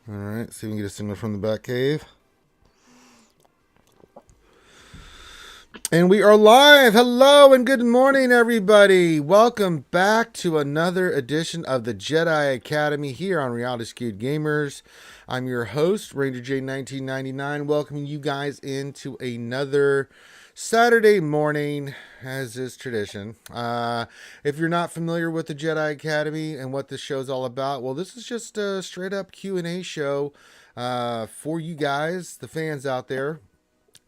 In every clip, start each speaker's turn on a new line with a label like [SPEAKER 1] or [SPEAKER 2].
[SPEAKER 1] All right, see if we can get a signal from the back cave. And we are live. Hello and good morning, everybody. Welcome back to another edition of the Jedi Academy here on Reality Skewed Gamers. I'm your host, Ranger J 1999, welcoming you guys into another Saturday morning, as is tradition. If you're not familiar with the Jedi Academy and what this show's all about, well, this is just a straight up Q&A show for you guys, the fans out there,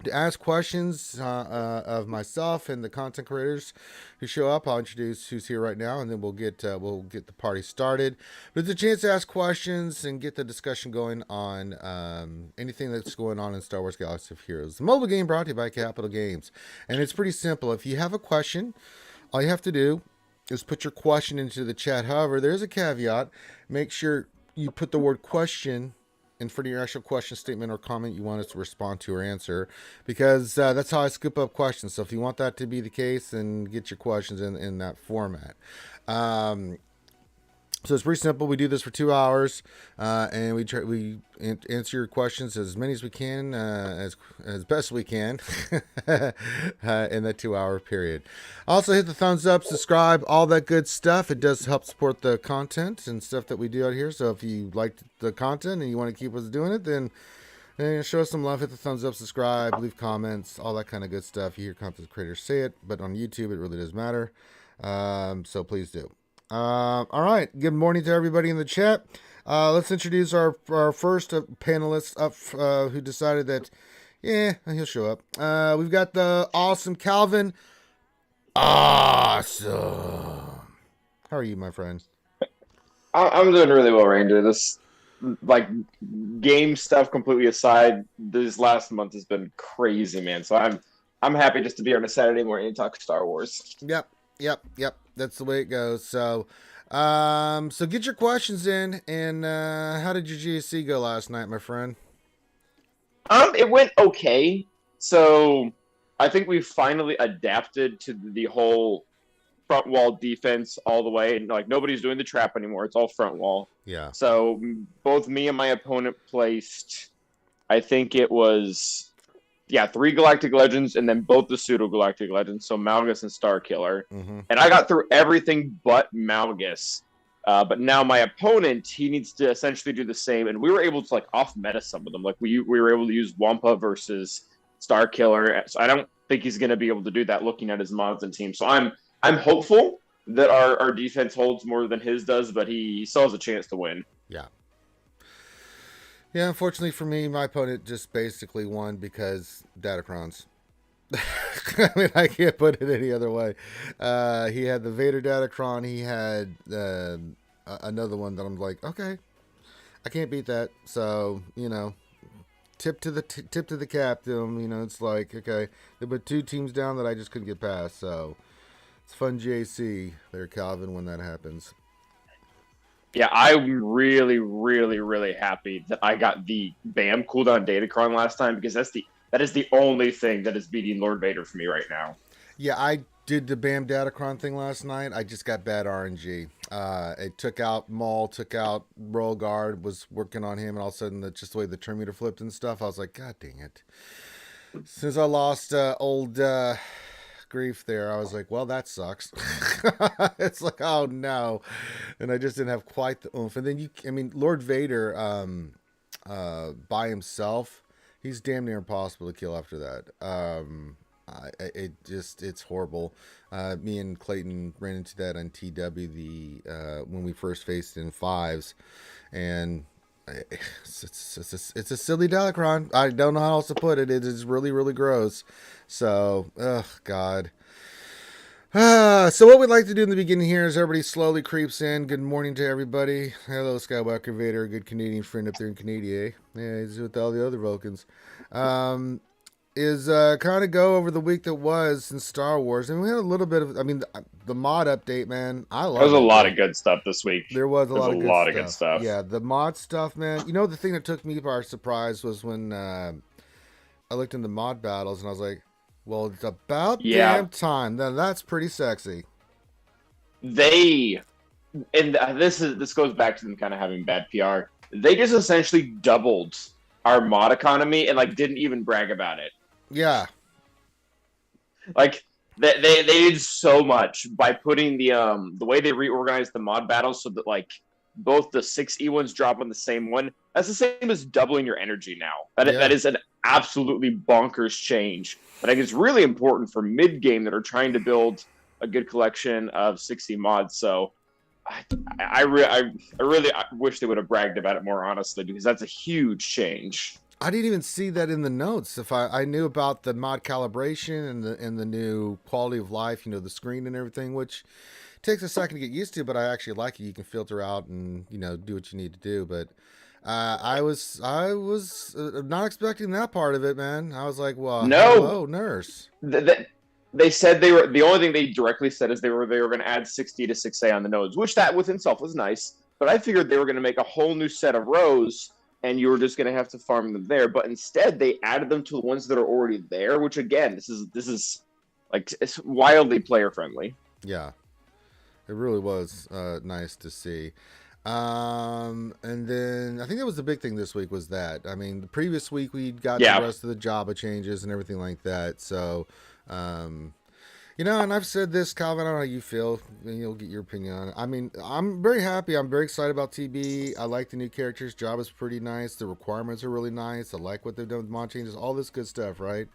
[SPEAKER 1] to ask questions of myself and the content creators who show up. I'll introduce who's here right now, and then we'll get the party started. But it's a chance to ask questions and get the discussion going on anything that's going on in Star Wars Galaxy of Heroes, the mobile game brought to you by Capital Games. And it's pretty simple. If you have a question, all you have to do is put your question into the chat. However, there's a caveat. Make sure you put the word question in front of your actual question statement or comment you want us to respond to or answer, because that's how I scoop up questions. So if you want that to be the case, then get your questions in that format. So it's pretty simple. We do this for 2 hours, and we answer your questions as many as we can, as best we can, in that 2 hour period. Also, hit the thumbs up, subscribe, all that good stuff. It does help support the content and stuff that we do out here. So if you like the content and you want to keep us doing it, then show us some love. Hit the thumbs up, subscribe, leave comments, all that kind of good stuff. You hear content creators say it, but on YouTube, it really does matter. So please do. All right. Good morning to everybody in the chat. Let's introduce our first panelist up who decided that, he'll show up. We've got the awesome Calvin. Awesome. How are you, my friend?
[SPEAKER 2] I'm doing really well, Ranger. This, game stuff completely aside, this last month has been crazy, man. So I'm happy just to be on a Saturday morning and talk Star Wars.
[SPEAKER 1] Yep. That's the way it goes. So get your questions in. And how did your GSC go last night, my friend?
[SPEAKER 2] It went okay. So I think we finally adapted to the whole front wall defense all the way, and nobody's doing the trap anymore. It's all front wall.
[SPEAKER 1] Yeah.
[SPEAKER 2] So both me and my opponent placed, I think it was, 3 Galactic Legends, and then both the Pseudo Galactic Legends, so Malgus and Starkiller.
[SPEAKER 1] Mm-hmm.
[SPEAKER 2] And I got through everything but Malgus. But now my opponent, he needs to essentially do the same, and we were able to off meta some of them. We were able to use Wampa versus Starkiller. So I don't think he's going to be able to do that looking at his mods and team. So I'm hopeful that our defense holds more than his does, but he still has a chance to win.
[SPEAKER 1] Yeah, unfortunately for me, my opponent just basically won because Datacrons. I mean, I can't put it any other way. He had the Vader Datacron. He had another one that I'm like, okay, I can't beat that. So, tip to the cap to him. It's like, okay, they put 2 teams down that I just couldn't get past. So it's fun JC there, Calvin, when that happens.
[SPEAKER 2] Yeah, I'm really, really, really happy that I got the BAM cooldown Datacron last time, because that is the only thing that is beating Lord Vader for me right now.
[SPEAKER 1] Yeah, I did the BAM Datacron thing last night. I just got bad RNG. It took out Maul, took out Royal Guard, was working on him, and all of a sudden, just the way the turn meter flipped and stuff, I was like, God dang it. Since I lost old Grief there, I was like, well, that sucks. It's like, oh no. And I just didn't have quite the oomph. And then Lord Vader by himself, he's damn near impossible to kill after that. It's horrible. Me and Clayton ran into that on TW when we first faced in 5s, and it's a silly Datacron. I don't know how else to put it. It is really, really gross. So, God. So what we'd like to do in the beginning here is everybody slowly creeps in. Good morning to everybody. Hello, Skywalker Vader, a good Canadian friend up there in Canada. Yeah, he's with all the other Vulcans. Is kind of go over the week that was in Star Wars. And we had a little bit of, the mod update, man. I love it.
[SPEAKER 2] There was a lot of good stuff this week.
[SPEAKER 1] There was a lot of
[SPEAKER 2] good stuff.
[SPEAKER 1] Yeah, the mod stuff, man. The thing that took me by surprise was when I looked in the mod battles and I was like, well, it's about damn time. Now that's pretty sexy.
[SPEAKER 2] This goes back to them kind of having bad PR. they just essentially doubled our mod economy and like didn't even brag about it.
[SPEAKER 1] Yeah.
[SPEAKER 2] Like they did so much by putting the way they reorganized the mod battles so that like both the 6E1s drop on the same one. That's the same as doubling your energy now. That is an absolutely bonkers change. But I think it's really important for mid game that are trying to build a good collection of 6E mods. So I really wish they would have bragged about it more honestly, because that's a huge change.
[SPEAKER 1] I didn't even see that in the notes. If I knew about the mod calibration and the new quality of life, you know, the screen and everything, which takes a second to get used to, but I actually like it. You can filter out and, you know, do what you need to do. But I was not expecting that part of it, man. I was like, well,
[SPEAKER 2] No,
[SPEAKER 1] hello, nurse.
[SPEAKER 2] they said they were the only thing they directly said is they were going to add 60 to 6A on the nodes, which that within itself was nice. But I figured they were going to make a whole new set of rows, and you were just going to have to farm them there. But instead, they added them to the ones that are already there, which again, this is like it's wildly player friendly.
[SPEAKER 1] Yeah, it really was nice to see. And then I think that was the big thing this week was that. I mean, the previous week we got the rest of the Java changes and everything like that. So, you know, and I've said this, Calvin, I don't know how you feel, and you'll get your opinion on it. I mean, I'm very happy. I'm very excited about TB. I like the new characters. Java's pretty nice. The requirements are really nice. I like what they've done with mod changes, all this good stuff, right?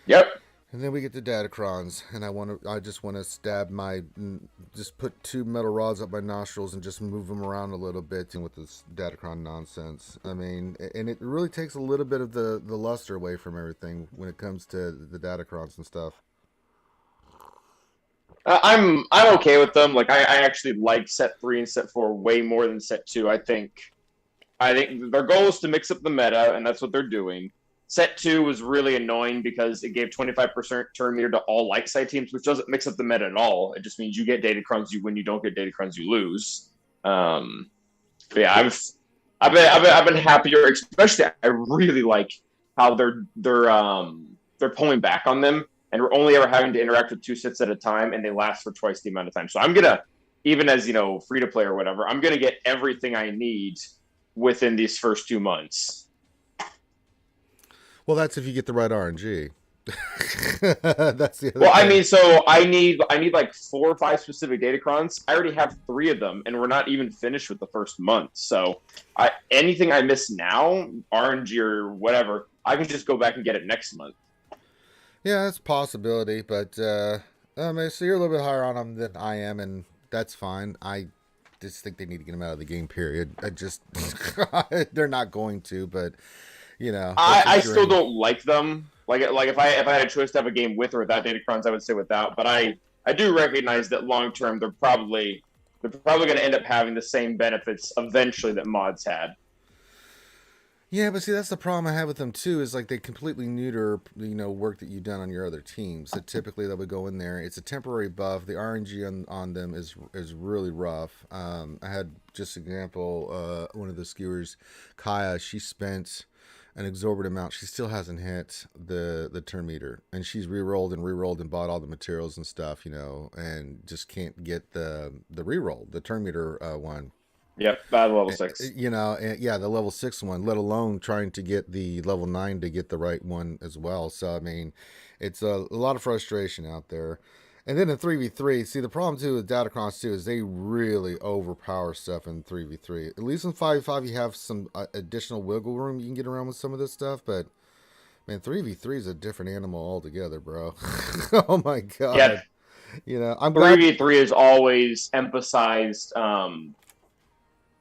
[SPEAKER 2] Yep.
[SPEAKER 1] And then we get the datacrons, and I just want to just put 2 metal rods up my nostrils and just move them around a little bit with this datacron nonsense. I mean, and it really takes a little bit of the luster away from everything when it comes to the datacrons and stuff.
[SPEAKER 2] I'm okay with them. Like I actually like set 3 and set 4 way more than set 2. I think their goal is to mix up the meta, and that's what they're doing. Set 2 was really annoying because it gave 25% turn meter to all light side teams, which doesn't mix up the meta at all. It just means you get datacrons, you win. You don't get datacrons, you lose. But yeah, I've been happier. Especially, I really like how they're pulling back on them, and we're only ever having to interact with 2 sets at a time, and they last for twice the amount of time. So I'm gonna, even as you know, free to play or whatever, I'm gonna get everything I need within these first 2 months.
[SPEAKER 1] Well, that's if you get the right RNG. That's the other
[SPEAKER 2] Well,
[SPEAKER 1] thing.
[SPEAKER 2] I mean, so I need like 4 or 5 specific datacrons. I already have 3 of them, and we're not even finished with the first month. So anything I miss now, RNG or whatever, I can just go back and get it next month.
[SPEAKER 1] Yeah, that's a possibility, but I mean, so you're a little bit higher on them than I am, and that's fine. I just think they need to get them out of the game, period. They're not going to, but you know,
[SPEAKER 2] I still don't like them. Like if I had a choice to have a game with or without datacrons, I would say without. But I do recognize that long term they're probably going to end up having the same benefits eventually that mods had.
[SPEAKER 1] Yeah, but see, that's the problem I have with them too. Is like they completely neuter, you know, work that you've done on your other teams. So typically that would go in there. It's a temporary buff. The RNG on them is really rough. I had just an example. One of the skewers, Kaya, she spent an exorbitant amount. She still hasn't hit the turn meter, and she's re-rolled and bought all the materials and stuff, you know, and just can't get the re-roll, the turn meter one.
[SPEAKER 2] Yep, level 6.
[SPEAKER 1] You know, yeah, the level 6 one, let alone trying to get the level 9 to get the right one as well. So I mean, it's a lot of frustration out there. And then in 3v3, see, the problem too with datacrons too is they really overpower stuff in 3v3. At least in 5v5 you have some additional wiggle room, you can get around with some of this stuff, but man, 3v3 is a different animal altogether, bro. Oh my god.
[SPEAKER 2] Yep.
[SPEAKER 1] You know, I'm
[SPEAKER 2] 3v3 is always emphasized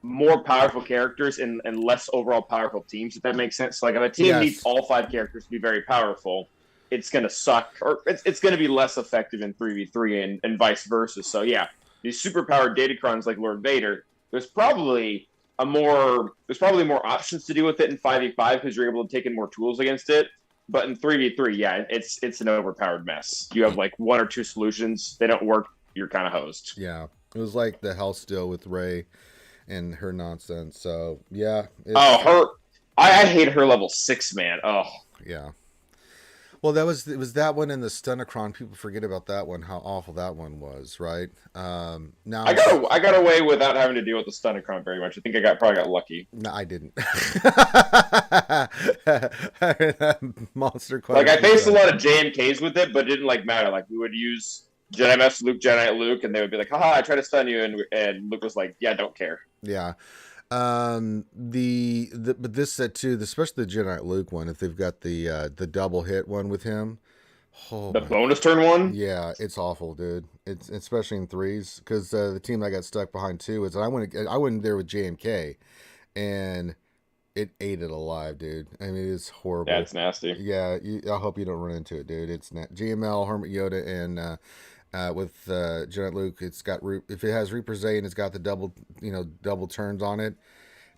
[SPEAKER 2] more powerful characters and less overall powerful teams, if that makes sense. Like if a team needs all 5 characters to be very powerful, it's going to suck, or it's going to be less effective in 3v3 and vice versa. So yeah, these super powered datacrons like Lord Vader, there's probably more options to deal with it in 5v5 because you're able to take in more tools against it. But in 3v3, yeah, it's an overpowered mess. You have like 1 or 2 solutions. They don't work. You're kind of hosed.
[SPEAKER 1] Yeah, it was like the Hell Steal with Rey and her nonsense. So yeah.
[SPEAKER 2] I hate her level 6, man. Oh
[SPEAKER 1] yeah. Well, it was that one and the Stunacron. People forget about that one. How awful that one was, right? Now
[SPEAKER 2] I got away without having to deal with the Stunacron very much. I think probably got lucky.
[SPEAKER 1] no, I didn't. Monster quite
[SPEAKER 2] Like
[SPEAKER 1] a
[SPEAKER 2] I
[SPEAKER 1] few
[SPEAKER 2] faced a
[SPEAKER 1] times.
[SPEAKER 2] lot of JMKs with it, but it didn't like matter. Like we would use Jedi Master Luke, Jedi Knight Luke, and they would be like, "Haha, I tried to stun you," and Luke was like, "Yeah, don't care."
[SPEAKER 1] Yeah. But this set too, especially the Jedi Luke one, if they've got the double hit one with him. Oh
[SPEAKER 2] The
[SPEAKER 1] my,
[SPEAKER 2] bonus turn one,
[SPEAKER 1] yeah, it's awful, dude. It's especially in threes because the team that got stuck behind two is I went in there with JMK and it ate it alive, dude. I mean, it's
[SPEAKER 2] yeah,
[SPEAKER 1] horrible.
[SPEAKER 2] it's nasty.
[SPEAKER 1] Yeah, I hope you don't run into it, dude. It's not GML, Hermit Yoda, and with Jedi Luke, it's got if it has Reaper Zay and it's got the double turns on it,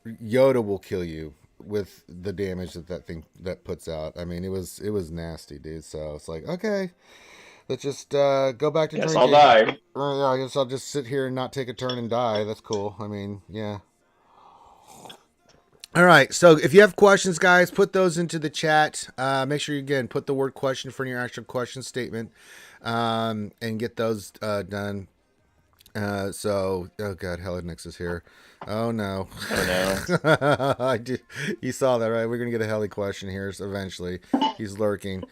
[SPEAKER 1] Yoda will kill you with the damage that thing that puts out. I mean, it was nasty, dude. So it's like, okay, let's just go back to
[SPEAKER 2] Guess I'll
[SPEAKER 1] drinking.
[SPEAKER 2] die.
[SPEAKER 1] Yeah, I guess I'll just sit here and not take a turn and die. That's cool. I mean, yeah. All right. So if you have questions, guys, put those into the chat. Make sure you again put the word question for your actual question statement, and get those done. Oh god, Helenix is here. Oh no.
[SPEAKER 2] Oh no.
[SPEAKER 1] I did. You saw that, right? We're gonna get a heli question here eventually. He's lurking.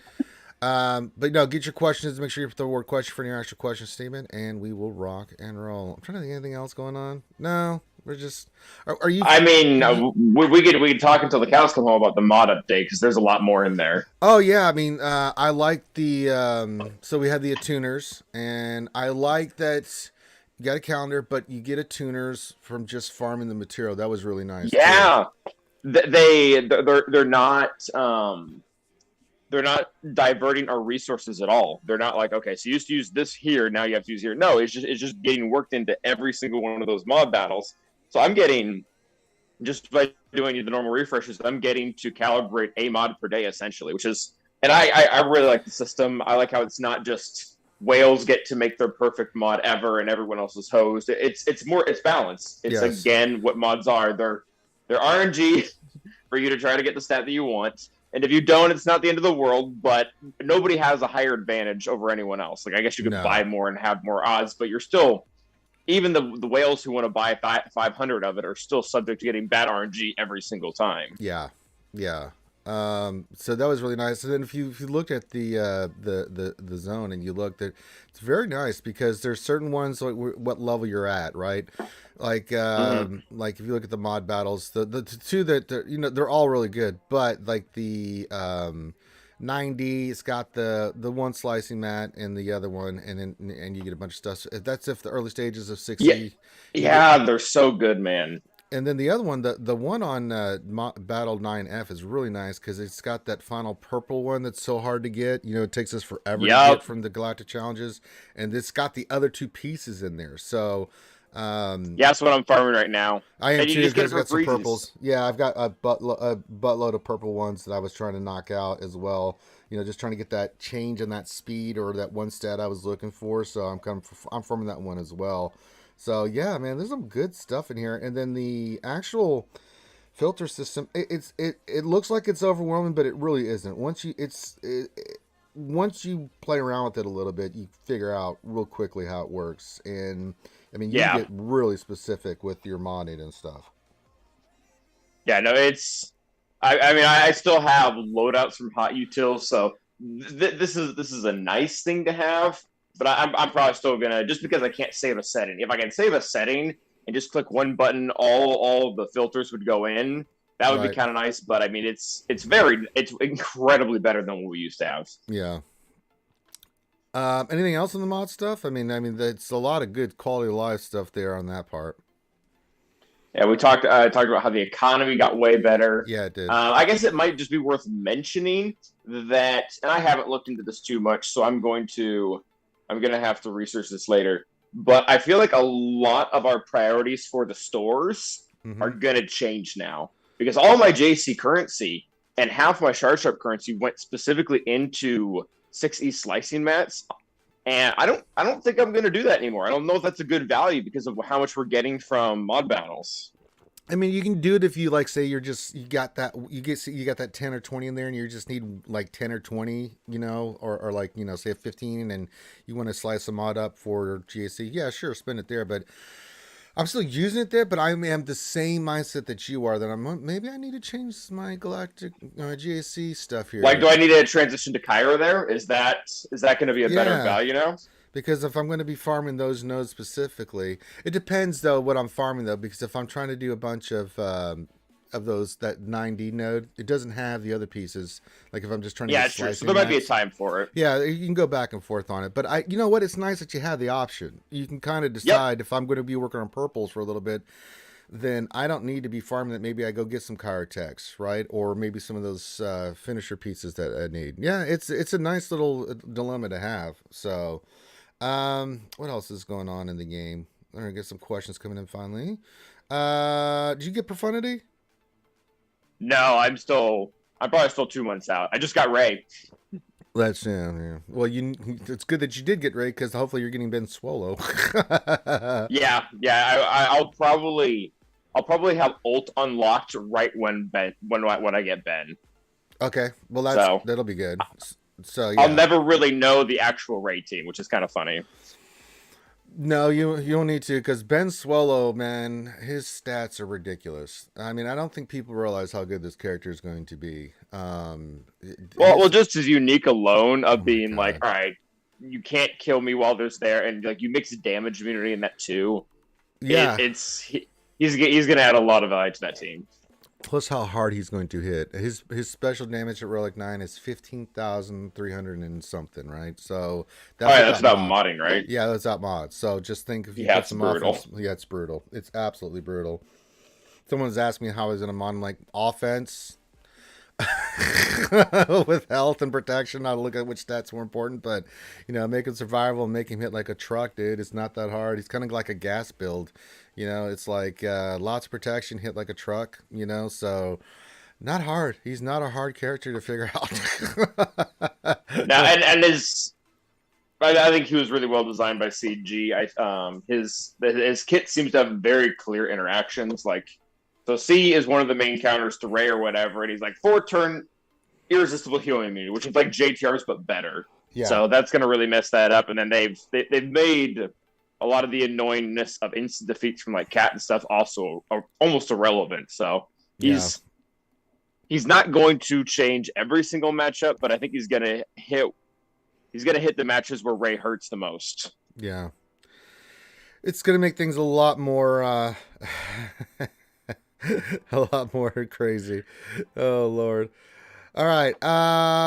[SPEAKER 1] But no, get your questions. Make sure you put the word question for your actual question statement, and we will rock and roll. I'm trying to think anything else going on. No, we're just. Are you?
[SPEAKER 2] I mean, we could talk until the cows come home about the mod update because there's a lot more in there.
[SPEAKER 1] Oh yeah, I mean, I like the. So we had the attuners, and I like that. You got a calendar, but you get attuners from just farming the material. That was really nice too.
[SPEAKER 2] Yeah, they're not diverting our resources at all. They're not like, okay, so you used to use this here, now you have to use here. No, it's just getting worked into every single one of those mod battles. So I'm getting, just by doing the normal refreshes, I'm getting to calibrate a mod per day essentially, which is, and I really like the system. I like how it's not just whales get to make their perfect mod ever and everyone else is hosed. It's balanced. It's
[SPEAKER 1] Yes.
[SPEAKER 2] again what mods are. They're RNG for you to try to get the stat that you want. And if you don't, it's not the end of the world, but nobody has a higher advantage over anyone else. Like, I guess you could
[SPEAKER 1] No.
[SPEAKER 2] buy more and have more odds, but you're still, even the whales who want to buy 500 of it are still subject to getting bad RNG every single time.
[SPEAKER 1] Yeah. Yeah. So that was really nice. And then if you looked at the zone and you looked at, it's very nice because there's certain ones like what level you're at, right? Like if you look at the mod battles, the two that they're all really good, but like the 90, it's got the one slicing mat and the other one, and you get a bunch of stuff. So that's if the early stages of
[SPEAKER 2] Yeah,
[SPEAKER 1] 60, you get.
[SPEAKER 2] yeah, they're so good, man.
[SPEAKER 1] And then the other one, the one on Battle 9F is really nice because it's got that final purple one that's so hard to get. It takes us forever to get
[SPEAKER 2] Yep.
[SPEAKER 1] from the Galactic Challenges, and it's got the other two pieces in there. So
[SPEAKER 2] Yeah, that's what I'm farming right now.
[SPEAKER 1] I am
[SPEAKER 2] And you
[SPEAKER 1] too
[SPEAKER 2] just get
[SPEAKER 1] because
[SPEAKER 2] it
[SPEAKER 1] I've
[SPEAKER 2] for
[SPEAKER 1] got some
[SPEAKER 2] freezes.
[SPEAKER 1] purples. Yeah, I've got a buttload of purple ones that I was trying to knock out as well. Just trying to get that change in that speed or that one stat I was looking for. So I'm forming that one as well. So yeah, man, there's some good stuff in here. And then the actual filter system, it looks like it's overwhelming, but it really isn't. Once you play around with it a little bit, you figure out real quickly how it works. And I mean, you can
[SPEAKER 2] Yeah.
[SPEAKER 1] get really specific with your modding and stuff.
[SPEAKER 2] Yeah, no, I mean, I still have loadouts from hot utils, so this is a nice thing to have. But I'm probably still gonna, just because I can't save a setting. If I can save a setting and just click one button, all of the filters would go in. That would be
[SPEAKER 1] Right.
[SPEAKER 2] kind of nice. But I mean, it's incredibly better than what we used to have.
[SPEAKER 1] Yeah. Anything else in the mod stuff? I mean, it's a lot of good quality of life stuff there on that part.
[SPEAKER 2] Yeah, we talked about how the economy got way better.
[SPEAKER 1] Yeah, it did.
[SPEAKER 2] I guess it might just be worth mentioning that, and I haven't looked into this too much, so I'm gonna have to research this later. But I feel like a lot of our priorities for the stores
[SPEAKER 1] Mm-hmm.
[SPEAKER 2] are gonna change now because all my JC currency and half my Shard Sharp currency went specifically into 6E slicing mats. And I don't think I'm gonna do that anymore. I don't know if that's a good value because of how much we're getting from mod battles.
[SPEAKER 1] I mean, you can do it if you like say you got that 10 or 20 in there and you just need like 10 or 20, or like, say a 15 and you want to slice a mod up for GAC. Yeah, sure, spend it there, but I'm still using it there, but I am the same mindset that you are that maybe I need to change my galactic GAC stuff
[SPEAKER 2] Like,
[SPEAKER 1] here.
[SPEAKER 2] do I need to transition to Cairo there? Is that going to be a better
[SPEAKER 1] Yeah,
[SPEAKER 2] value now?
[SPEAKER 1] because if I'm going to be farming those nodes specifically, it depends though what I'm farming though. Because if I'm trying to do a bunch of those that 9D node, it doesn't have the other pieces. Like if I'm just trying to
[SPEAKER 2] Yeah,
[SPEAKER 1] get
[SPEAKER 2] it's true. So
[SPEAKER 1] slicing
[SPEAKER 2] there might be a
[SPEAKER 1] max,
[SPEAKER 2] time for it.
[SPEAKER 1] yeah, you can go back and forth on it. But you know what? It's nice that you have the option. You can kind of
[SPEAKER 2] Yep.
[SPEAKER 1] decide if I'm going to be working on purples for a little bit, then I don't need to be farming that. Maybe I go get some Chirotex, right? Or maybe some of those finisher pieces that I need. Yeah, it's a nice little dilemma to have. So. What else is going on in the game? All right, get some questions coming in finally. Did you get Profundity?
[SPEAKER 2] No, I'm probably still 2 months out. I just got Ray.
[SPEAKER 1] That's yeah. Well, it's good that you did get Ray because hopefully you're getting Ben Swallow.
[SPEAKER 2] Yeah. I'll probably have ult unlocked right when I get Ben.
[SPEAKER 1] Okay, well
[SPEAKER 2] So
[SPEAKER 1] that'll be good. So
[SPEAKER 2] I'll
[SPEAKER 1] yeah,
[SPEAKER 2] never really know the actual Ray team, which is kind of funny.
[SPEAKER 1] no, you don't need to because Ben Swallow, man, his stats are ridiculous. I mean, I don't think people realize how good this character is going to be.
[SPEAKER 2] Well,
[SPEAKER 1] His
[SPEAKER 2] just his unique alone
[SPEAKER 1] oh
[SPEAKER 2] of
[SPEAKER 1] my
[SPEAKER 2] being like,
[SPEAKER 1] god,
[SPEAKER 2] all right, you can't kill me while there's there, and like you mix damage immunity in that too.
[SPEAKER 1] yeah.
[SPEAKER 2] He's gonna add a lot of value to that team.
[SPEAKER 1] Plus how hard he's going to hit. His special damage at Relic 9 is 15,300 and something, right? So
[SPEAKER 2] Oh
[SPEAKER 1] that's
[SPEAKER 2] yeah, that's
[SPEAKER 1] without
[SPEAKER 2] about
[SPEAKER 1] mod.
[SPEAKER 2] modding, right?
[SPEAKER 1] Yeah, that's without mod. So just think if you
[SPEAKER 2] Yeah,
[SPEAKER 1] put
[SPEAKER 2] it's
[SPEAKER 1] some
[SPEAKER 2] brutal.
[SPEAKER 1] offense, yeah, it's brutal. It's absolutely brutal. Someone's asked me how is it a mod. I'm like, offense with health and protection. I look at which stats were important, but make him survival and make him hit like a truck, dude. It's not that hard. He's kind of like a gas build. It's like lots of protection, hit like a truck. So not hard. He's not a hard character to figure out.
[SPEAKER 2] Now, and I think he was really well designed by CG. His kit seems to have very clear interactions. Like, so C is one of the main counters to Ray or whatever, and he's like 4-turn irresistible healing immunity, which is like JTR's but better.
[SPEAKER 1] Yeah,
[SPEAKER 2] So that's going to really mess that up. And then they've made a lot of the annoyingness of instant defeats from like Cat and stuff also are almost irrelevant. So
[SPEAKER 1] yeah,
[SPEAKER 2] he's not going to change every single matchup, but I think he's going to hit the matches where Ray hurts the most.
[SPEAKER 1] yeah. It's gonna make things a lot more, a lot more crazy. Oh Lord. All right.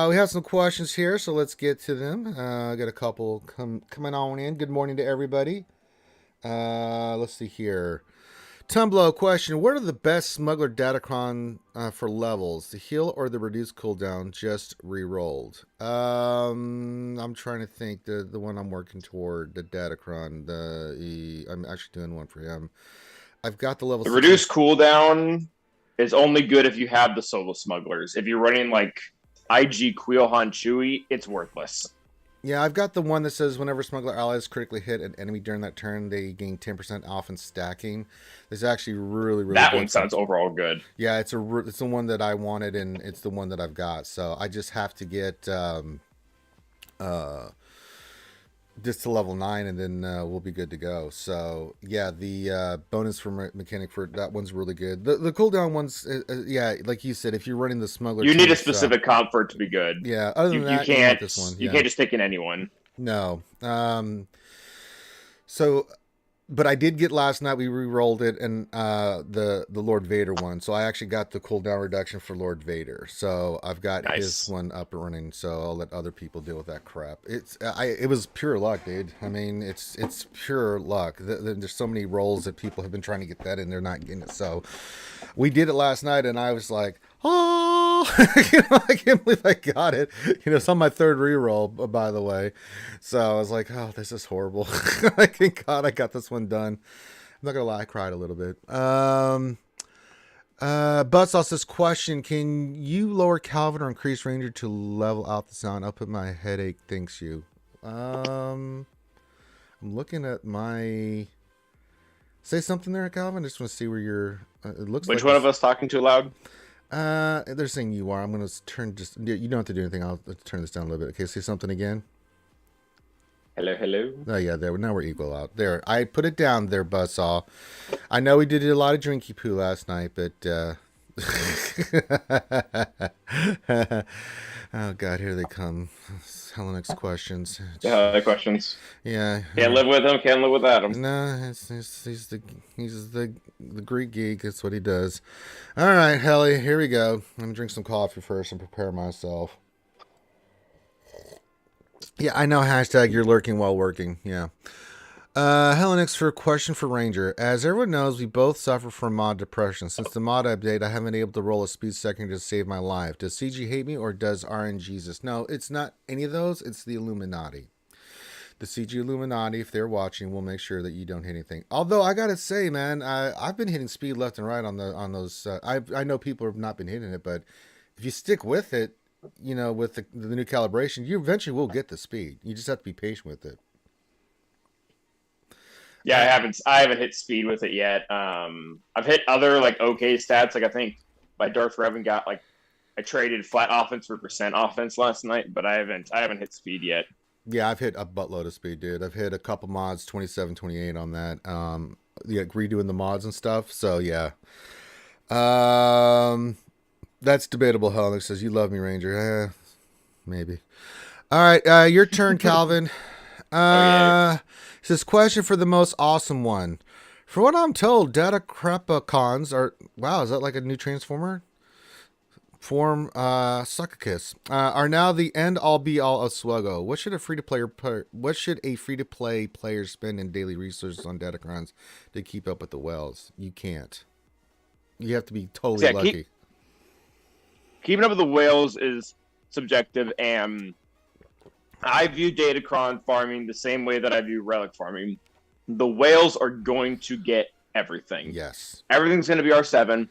[SPEAKER 1] We have some questions here, so let's get to them. I got a couple coming on in. Good morning to everybody. Let's see here. Tumblo question: what are the best smuggler datacron for levels? The heal or the reduced cooldown just re-rolled? I'm trying to think. The one I'm working toward, the datacron. I'm actually doing one for him. I've got the level
[SPEAKER 2] The
[SPEAKER 1] 60.
[SPEAKER 2] reduced cooldown is only good if you have the solo smugglers. If you're running like IG Queelhan Chewy, it's worthless.
[SPEAKER 1] Yeah, I've got the one that says whenever smuggler allies critically hit an enemy during that turn, they gain 10% off in stacking. This is actually really, really
[SPEAKER 2] That
[SPEAKER 1] good.
[SPEAKER 2] one sounds overall good.
[SPEAKER 1] Yeah, it's the one that I wanted, and it's the one that I've got. So I just have to get just to level 9, and then we'll be good to go. So yeah, the bonus for mechanic for that one's really good. The cooldown ones, yeah, like you said, if you're running the smuggler,
[SPEAKER 2] You need a
[SPEAKER 1] tanks,
[SPEAKER 2] specific comp for it to be good.
[SPEAKER 1] yeah. Other than
[SPEAKER 2] You
[SPEAKER 1] that,
[SPEAKER 2] can't
[SPEAKER 1] want this one.
[SPEAKER 2] you
[SPEAKER 1] Yeah.
[SPEAKER 2] can't just pick in anyone.
[SPEAKER 1] No. So, but I did get last night. We re-rolled it and the Lord Vader one. So I actually got the cooldown reduction for Lord Vader. So I've got his
[SPEAKER 2] Nice.
[SPEAKER 1] one up and running. So I'll let other people deal with that crap. It was pure luck, dude. I mean, it's pure luck. There's so many rolls that people have been trying to get that and they're not getting it. So we did it last night, and I was like, oh, I can't believe I got it. It's on my third reroll, by the way. So I was like, oh, this is horrible. Thank God I got this one done. I'm not gonna lie, I cried a little bit. Buzzsaw says, question: can you lower Calvin or increase Ranger to level out the sound? I'll put my headache. Thanks you. I'm looking at my Say something there, Calvin. I just want to see where you're. It looks
[SPEAKER 2] Which
[SPEAKER 1] like
[SPEAKER 2] one of us talking too loud?
[SPEAKER 1] they're saying you are. I'm going to turn just. You don't have to do anything. I'll turn this down a little bit. Okay, say something again.
[SPEAKER 2] Hello, hello.
[SPEAKER 1] Oh yeah, there. Now we're equal out. There. I put it down there, Buzzsaw. I know we did a lot of drinky poo last night, but. Oh God, here they come. Hellenix questions.
[SPEAKER 2] Yeah, other questions.
[SPEAKER 1] Yeah.
[SPEAKER 2] Can't live with him. Can't live without him.
[SPEAKER 1] No, he's the Greek geek. That's what he does. All right, Helly, here we go. I'm gonna drink some coffee first and prepare myself. Yeah, I know. Hashtag you're lurking while working. Yeah. Hellenix for a question for Ranger. As everyone knows, we both suffer from mod depression. Since the mod update, I haven't been able to roll a speed second to save my life. Does CG hate me or does RNGesus? No, it's not any of those. It's the Illuminati. The CG Illuminati, if they're watching, will make sure that you don't hit anything. Although I gotta say, man, I've been hitting speed left and right on those. I know people have not been hitting it, but if you stick with it, with the new calibration, you eventually will get the speed. You just have to be patient with it.
[SPEAKER 2] Yeah, I haven't hit speed with it yet. I've hit other like okay stats. Like I think my Darth Revan got like I traded flat offense for percent offense last night, but I haven't hit speed yet.
[SPEAKER 1] Yeah, I've hit a buttload of speed, dude. I've hit a couple mods, 27, 28 on that. Yeah, redoing the mods and stuff. So yeah. That's debatable. Helix says you love me, Ranger. Maybe. All right, your turn, Calvin.
[SPEAKER 2] Okay.
[SPEAKER 1] Says question for the most awesome one. For what I'm told, Data Crepacons are wow. Is that like a new transformer? Form Succubus are now the end all be all of SWGOH. What should a free to play player spend in daily resources on Datacrons to keep up with the whales? You can't. You have to be totally lucky.
[SPEAKER 2] Keeping up with the whales is subjective, and I view Datacron farming the same way that I view relic farming. The whales are going to get everything.
[SPEAKER 1] Yes.
[SPEAKER 2] Everything's going to be R7.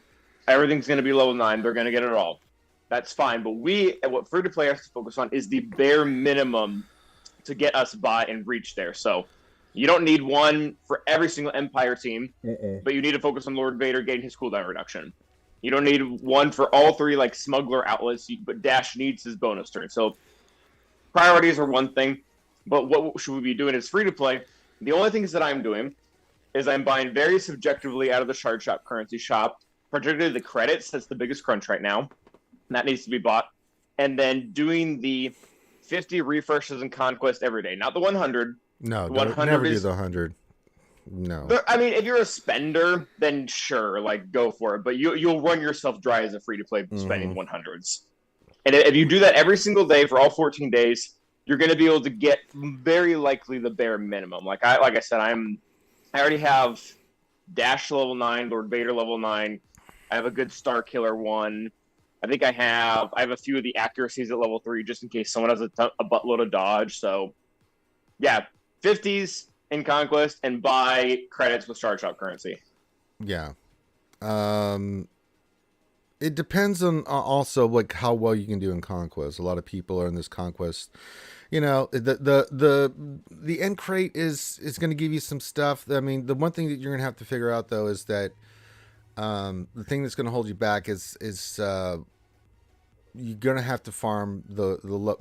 [SPEAKER 2] Everything's going to be level 9. They're going to get it all. That's fine. But what free-to-play has to focus on is the bare minimum to get us by and reach there. So you don't need one for every single Empire team, but you need to focus on Lord Vader getting his cooldown reduction. You don't need one for all three like smuggler outlets, but Dash needs his bonus turn. So priorities are one thing, but what should we be doing as free-to-play? The only things that I'm doing is I'm buying very subjectively out of the Shard Shop currency shop, particularly the credits. That's the biggest crunch right now. That needs to be bought. And then doing the 50 refreshes and conquest every day. Not the 100.
[SPEAKER 1] No, the 100 never do the 100. No.
[SPEAKER 2] I mean, if you're a spender, then sure, like go for it. But you'll run yourself dry as a free-to-play spending 100s. And if you do that every single day for all 14 days, you're going to be able to get very likely the bare minimum. Like I said, I already have Dash level 9, Lord Vader level 9. I have a good Star Killer one. I think I have a few of the accuracies at level 3 just in case someone has a buttload of dodge. So, yeah, 50s in Conquest and buy credits with Shard Shop currency.
[SPEAKER 1] Yeah. It depends on also like how well you can do in Conquest. A lot of people are in this Conquest. The end crate is going to give you some stuff. I mean, the one thing that you're going to have to figure out though is that the thing that's going to hold you back is you're going to have to farm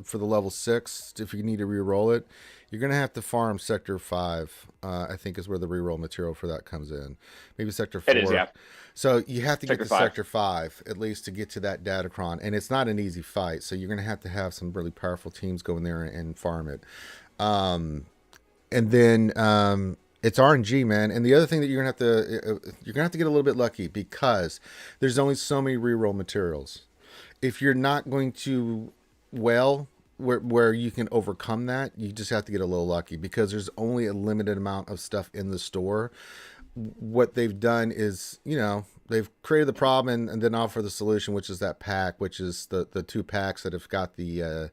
[SPEAKER 1] for the level 6 if you need to re-roll it. You're going to have to farm Sector 5, I think is where the re-roll material for that comes in. Maybe Sector 4.
[SPEAKER 2] It is, yeah.
[SPEAKER 1] So you have to get to
[SPEAKER 2] 5.
[SPEAKER 1] Sector 5 at least to get to that Datacron. And it's not an easy fight. So you're going to have some really powerful teams go in there and farm it. And then it's RNG, man. And the other thing that you're going to have to get a little bit lucky because there's only so many re-roll materials. If you're not going to where you can overcome that, you just have to get a little lucky because there's only a limited amount of stuff in the store. What they've done is, they've created the problem and then offer the solution, which is that pack, which is the 2 packs that have got the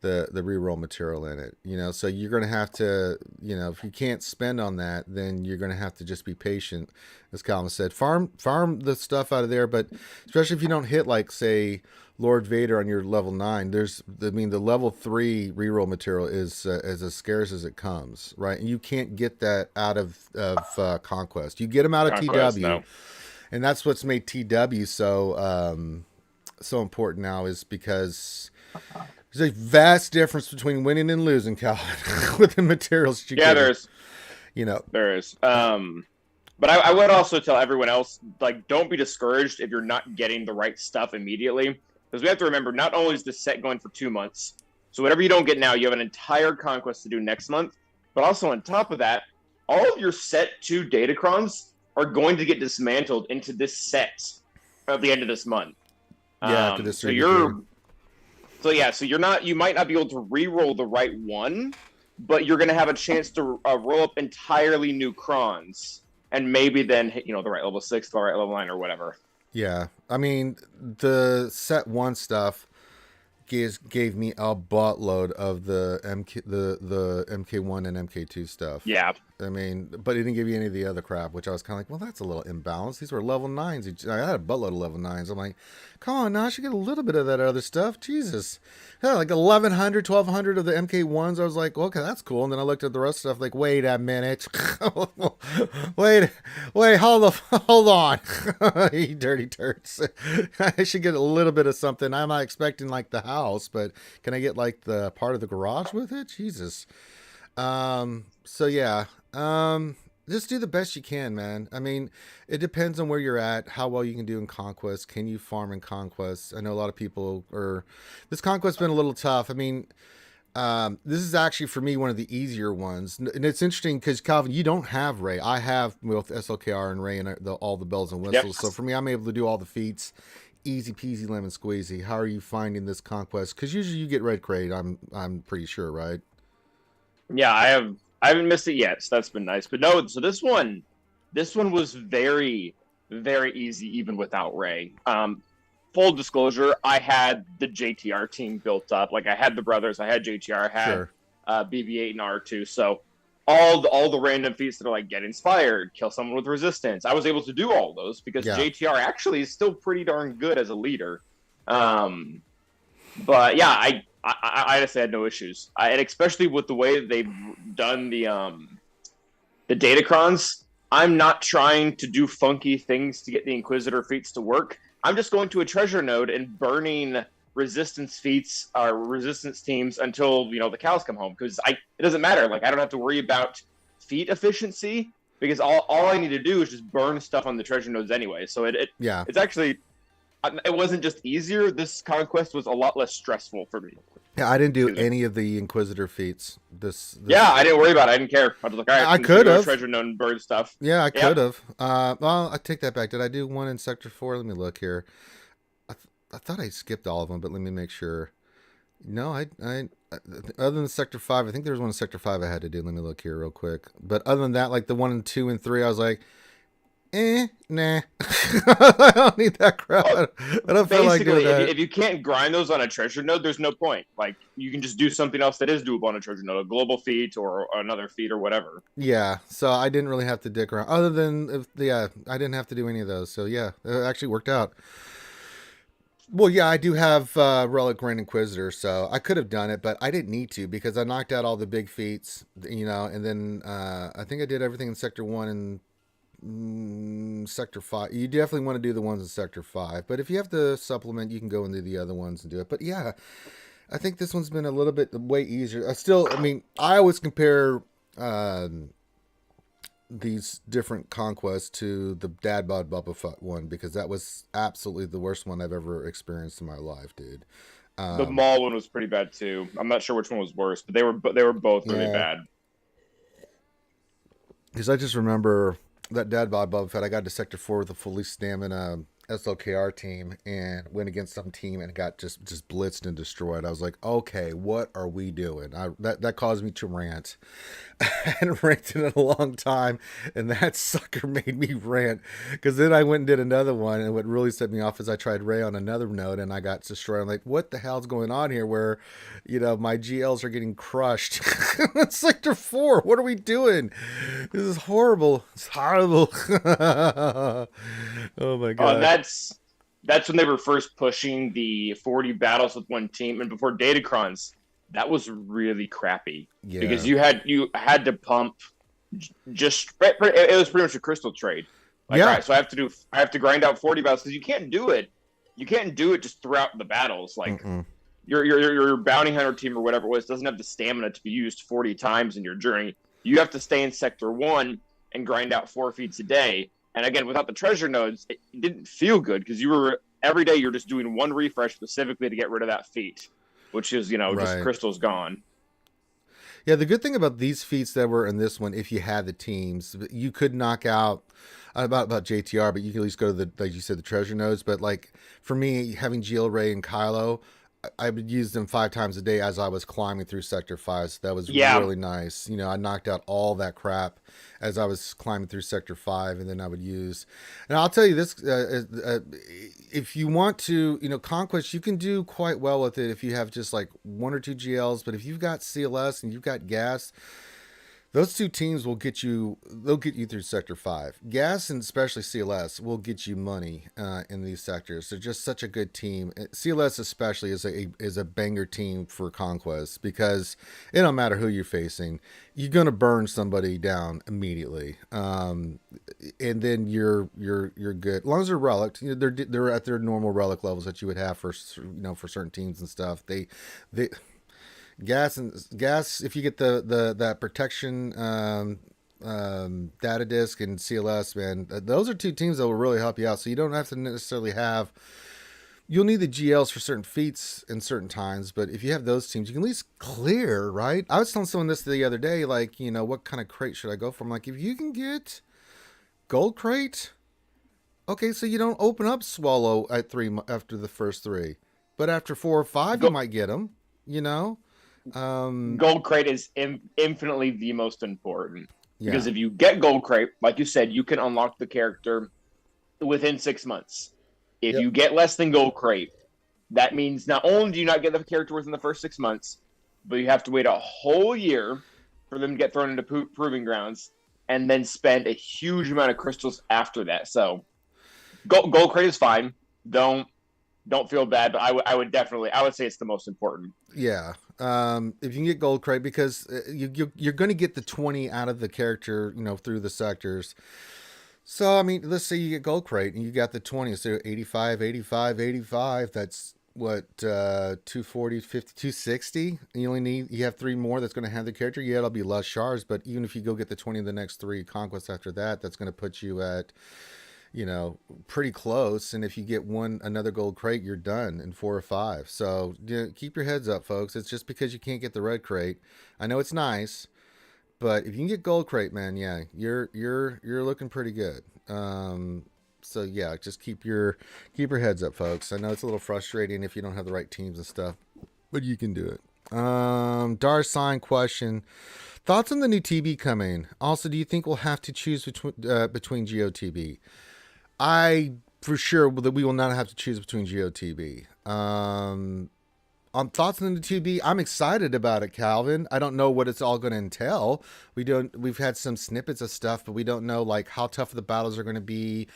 [SPEAKER 1] the reroll material in it. So you're gonna have to, if you can't spend on that, then you're gonna have to just be patient, as Calvin said. Farm the stuff out of there, but especially if you don't hit like say Lord Vader on your level 9, the level 3 reroll material is as scarce as it comes, right? And you can't get that out of Conquest. You get them out of
[SPEAKER 2] Conquest,
[SPEAKER 1] TW,
[SPEAKER 2] no.
[SPEAKER 1] and that's what's made TW so important now, is because there's a vast difference between winning and losing, Calvin, with the materials that you
[SPEAKER 2] Yeah,
[SPEAKER 1] get.
[SPEAKER 2] there's there is. But I would also tell everyone else, like, don't be discouraged if you're not getting the right stuff immediately. Because we have to remember, not only is the set going for 2 months, so whatever you don't get now, you have an entire conquest to do next month. But also on top of that, all of your set 2 datacrons are going to get dismantled into this set at the end of this month.
[SPEAKER 1] Yeah, after this
[SPEAKER 2] so you're you might not be able to re-roll the right one, but you're going to have a chance to roll up entirely new crons, and maybe then hit, the right level 6, the right level 9, or whatever.
[SPEAKER 1] Yeah, I mean, the set 1 stuff gave me a buttload of the MK1 and MK2 stuff.
[SPEAKER 2] Yeah.
[SPEAKER 1] I mean, but it didn't give you any of the other crap, which I was kind of like, well, that's a little imbalanced. These were level 9s. I had a buttload of level 9s. I'm like, come on, now I should get a little bit of that other stuff. Jesus. Yeah, like 1,100, 1,200 of the MK1s. I was like, well, okay, that's cool. And then I looked at the rest of stuff, like, wait a minute. wait, hold on. You dirty turds. I should get a little bit of something. I'm not expecting like the house, but can I get like the part of the garage with it? Jesus. So yeah, just do the best you can, man. I mean, it depends on where you're at, how well you can do in Conquest. Can you farm in Conquest? I know a lot of people this Conquest's been a little tough. I mean, this is actually for me one of the easier ones, and it's interesting because Calvin, you don't have Ray. I have with SLKR and Ray and all the bells and whistles.
[SPEAKER 2] Yep.
[SPEAKER 1] So for me, I'm able to do all the feats. Easy peasy lemon squeezy. How are you finding this Conquest? Because usually you get red crate. I'm pretty sure, right?
[SPEAKER 2] Yeah, I haven't missed it yet, so that's been nice. But no, so this one was very, very easy even without Ray. Full disclosure, I had the JTR team built up. Like, I had the brothers, I had JTR, I had BB-8 and R2. So all the random feats that are like get inspired, kill someone with resistance, I was able to do all those because JTR actually is still pretty darn good as a leader. But yeah, I honestly had no issues, and especially with the way they've done the datacrons. I'm not trying to do funky things to get the Inquisitor feats to work. I'm just going to a treasure node and burning resistance feats or resistance teams until the cows come home, because it doesn't matter. Like, I don't have to worry about feat efficiency because all I need to do is just burn stuff on the treasure nodes anyway. So it's actually. It wasn't just easier. This conquest was a lot less stressful for me.
[SPEAKER 1] Yeah, I didn't do any of the Inquisitor feats. This
[SPEAKER 2] Yeah, I didn't worry about it. I didn't care. I was like, all right,
[SPEAKER 1] I could have
[SPEAKER 2] treasure node and bird stuff.
[SPEAKER 1] Yeah, I could have. Well, I take that back. Did I do one in Sector 4? Let me look here. I thought I skipped all of them, but let me make sure. No, I other than Sector 5, I think there was one in Sector 5 I had to do. Let me look here real quick. But other than that, like the 1 and 2 and 3, I was like, nah. I don't need that crap. I don't feel like doing that.
[SPEAKER 2] If you can't grind those on a treasure node, there's no point. Like, you can just do something else that is doable on a treasure node, a global feat or another feat or whatever.
[SPEAKER 1] Yeah, so I didn't really have to dick around. Other than, I didn't have to do any of those. So yeah, it actually worked out. Well, yeah, I do have Relic Grand Inquisitor, so I could have done it, but I didn't need to because I knocked out all the big feats, and then I think I did everything in Sector 1 and Sector 5. You definitely want to do the ones in Sector 5, but if you have to supplement, you can go and do the other ones and do it. But yeah, I think this one's been a little bit way easier. I always compare these different conquests to the Dad Bod Bubba Fett one because that was absolutely the worst one I've ever experienced in my life, dude.
[SPEAKER 2] The mall one was pretty bad too. I'm not sure which one was worse, but they were both really bad.
[SPEAKER 1] Because I just remember that Dad Bod Bubba Fett, I got to Sector 4 with a fully stamina SLKR team and went against some team and got just blitzed and destroyed. I was like, okay, what are we doing? That caused me to rant. I hadn't ranted in a long time, and that sucker made me rant. Because then I went and did another one, and what really set me off is I tried Ray on another node, and I got destroyed. I'm like, what the hell's going on here? Where, my GLs are getting crushed. It's Sector 4. What are we doing? This is horrible. It's horrible. Oh my
[SPEAKER 2] Oh, and
[SPEAKER 1] god.
[SPEAKER 2] that's when they were first pushing the 40 battles with one team, and before Datacrons, that was really crappy because
[SPEAKER 1] Yeah.
[SPEAKER 2] you had to pump just it was pretty much a crystal trade. Like, all
[SPEAKER 1] Yeah.
[SPEAKER 2] right, so I have to grind out 40 battles because you can't do it. You can't do it just throughout the battles. Like
[SPEAKER 1] Mm-mm.
[SPEAKER 2] your bounty hunter team or whatever it was doesn't have the stamina to be used 40 times in your journey. You have to stay in sector 1 and grind out 4 feats a day. And again, without the treasure nodes, it didn't feel good because you were every day you're just doing one refresh specifically to get rid of that feat, which is just
[SPEAKER 1] Right.
[SPEAKER 2] crystals gone.
[SPEAKER 1] Yeah, the good thing about these feats that were in this one, if you had the teams, you could knock out about JTR, but you can at least go to the, like you said, the treasure nodes. But like for me, having Gil Ray and Kylo, I would use them 5 times a day as I was climbing through Sector 5. So that was
[SPEAKER 2] Yeah,
[SPEAKER 1] really nice. I knocked out all that crap as I was climbing through Sector 5, and then I would use. And I'll tell you this: if you want to, Conquest, you can do quite well with it if you have just like 1 or 2 GLs. But if you've got CLS and you've got gas, those two teams will get you. They'll get you through Sector 5. Gas and especially CLS will get you money in these sectors. They're just such a good team. CLS especially is a banger team for Conquest because it don't matter who you're facing, you're gonna burn somebody down immediately, and then you're good as long as they're relic. They're at their normal relic levels that you would have for for certain teams and stuff. They gas if you get the that protection data disk and CLS, man, those are two teams that will really help you out. So you don't have to necessarily have. You'll need the GLs for certain feats and certain times, but if you have those teams, you can at least clear, right? I was telling someone this the other day, like, what kind of crate should I go for? I'm like, if you can get gold crate, okay, so you don't open up Swallow at 3 after the first 3, but after 4 or 5, you
[SPEAKER 2] Go,
[SPEAKER 1] might get them, you know? Um,
[SPEAKER 2] gold crate is infinitely the most important
[SPEAKER 1] yeah.
[SPEAKER 2] because if you get gold crate, like you said, you can unlock the character within 6 months. If
[SPEAKER 1] Yep.
[SPEAKER 2] you get less than gold crate, that means not only do you not get the character within the first 6 months, but you have to wait a whole year for them to get thrown into proving grounds, and then spend a huge amount of crystals after that. So gold crate is fine. Don't don't feel bad, but I would definitely I would say it's the most important.
[SPEAKER 1] Yeah. If you can get gold crate, because you're going to get the 20 out of the character, through the sectors. So, I mean, let's say you get gold crate and you got the 20. So 85, 85, 85. That's what, 240, 50, 260. And you have 3 more that's going to have the character. Yeah, it'll be less shards. But even if you go get the 20 of the next 3 conquests after that, that's going to put you at, pretty close. And if you get another gold crate, you're done in 4 or 5. So keep your heads up, folks. It's just because you can't get the red crate. I know it's nice, but if you can get gold crate, man, yeah, you're looking pretty good. So yeah, just keep your heads up, folks. I know it's a little frustrating if you don't have the right teams and stuff, but you can do it. Dar sign question. Thoughts on the new TB coming? Also, do you think we'll have to choose between GOTB? I for sure that we will not have to choose between GOTB. On thoughts on the TB, I'm excited about it, Calvin. I don't know what it's all going to entail. We've had some snippets of stuff, but we don't know like how tough the battles are going to be.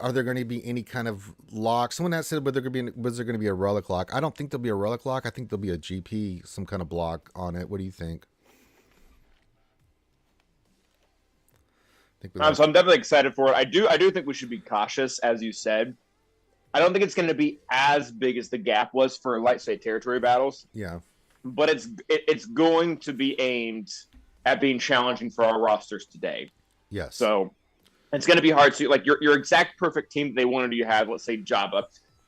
[SPEAKER 1] Are there going to be any kind of lock? Someone that said was there going to be a relic lock? I don't think there'll be a relic lock. I think there'll be a GP, some kind of block on it. What do you think? I think we
[SPEAKER 2] So
[SPEAKER 1] lost.
[SPEAKER 2] I'm definitely excited for it. I do think we should be cautious, as you said. I don't think it's going to be as big as the gap was for light state territory battles,
[SPEAKER 1] Yeah.
[SPEAKER 2] but it's going to be aimed at being challenging for our rosters today.
[SPEAKER 1] Yes.
[SPEAKER 2] So it's going to be hard to like your exact perfect team that they wanted you to have. Let's say Jabba,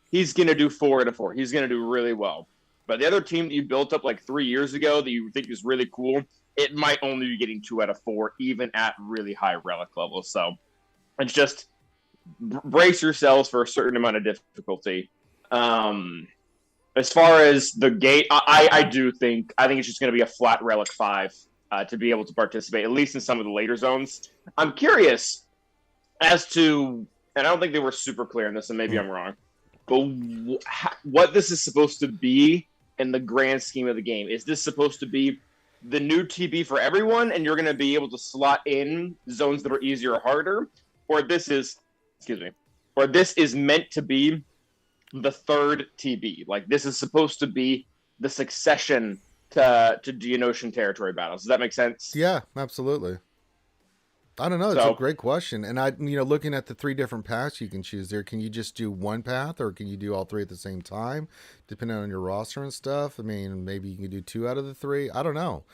[SPEAKER 2] he's going to do 4 out of 4. He's going to do really well. But the other team that you built up like 3 years ago that you think is really cool, it might only be getting 2 out of 4, even at really high relic levels. So it's just brace yourselves for a certain amount of difficulty. As far as the gate, I think it's just going to be a flat relic 5 to be able to participate, at least in some of the later zones. I'm curious as to, and I don't think they were super clear on this, and maybe I'm wrong, but what this is supposed to be in the grand scheme of the game. Is this supposed to be the new TB for everyone, and you're going to be able to slot in zones that are easier or harder? Or this is meant to be the third TB. Like, this is supposed to be the succession to Geonosian territory battles. Does that make sense?
[SPEAKER 1] Yeah, absolutely. I don't know. It's a great question. And looking at the 3 different paths you can choose there, can you just do one path or can you do all 3 at the same time, depending on your roster and stuff? I mean, maybe you can do 2 out of the 3. I don't know.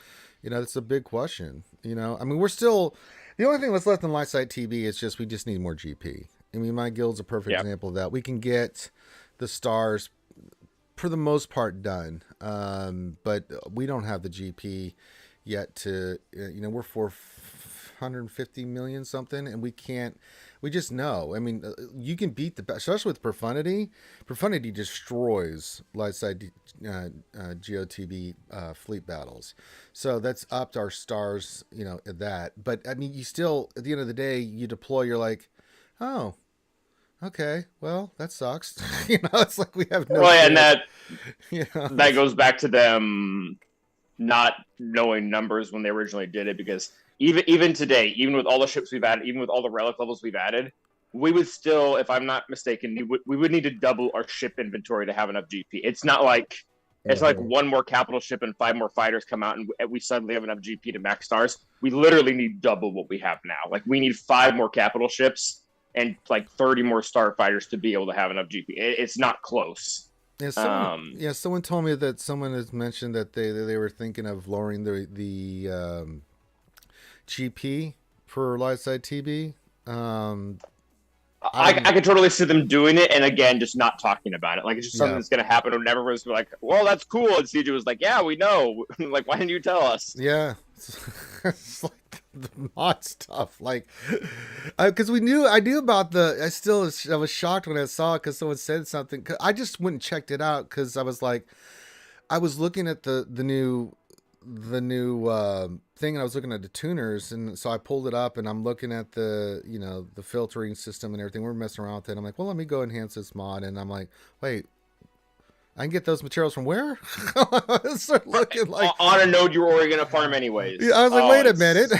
[SPEAKER 1] It's a big question. I mean, we're still, the only thing that's left in Light Side TB is just, we just need more GP. I mean, my guild's a perfect example of that. We can get the stars for the most part done. But we don't have the GP yet to, we're 450 million something, and we just know. I mean, you can beat especially with Profundity. Profundity destroys light side GOTB fleet battles. So that's upped our stars, at that. But I mean, you still, at the end of the day, you deploy, you're like, oh, okay, well, that sucks. It's like we have no.
[SPEAKER 2] Well, and that goes back to them not knowing numbers when they originally did it, because even today, even with all the ships we've added, even with all the relic levels we've added, we would still, if I'm not mistaken, we would need to double our ship inventory to have enough GP. It's not like one more capital ship and 5 more fighters come out and we suddenly have enough GP to max stars. We literally need double what we have now. Like, we need 5 more capital ships and like 30 more starfighters to be able to have enough GP. It's not close.
[SPEAKER 1] Yeah, someone told me that someone has mentioned that they were thinking of lowering the GP for light side TB.
[SPEAKER 2] I can totally see them doing it, and again, just not talking about it. Like, it's just something that's going to happen, and everyone's like, well, that's cool. And CJ was like, yeah, we know. Like, why didn't you tell us?
[SPEAKER 1] Yeah. It's like the mod stuff. Like, because I knew about I was shocked when I saw it because someone said something. Cause I just went and checked it out because I was like, I was looking at the new thing, and I was looking at the tuners, and so I pulled it up and I'm looking at the the filtering system and everything. We're messing around with it. I'm like, well, let me go enhance this mod, and I'm like, wait, I can get those materials from where? I started looking like
[SPEAKER 2] on a node you were already going to farm anyways.
[SPEAKER 1] Yeah, I was like, wait a minute.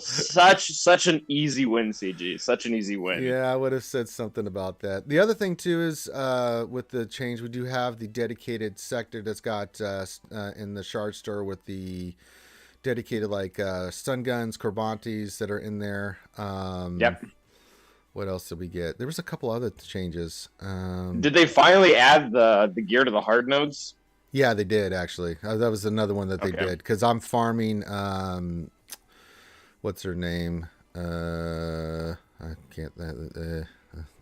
[SPEAKER 2] such an easy win, CG. Such an easy win.
[SPEAKER 1] Yeah, I would have said something about that. The other thing too is with the change, we do have the dedicated sector that's got in the shard store with the dedicated stun guns, Corbantes that are in there.
[SPEAKER 2] Yep.
[SPEAKER 1] What else did we get? There was a couple other changes.
[SPEAKER 2] Did they finally add the gear to the hard nodes?
[SPEAKER 1] Yeah, they did actually. That was another one that they did, because I'm farming. What's her name? I can't. The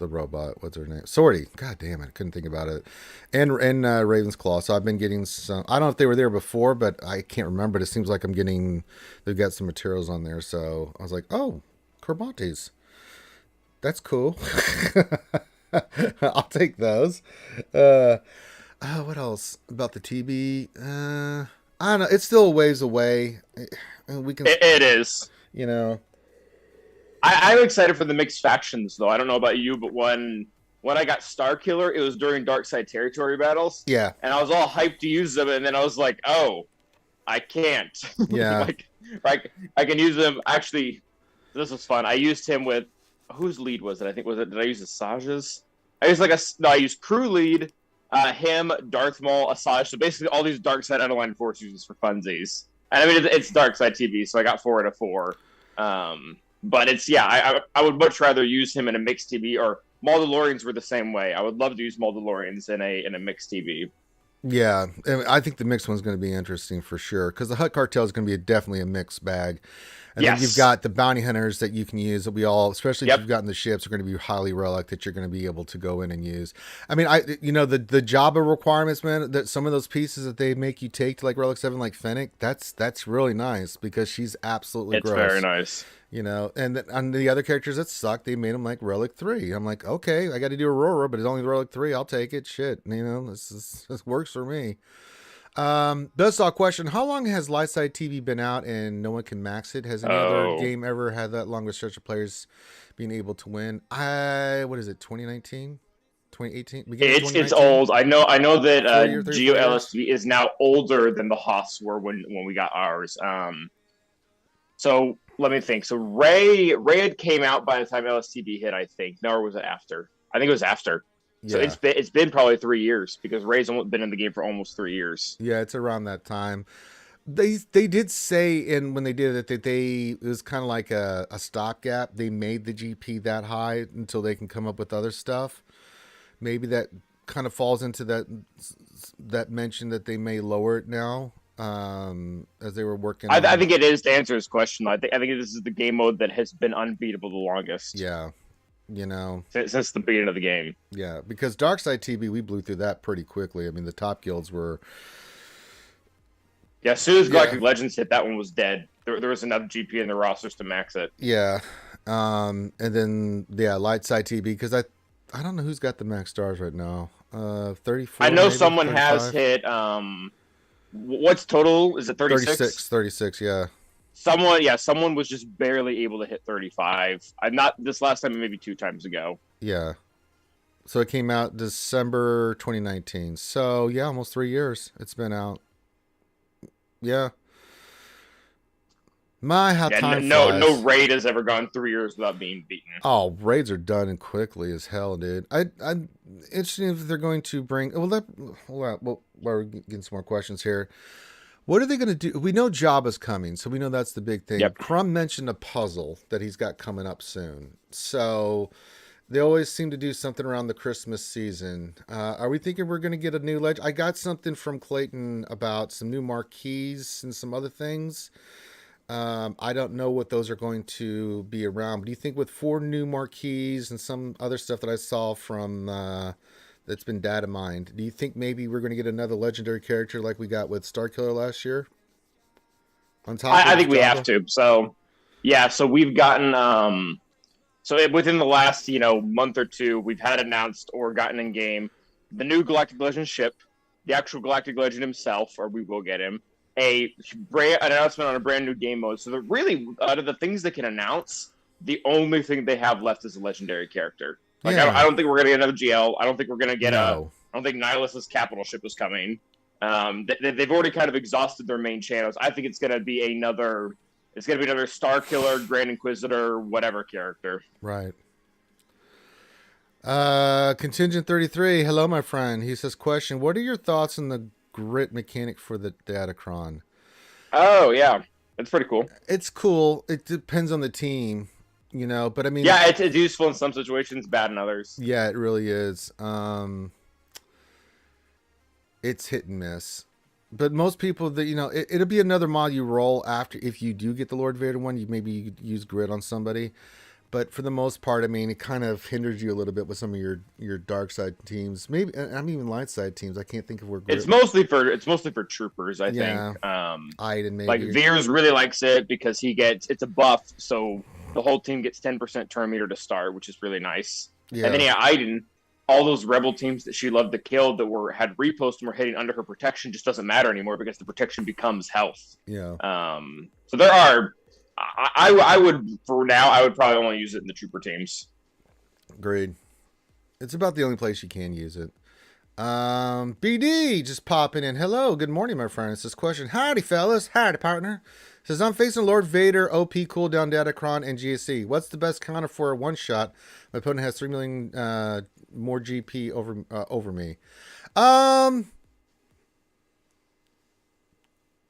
[SPEAKER 1] robot. What's her name? Sortie. God damn it! I couldn't think about it. And Raven's Claw. So I've been getting some. I don't know if they were there before, but I can't remember. But it seems like I'm getting. They've got some materials on there, so I was like, oh, Corbantes. That's cool. I'll take those. What else about the TB? I don't know. It's still a ways away. We can.
[SPEAKER 2] It is. I'm excited for the mixed factions, though. I don't know about you, but when I got Starkiller, it was during Darkside territory battles.
[SPEAKER 1] Yeah.
[SPEAKER 2] And I was all hyped to use them, and then I was like, oh, I can't.
[SPEAKER 1] Yeah.
[SPEAKER 2] I can use them. Actually, this was fun. I used him with. Whose lead was it? Did I use Asajj's? I used crew lead, him, Darth Maul, Asajj. So basically all these dark side unaligned force uses for funsies. And I mean, it's dark side TB, so I got 4 out of 4. But I would much rather use him in a mixed TB, or Mandalorians were the same way. I would love to use Mandalorians in a mixed TB.
[SPEAKER 1] Yeah, I think the mixed one's going to be interesting for sure, because the Hutt Cartel is going to be definitely a mixed bag. And then you've
[SPEAKER 2] Yes.
[SPEAKER 1] got the bounty hunters that you can use that we all, especially if
[SPEAKER 2] Yep.
[SPEAKER 1] you've gotten the ships, are going to be highly relic that you're going to be able to go in and use. I mean, the Jabba requirements, man, that some of those pieces that they make you take to like Relic 7, like Fennec, that's really nice because she's absolutely
[SPEAKER 2] It's very
[SPEAKER 1] gross.
[SPEAKER 2] nice.
[SPEAKER 1] And then on the other characters that suck, they made them like Relic 3. I'm like, okay, I got to do Aurora, but it's only Relic 3. I'll take it. Shit. This works for me. Buzzsaw question: how long has Lightside TV been out and no one can max it? Has any other
[SPEAKER 2] Oh,
[SPEAKER 1] game ever had that long of a stretch of players being able to win? What is it? 2019, 2018, beginning of
[SPEAKER 2] it's
[SPEAKER 1] 2019.
[SPEAKER 2] old. I know that
[SPEAKER 1] 3 or 4
[SPEAKER 2] Geo
[SPEAKER 1] years.
[SPEAKER 2] LSV is now older than the Hoths were when we got ours. So let me think. So Ray had came out by the time LSTV hit, I think. No, or was it after? I think it was after. So
[SPEAKER 1] Yeah,
[SPEAKER 2] it's been probably 3 years because Ray's been in the game for almost 3 years.
[SPEAKER 1] yeah, it's around that time. They did say in when they did it that it was kind of like a stopgap. They made the GP that high until they can come up with other stuff. Maybe that kind of falls into that mention that they may lower it now, as they were working
[SPEAKER 2] I
[SPEAKER 1] on.
[SPEAKER 2] think it is to answer his question. I think this is the game mode that has been unbeatable the longest
[SPEAKER 1] Yeah, you know,
[SPEAKER 2] since the beginning of the game.
[SPEAKER 1] yeah, because Darkside TV we blew through that pretty quickly. I mean, the top guilds were.
[SPEAKER 2] Yeah, as soon as
[SPEAKER 1] Yeah,
[SPEAKER 2] Galactic Legends hit, that one was dead. There was enough GP in the rosters to max it.
[SPEAKER 1] yeah, and then yeah, Light Side TV because I don't know who's got the max stars right now.
[SPEAKER 2] I
[SPEAKER 1] 34
[SPEAKER 2] know
[SPEAKER 1] maybe
[SPEAKER 2] someone has
[SPEAKER 1] 35.
[SPEAKER 2] hit. What's total? Is it 36?
[SPEAKER 1] 36, 36, yeah.
[SPEAKER 2] Someone was just barely able to hit 35. I'm not this last time, maybe 2 times ago.
[SPEAKER 1] Yeah. So it came out December 2019. So yeah, almost 3 years it's been out. Yeah. My, how
[SPEAKER 2] Yeah,
[SPEAKER 1] time
[SPEAKER 2] no
[SPEAKER 1] flies.
[SPEAKER 2] raid has ever gone 3 years without being beaten.
[SPEAKER 1] Oh, raids are done and quickly as hell, dude. I'm interested if they're going to bring. Well, we're getting some more questions here. What are they going to do? We know Jabba's coming, so we know that's the big thing.
[SPEAKER 2] Yep.
[SPEAKER 1] Crumb mentioned a puzzle that he's got coming up soon. So they always seem to do something around the Christmas season. Are we thinking we're going to get a new legend? I got something from Clayton about some new marquees and some other things. I don't know what those are going to be around, but do you think with 4 new marquees and some other stuff that I saw from that's been data mined, do you think maybe we're going to get another legendary character like we got with Starkiller last year on top
[SPEAKER 2] I
[SPEAKER 1] of
[SPEAKER 2] think we have
[SPEAKER 1] Jabba?
[SPEAKER 2] to. So yeah, so we've gotten within the last month or two, we've had announced or gotten in game the new Galactic Legend ship, the actual Galactic Legend himself, or we will get him. An announcement on a brand new game mode. So really, out of the things they can announce, the only thing they have left is a legendary character. Like
[SPEAKER 1] Yeah,
[SPEAKER 2] I don't think we're gonna get another GL. I don't think we're gonna get a.
[SPEAKER 1] no,
[SPEAKER 2] I don't think Nihilus's capital ship is coming. They've already kind of exhausted their main channels. I think it's gonna be another. It's gonna be another Star Killer, Grand Inquisitor, whatever character.
[SPEAKER 1] right. Contingent 33. Hello, my friend. He says, question: what are your thoughts on the grit mechanic for the Datacron?
[SPEAKER 2] Oh yeah, that's pretty cool.
[SPEAKER 1] It's cool. It depends on the team, but I mean,
[SPEAKER 2] Yeah, it's useful in some situations, bad in others.
[SPEAKER 1] yeah, it really is. It's hit and miss. But most people that it'll be another mod you roll after if you do get the Lord Vader one. You could use grit on somebody, but for the most part, I mean, it kind of hinders you a little bit with some of your dark side teams. Maybe I'm even light side teams. I can't think of where grit.
[SPEAKER 2] It's mostly for troopers, I
[SPEAKER 1] Yeah,
[SPEAKER 2] think.
[SPEAKER 1] Iden
[SPEAKER 2] Like
[SPEAKER 1] maybe.
[SPEAKER 2] Veers really likes it because it's a buff, so the whole team gets 10% turn meter to start, which is really nice. And then
[SPEAKER 1] Yeah,
[SPEAKER 2] Iden, all those rebel teams that she loved to kill that had repost and were hitting under her protection just doesn't matter anymore because the protection becomes health.
[SPEAKER 1] yeah,
[SPEAKER 2] So there are. I would for now. I would probably only use it in the trooper teams.
[SPEAKER 1] agreed. It's about the only place you can use it. BD just popping in. Hello, good morning, my friend. It's this question. Howdy, fellas. Howdy, partner. Says I'm facing Lord Vader, OP cooldown Datacron, and GSC. What's the best counter for a one shot? My opponent has 3 million more GP over me.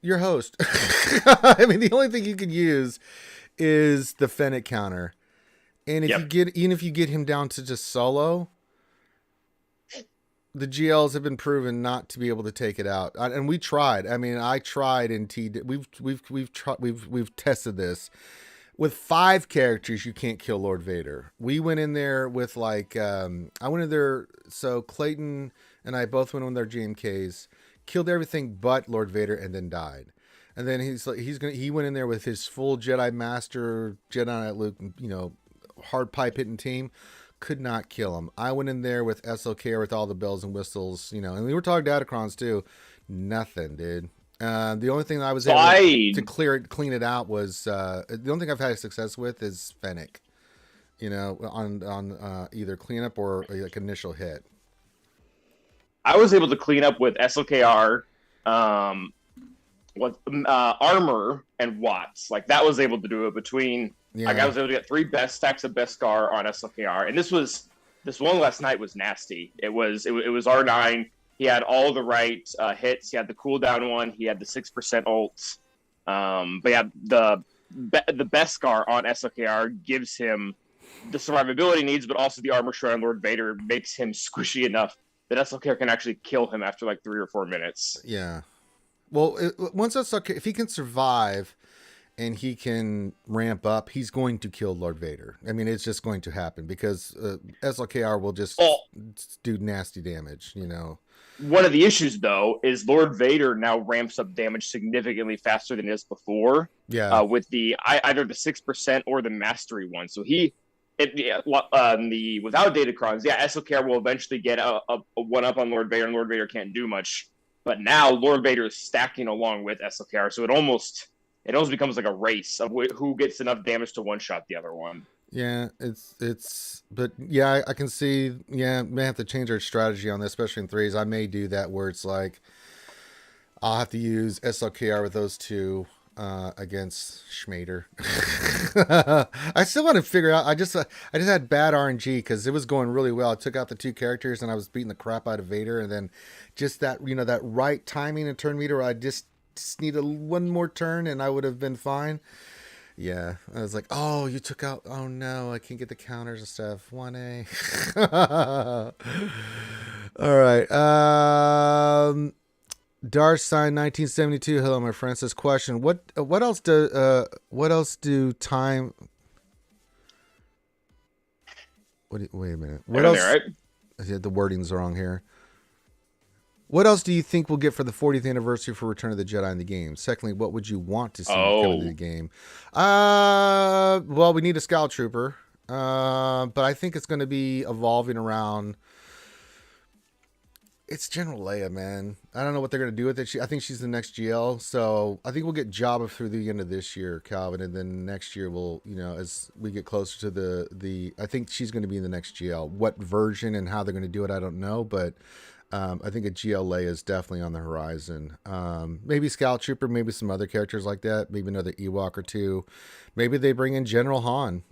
[SPEAKER 1] Your host. I mean, the only thing you can use is the Fennec counter, and
[SPEAKER 2] Yep.
[SPEAKER 1] even if you get him down to just solo, the GLs have been proven not to be able to take it out, and we tried. I mean, I tried in T. We've tested this with 5 characters. You can't kill Lord Vader. We went in there with like I went in there. So Clayton and I both went on their GMKs, killed everything but Lord Vader, and then died. And then he went in there with his full Jedi Master, Jedi Knight Luke, hard pipe hitting team. Could not kill him. I went in there with SLK with all the bells and whistles, and we were talking Datacrons too. Nothing, dude. The only thing I was able to clean it out was the only thing I've had success with is Fennec. On either cleanup or like initial hit.
[SPEAKER 2] I was able to clean up with SLKR, armor and Watts. Like that was able to do it between. Yeah. Like I was able to get 3 best stacks of Beskar on SLKR, and this one last night was nasty. It was R9. He had all the right hits. He had the cooldown one. He had the 6% ults. But yeah, the Beskar on SLKR gives him the survivability needs, but also the armor shred on Lord Vader makes him squishy enough that SLKR can actually kill him after like 3 or 4 minutes.
[SPEAKER 1] Yeah. Well, once SLKR, if he can survive and he can ramp up, he's going to kill Lord Vader. I mean, it's just going to happen because SLKR will just do nasty damage,
[SPEAKER 2] One of the issues, though, is Lord Vader now ramps up damage significantly faster than it is before.
[SPEAKER 1] Yeah.
[SPEAKER 2] With either the 6% or the mastery one. So without Datacrons, SLKR will eventually get a 1-up on Lord Vader, and Lord Vader can't do much. But now Lord Vader is stacking along with SLKR, so it almost becomes like a race of who gets enough damage to one-shot the other one.
[SPEAKER 1] Yeah, but yeah, I can see, may have to change our strategy on this, especially in 3s. I may do that where it's like, I'll have to use SLKR with those 2 against Schmader. I still want to figure out, I just had bad RNG because it was going really well. I took out the 2 characters and I was beating the crap out of Vader, and then just that, that right timing and turn meter where I just need one more turn and I would have been fine. Yeah, I was like, oh, you took out, oh no, I can't get the counters and stuff. 1A. All right. Darsign 1972. Hello, my friend. Says question. What else do time? Wait a minute. What else?
[SPEAKER 2] Right?
[SPEAKER 1] The wording's wrong here. What else do you think we'll get for the 40th anniversary for Return of the Jedi in the game? Secondly, what would you want to see come into the game? Well, we need a Scout Trooper, but I think it's going to be evolving around. It's General Leia, man. I don't know what they're going to do with it. I think she's the next GL, so I think we'll get Jabba through the end of this year, Calvin, and then next year we'll, as we get closer to the I think she's going to be in the next GL. What version and how they're going to do it, I don't know, but. I think a GL Leia is definitely on the horizon. Maybe Scout Trooper, maybe some other characters like that. Maybe another Ewok or 2. Maybe they bring in General Han,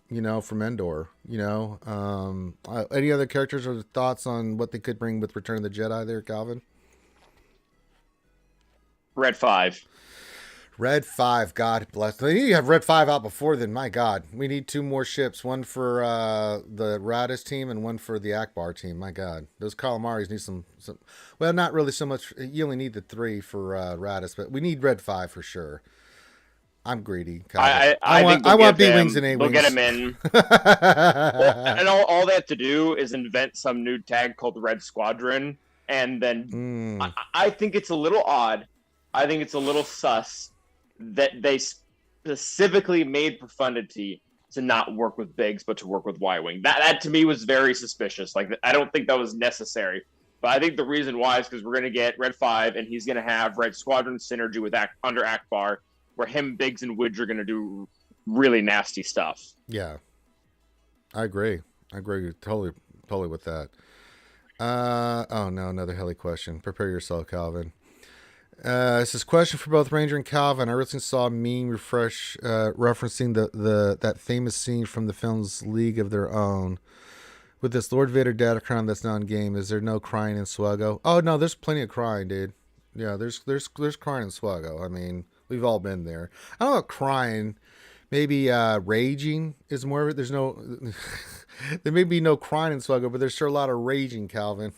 [SPEAKER 1] from Endor. Any other characters or thoughts on what they could bring with Return of the Jedi there, Calvin?
[SPEAKER 2] Red 5.
[SPEAKER 1] Red 5, God bless. They need to have Red 5 out before then. My God, we need 2 more ships. One for the Radis team and one for the Akbar team. My God, those Calamaris need some. Well, not really so much. You only need the 3 for Radis, but we need Red 5 for sure. I'm greedy.
[SPEAKER 2] I
[SPEAKER 1] want B-Wings and A-Wings.
[SPEAKER 2] They'll get them in. And all they have to do is invent some new tag called Red Squadron. And then I think it's a little odd. I think it's a little sus that they specifically made Profundity to not work with Biggs, but to work with Y-Wing. That to me was very suspicious. Like, I don't think that was necessary. But I think the reason why is because we're going to get Red 5, and he's going to have Red Squadron synergy with under Akbar, where him, Biggs, and Widge are going to do really nasty stuff. Yeah.
[SPEAKER 1] I agree totally with that. Oh, no, another heli question. Prepare yourself, Calvin. This is a question for both Ranger and Calvin. I recently saw a meme referencing that famous scene from the film's League of Their Own. With this Lord Vader Datacron that's not in game, is there no crying in SWGOH? Oh no, there's plenty of crying, dude. Yeah, there's crying in SWGOH. I mean, we've all been there. I don't know about crying Maybe raging is more of it. There's no, there may be no crying in SWGOH, but there's sure a lot of raging, Calvin.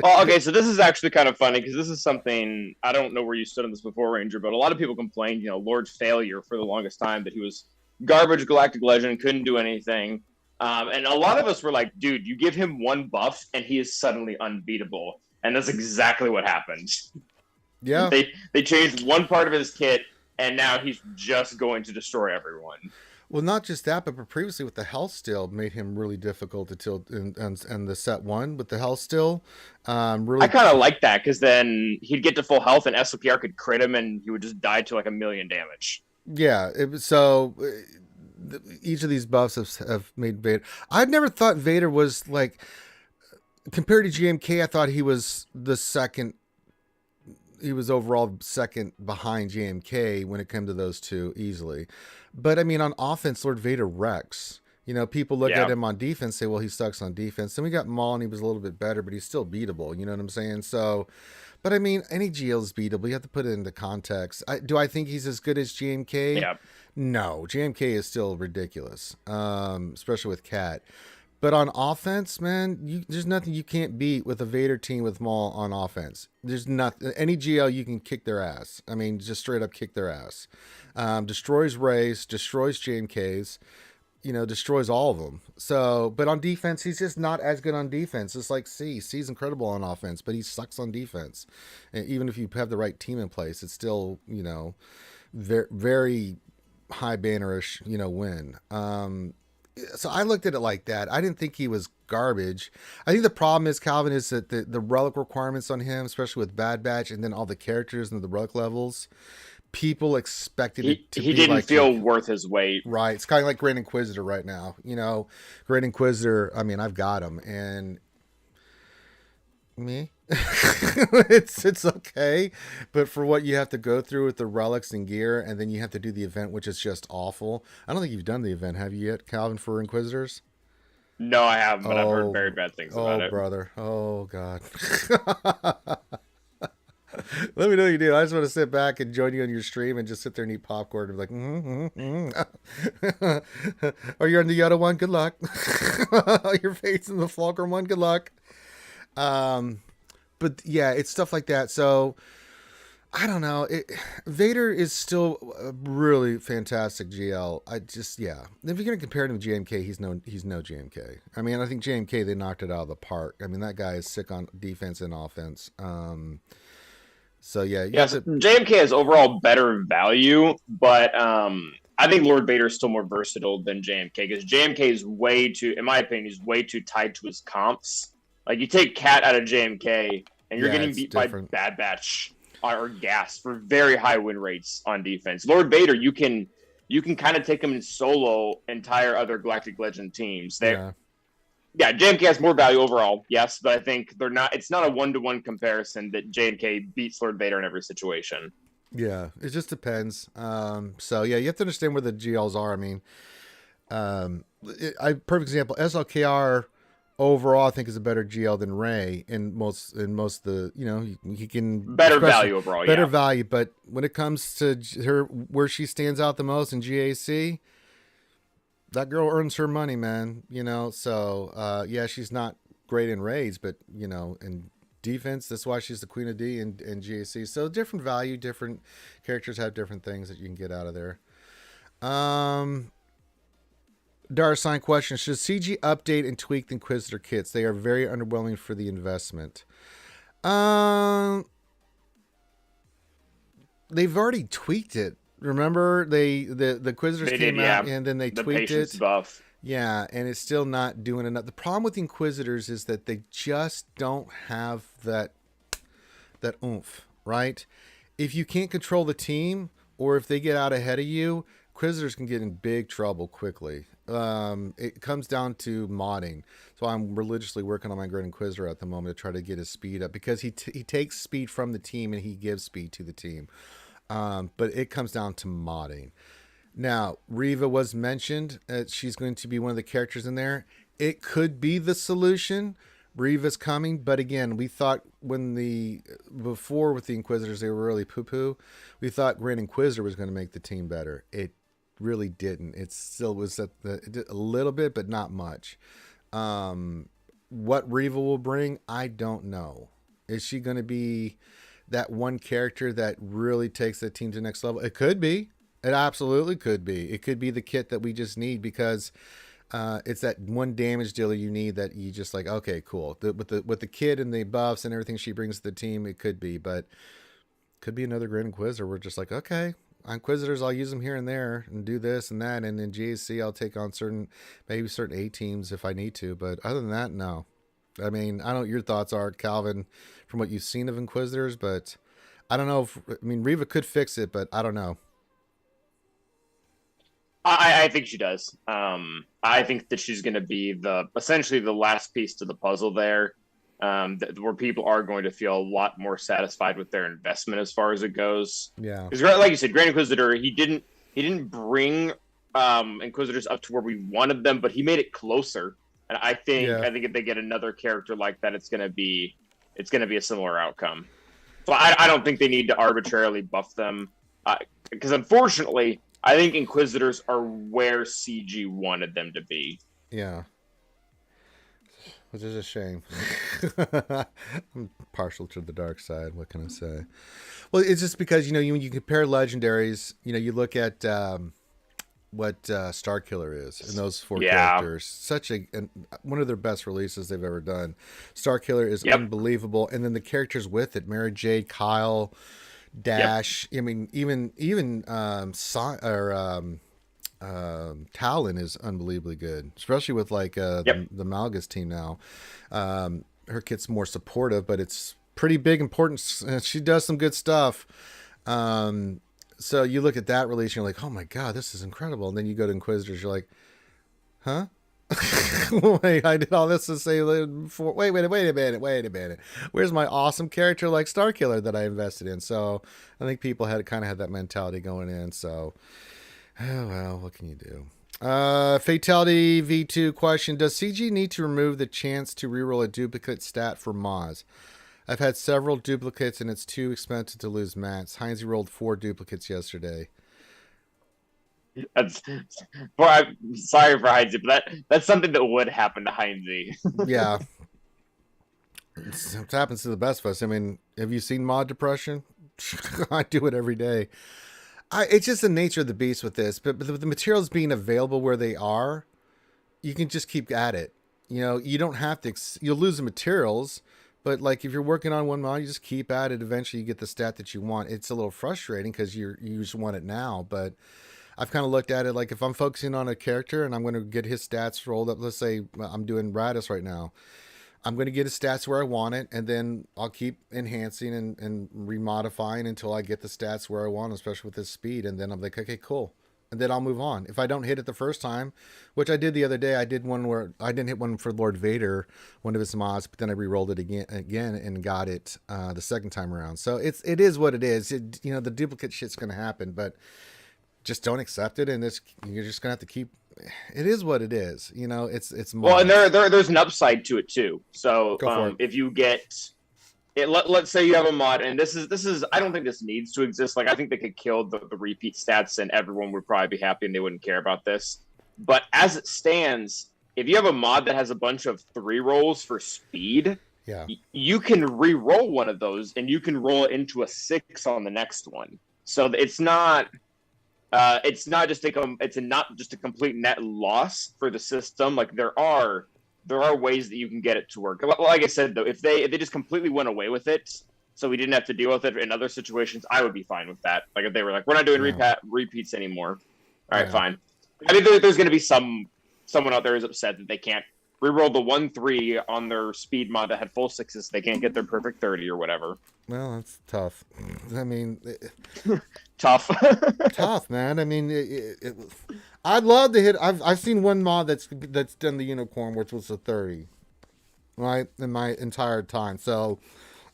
[SPEAKER 2] Well, okay, so this is actually kind of funny because this is something I don't know where you stood on this before, Ranger, but a lot of people complained, Lord Failure for the longest time that he was garbage galactic legend, couldn't do anything. And a lot of us were like, dude, you give him one buff and he is suddenly unbeatable. And that's exactly what happened.
[SPEAKER 1] Yeah.
[SPEAKER 2] They changed one part of his kit and now he's just going to destroy everyone.
[SPEAKER 1] Well, not just that, but previously with the health steal made him really difficult to tilt, and the set one with the health steal, really.
[SPEAKER 2] I kind of like that because then he'd get to full health and SOPR could crit him and he would just die to like 1,000,000 damage.
[SPEAKER 1] Yeah, each of these buffs have made Vader. I've never thought Vader was like, compared to GMK, I thought he was the second. He was overall second behind JMK when it came to those two easily. But I mean, on offense, Lord Vader wrecks. People look at him on defense, say, well, he sucks on defense. Then we got Maul and he was a little bit better, but he's still beatable. You know what I'm saying? So, but I mean, any GL is beatable. You have to put it into context. Do I think he's as good as GMK?
[SPEAKER 2] Yeah.
[SPEAKER 1] No, GMK is still ridiculous, especially with Cat. But on offense, man, there's nothing you can't beat with a Vader team with Maul on offense. There's nothing. Any GL, you can kick their ass. I mean, just straight up kick their ass. Destroys Rey's, destroys JMK's, destroys all of them. So, but on defense, he's just not as good on defense. It's like C. C's incredible on offense, but he sucks on defense. And even if you have the right team in place, it's still, very, very high bannerish, win. So I looked at it like that. I didn't think he was garbage. I think the problem is, Calvin, is that the relic requirements on him, especially with Bad Batch and then all the characters and the relic levels, people expected it to be like... He
[SPEAKER 2] didn't feel worth his weight.
[SPEAKER 1] Right. It's kind of like Great Inquisitor right now. Great Inquisitor, I mean, I've got him. And me? it's okay, but for what you have to go through with the relics and gear, and then you have to do the event, which is just awful. I don't think you've done the event, have you yet, Calvin, for Inquisitors?
[SPEAKER 2] No, I haven't, but I've heard very bad things about it.
[SPEAKER 1] Oh, brother. Oh, God. Let me know you do. I just want to sit back and join you on your stream and just sit there and eat popcorn and be like, Are you on the Yoda one? Good luck. You're facing the Fulcrum one? Good luck. But yeah, it's stuff like that. So I don't know. Vader is still a really fantastic GL. If you're going to compare him to JMK, he's no JMK. I mean, I think JMK, they knocked it out of the park. I mean, that guy is sick on defense and offense. So yeah.
[SPEAKER 2] JMK has overall better value, but I think Lord Vader is still more versatile than JMK because JMK is in my opinion, he's way too tied to his comps. Like, you take Cat out of JMK, and you're getting beat different by Bad Batch or Gas for very high win rates on defense. Lord Vader, you can kind of take him in solo entire other Galactic Legend teams. JMK has more value overall, yes, but I think it's not a one-to-one comparison that JMK beats Lord Vader in every situation.
[SPEAKER 1] Yeah, it just depends. So yeah, you have to understand where the GLs are. I mean, perfect example, SLKR overall, I think is a better GL than Rey in most of the, he can
[SPEAKER 2] better value overall,
[SPEAKER 1] better value. But when it comes to her, where she stands out the most in GAC, that girl earns her money, man. So she's not great in raids, but in defense, that's why she's the Queen of D in GAC. So different value, different characters have different things that you can get out of there. Dar sign question: should CG update and tweak the Inquisitor kits? They are very underwhelming for the investment. They've already tweaked it. Remember, the Inquisitors came out and then they tweaked it.
[SPEAKER 2] Buff.
[SPEAKER 1] Yeah, and it's still not doing enough. The problem with the Inquisitors is that they just don't have that oomph, right? If you can't control the team, or if they get out ahead of you, Inquisitors can get in big trouble quickly. It comes down to modding. So I'm religiously working on my Great Inquisitor at the moment to try to get his speed up, because he takes speed from the team and he gives speed to the team. But it comes down to modding. Now, Reva was mentioned. She's going to be one of the characters in there. It could be the solution. Reva's coming, but again, we thought before with the Inquisitors, they were really poo poo. We thought Grand Inquisitor was going to make the team better. It really didn't. It still was a little bit, but not much. What Reva will bring, I don't know. Is she going to be that one character that really takes the team to the next level? It could be. It absolutely could be. It could be the kit that we just need because it's that one damage dealer you need that you just like, okay, cool. With the kid and the buffs and everything she brings to the team, it could be. But could be another Grand Inquisitor. We're just like, okay, Inquisitors, I'll use them here and there and do this and that. And in GAC, I'll take on certain A teams if I need to. But other than that, no. I mean, I don't know what your thoughts are, Calvin, from what you've seen of Inquisitors, but I don't know Reva could fix it, but I don't know.
[SPEAKER 2] I think she does. I think that she's going to be essentially the last piece to the puzzle there, where people are going to feel a lot more satisfied with their investment as far as it goes.
[SPEAKER 1] Yeah,
[SPEAKER 2] because like you said, Grand Inquisitor, he didn't bring Inquisitors up to where we wanted them, but he made it closer. And I think if they get another character like that, it's going to be a similar outcome. So I don't think they need to arbitrarily buff them, because unfortunately, I think Inquisitors are where CG wanted them to be.
[SPEAKER 1] Yeah. Which is a shame. I'm partial to the dark side. What can I say? Well, it's just because, when you compare legendaries, you look at what Starkiller is and those four characters. Such one of their best releases they've ever done. Starkiller is unbelievable. And then the characters with it, Mary Jade, Kyle, Dash. I mean, even Talon is unbelievably good, especially with like the Malgus team now. Her kit's more supportive, but it's pretty big importance. She does some good stuff. So you look at that release, and you're like, oh my god, this is incredible. And then you go to Inquisitors, you're like, huh? Wait, I did all this to say before. Wait a minute. Where's my awesome character like Starkiller that I invested in? So I think people had that mentality going in. So, oh well, what can you do? Fatality V2 question: does CG need to remove the chance to reroll a duplicate stat for Moz? I've had several duplicates and it's too expensive to lose mats. Heinze rolled 4 duplicates yesterday.
[SPEAKER 2] I'm sorry for Heinze, but that's something that would happen to Heinze.
[SPEAKER 1] Yeah. It happens to the best of us. I mean, have you seen mod depression? I do it every day. It's just the nature of the beast with this, but the materials being available where they are, you can just keep at it. You don't have to, you'll lose the materials, but like if you're working on one mod, you just keep at it. Eventually you get the stat that you want. It's a little frustrating because you just want it now, but I've kind of looked at it like if I'm focusing on a character and I'm going to get his stats rolled up, let's say I'm doing Radis right now. I'm going to get his stats where I want it, and then I'll keep enhancing and remodifying until I get the stats where I want, especially with his speed. And then I'm like, okay, cool. And then I'll move on. If I don't hit it the first time, which I did the other day, I did one where I didn't hit one for Lord Vader, one of his mods, but then I re-rolled it again and got it the second time around. So it is what it is. The duplicate shit's going to happen, but just don't accept it, and you're just gonna have to keep. It is what it is, It's
[SPEAKER 2] well, and there's an upside to it too. So if you get it, let's say you have a mod, and this is I don't think this needs to exist. Like I think they could kill the repeat stats, and everyone would probably be happy, and they wouldn't care about this. But as it stands, if you have a mod that has a bunch of 3 rolls for speed, you can re-roll one of those, and you can roll it into a 6 on the next one. So it's not. It's not just a complete net loss for the system. Like there are ways that you can get it to work. Like I said though, if they just completely went away with it, so we didn't have to deal with it in other situations, I would be fine with that. Like if they were like, we're not doing repeats anymore. All right, fine. I mean, there's going to be someone out there who's upset that they can't reroll the 1-3 on their speed mod that had full 6s. They can't get their perfect 30 or whatever.
[SPEAKER 1] Well, that's tough. I mean,
[SPEAKER 2] tough,
[SPEAKER 1] man. I mean, I'd love to hit. I've seen one mod that's done the unicorn, which was a 30, right, in my entire time. So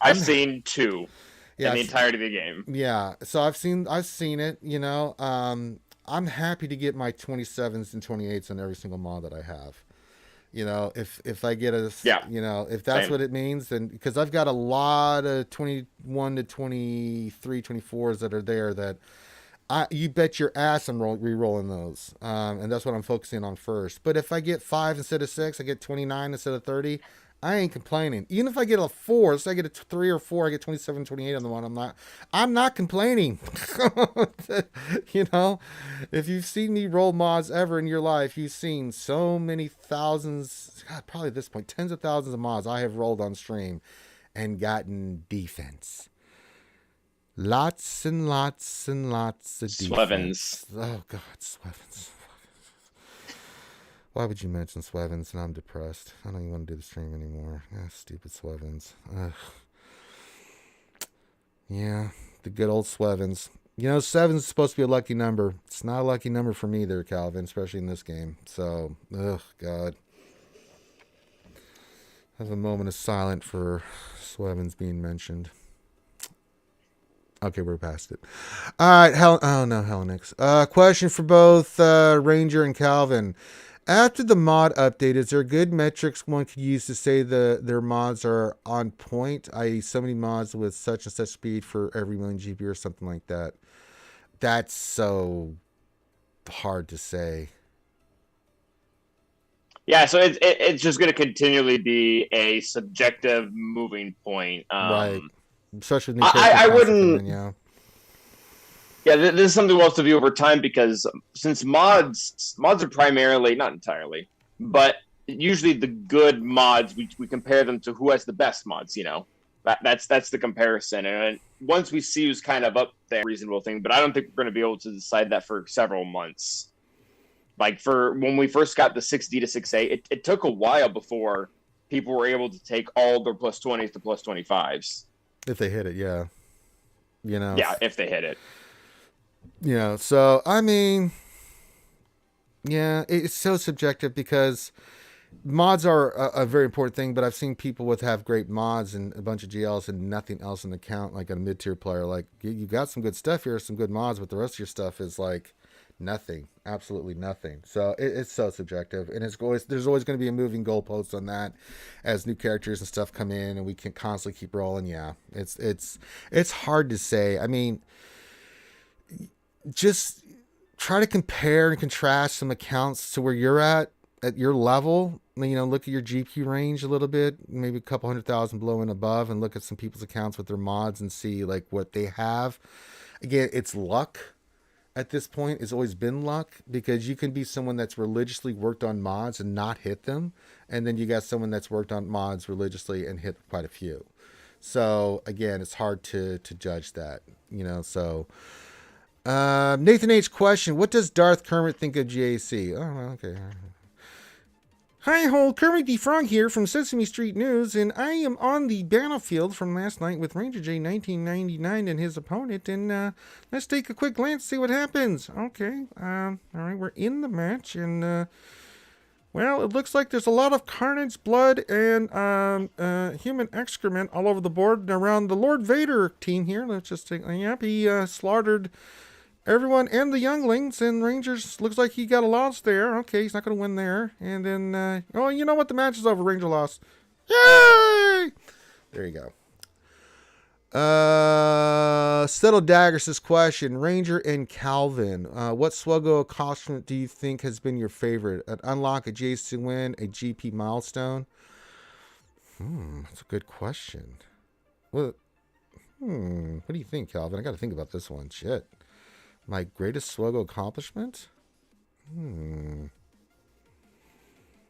[SPEAKER 2] I've seen 2 in the entirety of the game.
[SPEAKER 1] Yeah, so I've seen it. I'm happy to get my 27s and 28s on every single mod that I have. If I get a,
[SPEAKER 2] Yeah,
[SPEAKER 1] if that's
[SPEAKER 2] same.
[SPEAKER 1] what it means, then because I've got a lot of 21 to 23, 24s that are there that you bet your ass I'm re-rolling those. And that's what I'm focusing on first. But if I get 5 instead of 6, I get 29 instead of 30. I ain't complaining. Even if I get a 4, so I get a 3 or 4, I get 27, 28 on the one. I'm not complaining. you know, if you've seen me roll mods ever in your life, you've seen so many thousands, God, probably at this point, tens of thousands of mods I have rolled on stream and gotten defense. Lots and lots and lots of
[SPEAKER 2] Swevens.
[SPEAKER 1] defense. Oh God, Swevens. Why would you mention Swevens? And I'm depressed. I don't even want to do the stream anymore. Stupid Swevens. Ugh. Yeah, the good old Swevens. 7's supposed to be a lucky number. It's not a lucky number for me there, Calvin, especially in this game. So, God. Have a moment of silence for Swevens being mentioned. Okay, we're past it. All right, Hellenix. Question for both Ranger and Calvin. After the mod update, is there good metrics one could use to say their mods are on point, i.e. so many mods with such and such speed for every million GP or something like that? That's so hard to say.
[SPEAKER 2] Yeah, so it's just going to continually be a subjective moving point.
[SPEAKER 1] Right. Especially with new
[SPEAKER 2] I
[SPEAKER 1] characters constantly coming
[SPEAKER 2] wouldn't.
[SPEAKER 1] in, yeah.
[SPEAKER 2] Yeah, this is something we'll have to view over time because since mods are primarily, not entirely, but usually the good mods we compare them to who has the best mods. That's the comparison, and once we see who's kind of up there, reasonable thing. But I don't think we're going to be able to decide that for several months. Like for when we first got the 6D to 6A, it took a while before people were able to take all their plus 20s to plus 25s.
[SPEAKER 1] If they hit it, yeah.
[SPEAKER 2] Yeah, if they hit it.
[SPEAKER 1] So I mean, yeah, it's so subjective because mods are a very important thing, but I've seen people have great mods and a bunch of GLs and nothing else in the count, like a mid-tier player. Like, you got some good stuff here, some good mods, but the rest of your stuff is like nothing, absolutely nothing. So it's so subjective, and there's always going to be a moving goalpost on that as new characters and stuff come in, and we can constantly keep rolling. Yeah, it's hard to say. I mean, just try to compare and contrast some accounts to where you're at your level. Look at your GP range a little bit, maybe a couple 100,000 below and above, and look at some people's accounts with their mods and see like what they have. Again, it's luck at this point. It's always been luck because you can be someone that's religiously worked on mods and not hit them, and then you got someone that's worked on mods religiously and hit quite a few. So again, it's hard to judge that. So Nathan H. question: what does Darth Kermit think of GAC? Oh, okay. Hi ho, Kermit the Frog here from Sesame Street News, and I am on the battlefield from last night with Ranger J 1999 and his opponent, and let's take a quick glance, see what happens. Okay, alright, we're in the match, and well, it looks like there's a lot of carnage, blood, and human excrement all over the board and around the Lord Vader team here. Let's just take, yep, he slaughtered everyone and the younglings, and Rangers looks like he got a loss there. Okay, he's not going to win there. And then, you know what? The match is over. Ranger lost. Yay! There you go. Settle Daggers' question: Ranger and Calvin, what SWGOH accomplishment do you think has been your favorite? An unlock, a JC win, a GP milestone? That's a good question. What do you think, Calvin? I got to think about this one. Shit. My greatest SWGOH accomplishment?
[SPEAKER 2] So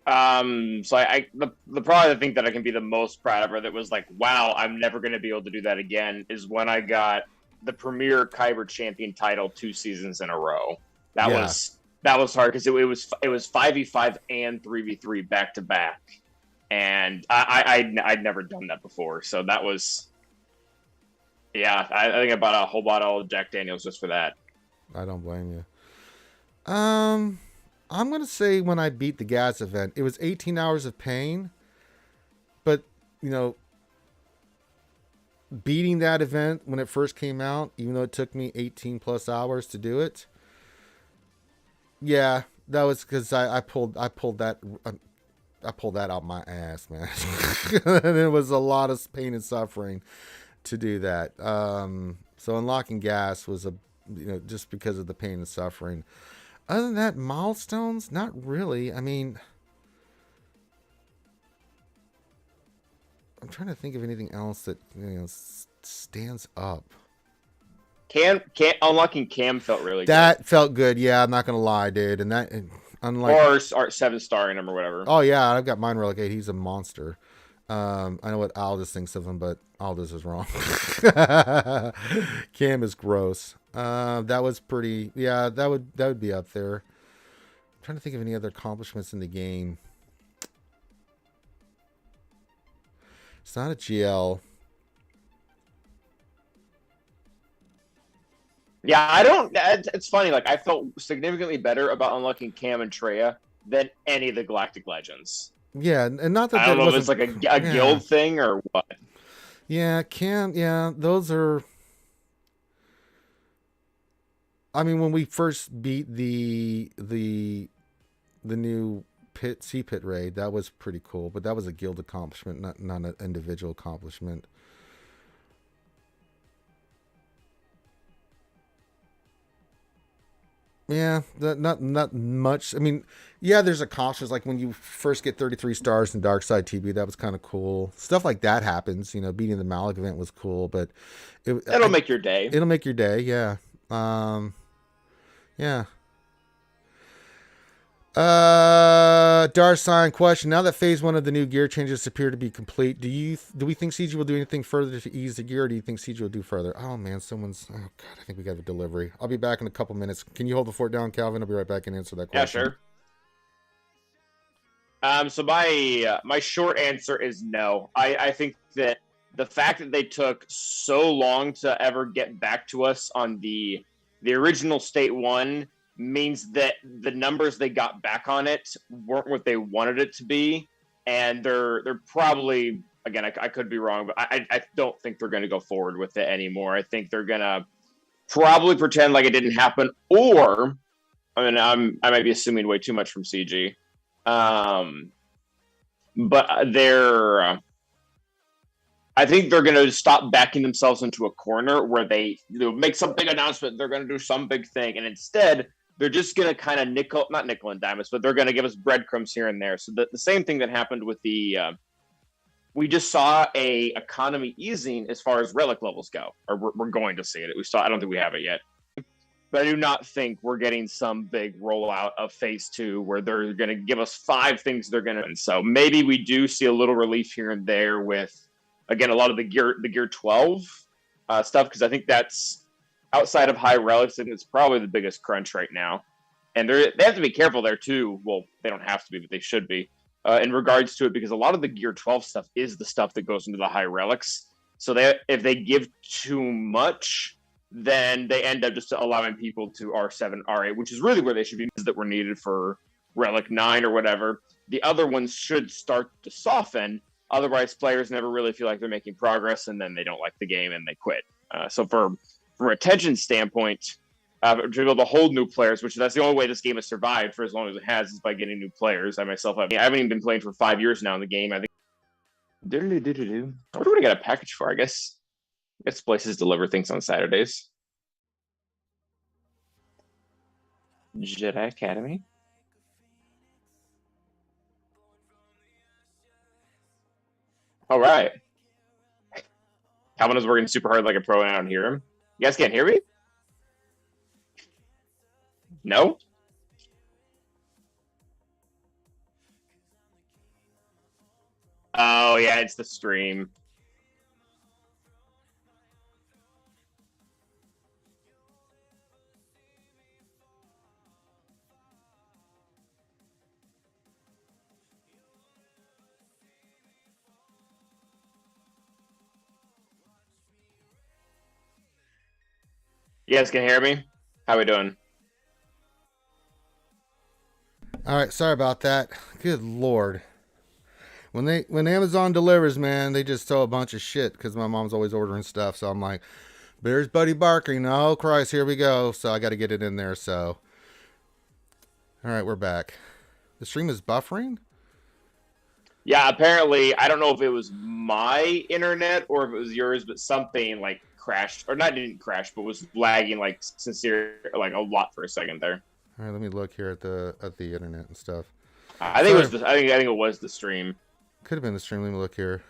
[SPEAKER 2] the probably the thing that I can be the most proud of, or that was like, wow, I'm never going to be able to do that again, is when I got the Premier Kyber Champion title 2 seasons in a row. That was hard because it was 5v5 and 3v3 back to back, and I'd never done that before. So that was, yeah, I think I bought a whole bottle of Jack Daniels just for that.
[SPEAKER 1] I don't blame you. I'm going to say when I beat the gas event, it was 18 hours of pain, but, beating that event when it first came out, even though it took me 18 plus hours to do it. Yeah, that was because I pulled that. I pulled that out my ass, man. And it was a lot of pain and suffering to do that. So unlocking gas was just because of the pain and suffering. Other than that, milestones, not really. I mean, I'm trying to think of anything else that stands up.
[SPEAKER 2] Unlocking Cam felt really good.
[SPEAKER 1] That felt good. Yeah, I'm not gonna lie, dude. And that, unlike
[SPEAKER 2] or 7-star him or whatever.
[SPEAKER 1] Oh yeah, I've got mine relegate. He's a monster. I know what Aldous thinks of him, but Aldous is wrong. Cam is gross. That was pretty. Yeah, that would be up there. I'm trying to think of any other accomplishments in the game. It's not a GL.
[SPEAKER 2] Yeah, I don't. It's funny. Like I felt significantly better about unlocking Cam and Treya than any of the Galactic Legends.
[SPEAKER 1] Yeah, and not that
[SPEAKER 2] I don't know if it's like a guild thing or what.
[SPEAKER 1] Yeah, Cam. Yeah, those are. I mean, when we first beat the new sea pit raid, that was pretty cool. But that was a guild accomplishment, not an individual accomplishment. Yeah, not much. I mean, yeah, there's accomplishments like when you first get 33 stars in Dark Side TB. That was kind of cool. Stuff like that happens. Beating the Malik event was cool, but
[SPEAKER 2] it'll make your day.
[SPEAKER 1] It'll make your day. Yeah. Yeah. Darsign question. Now that phase 1 of the new gear changes appear to be complete, do we think CG will do anything further to ease the gear, or do you think CG will do further? Oh man, oh god, I think we got a delivery. I'll be back in a couple minutes. Can you hold the fort down, Calvin? I'll be right back and answer that question.
[SPEAKER 2] Yeah, sure. So my short answer is no. I think that the fact that they took so long to ever get back to us on the original State 1 means that the numbers they got back on it weren't what they wanted it to be, and they're probably, again, I could be wrong, but I don't think they're going to go forward with it anymore. I think they're going to probably pretend like it didn't happen, or I mean, I might be assuming way too much from CG, but I think they're going to stop backing themselves into a corner where they make some big announcement, they're going to do some big thing, and instead they're just going to kind of not nickel and dime us, but they're going to give us breadcrumbs here and there. So the same thing that happened with we just saw a economy easing as far as relic levels go, or we're going to see it. I don't think we have it yet, but I do not think we're getting some big rollout of phase 2 where they're going to give us 5 things they're going to. And so maybe we do see a little relief here and there with, again, a lot of the gear 12 stuff, because I think that's outside of high relics, and it's probably the biggest crunch right now. And they have to be careful there too. Well, they don't have to be, but they should be in regards to it, because a lot of the gear 12 stuff is the stuff that goes into the high relics. So if they give too much, then they end up just allowing people to R7, R8, which is really where they should be, that were needed for relic 9 or whatever. The other ones should start to soften. Otherwise, players never really feel like they're making progress, and then they don't like the game and they quit. So from a retention standpoint, to be able to hold new players, that's the only way this game has survived for as long as it has, is by getting new players. I haven't even been playing for 5 years now in the game. I think. What do we get a package for? I guess places deliver things on Saturdays. Jedi Academy. All right. Calvin is working super hard like a pro, and I don't hear him. You guys can't hear me? No? Oh, yeah, it's the stream. You guys can hear me? How we doing?
[SPEAKER 1] All right, sorry about that. Good Lord. When Amazon delivers, man, they just throw a bunch of shit, because my mom's always ordering stuff. So I'm like, there's Buddy barking. Oh, Christ, here we go. So I got to get it in there. So, all right, we're back. The stream is buffering?
[SPEAKER 2] Yeah, apparently, I don't know if it was my internet or if it was yours, but something like crashed, or not didn't crash, but was lagging like sincere, like a lot for a second there.
[SPEAKER 1] All right, let me look here at the internet and stuff.
[SPEAKER 2] I think it
[SPEAKER 1] Sorry,
[SPEAKER 2] was I think it was the stream.
[SPEAKER 1] could have been the stream. Let me look here.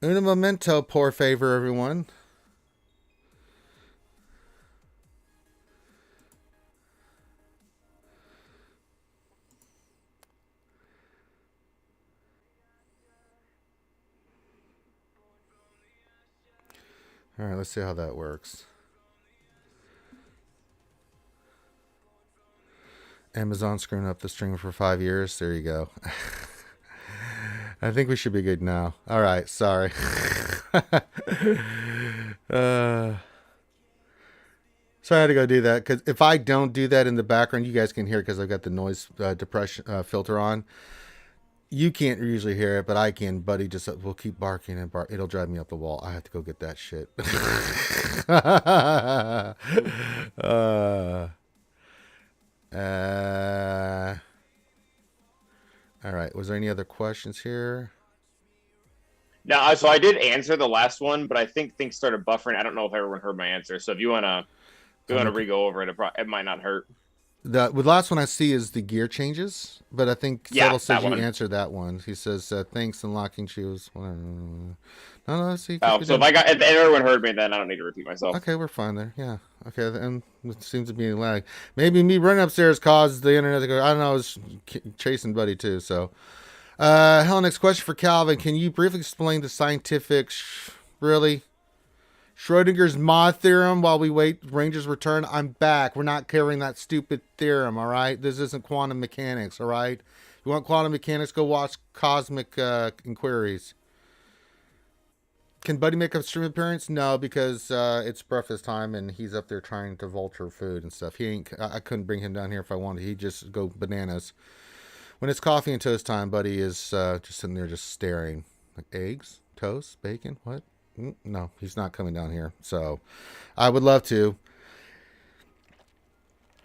[SPEAKER 1] Un momento, por favor, everyone. All right, let's see how that works. Amazon screwing up the stream for 5 years. There you go. I think we should be good now. All right, sorry. uh, so I had to go do that because if I don't do that in the background, you guys can hear because I've got the noise depression filter on. You can't usually hear it, but I can. Buddy just will keep barking and bark. It'll drive me up the wall. I have to go get that shit. uh, all right. Was there any other questions here?
[SPEAKER 2] Now, so I did answer the last one, but I think things started buffering. I don't know if everyone heard my answer. So if you wanna re-go over it, it might not hurt.
[SPEAKER 1] The last one I see is the gear changes, but I think
[SPEAKER 2] Yeah,
[SPEAKER 1] Settle says
[SPEAKER 2] that
[SPEAKER 1] you
[SPEAKER 2] one.
[SPEAKER 1] answered that one. He says thanks and locking shoes. No, no, see,
[SPEAKER 2] Oh, so if everyone heard me, then I don't need to repeat myself.
[SPEAKER 1] okay, we're fine there. Yeah, okay, and it seems to be a lag. Maybe me running upstairs caused the internet to go. I don't know. I was chasing Buddy too. So, hell, next question for Calvin. Can you briefly explain the scientific? Really? Schrodinger's mod theorem while we wait Ranger's return. I'm back. We're not covering that stupid theorem, all right? This isn't quantum mechanics, all right? You want quantum mechanics, go watch Cosmic Inquiries. Can Buddy make a stream appearance? No, because it's breakfast time and he's up there trying to vulture food and stuff. He ain't. I couldn't bring him down here if I wanted. He'd just go bananas. When it's coffee and toast time, Buddy is just sitting there just staring. Like eggs, toast, bacon, what? No, he's not coming down here. So I would love to.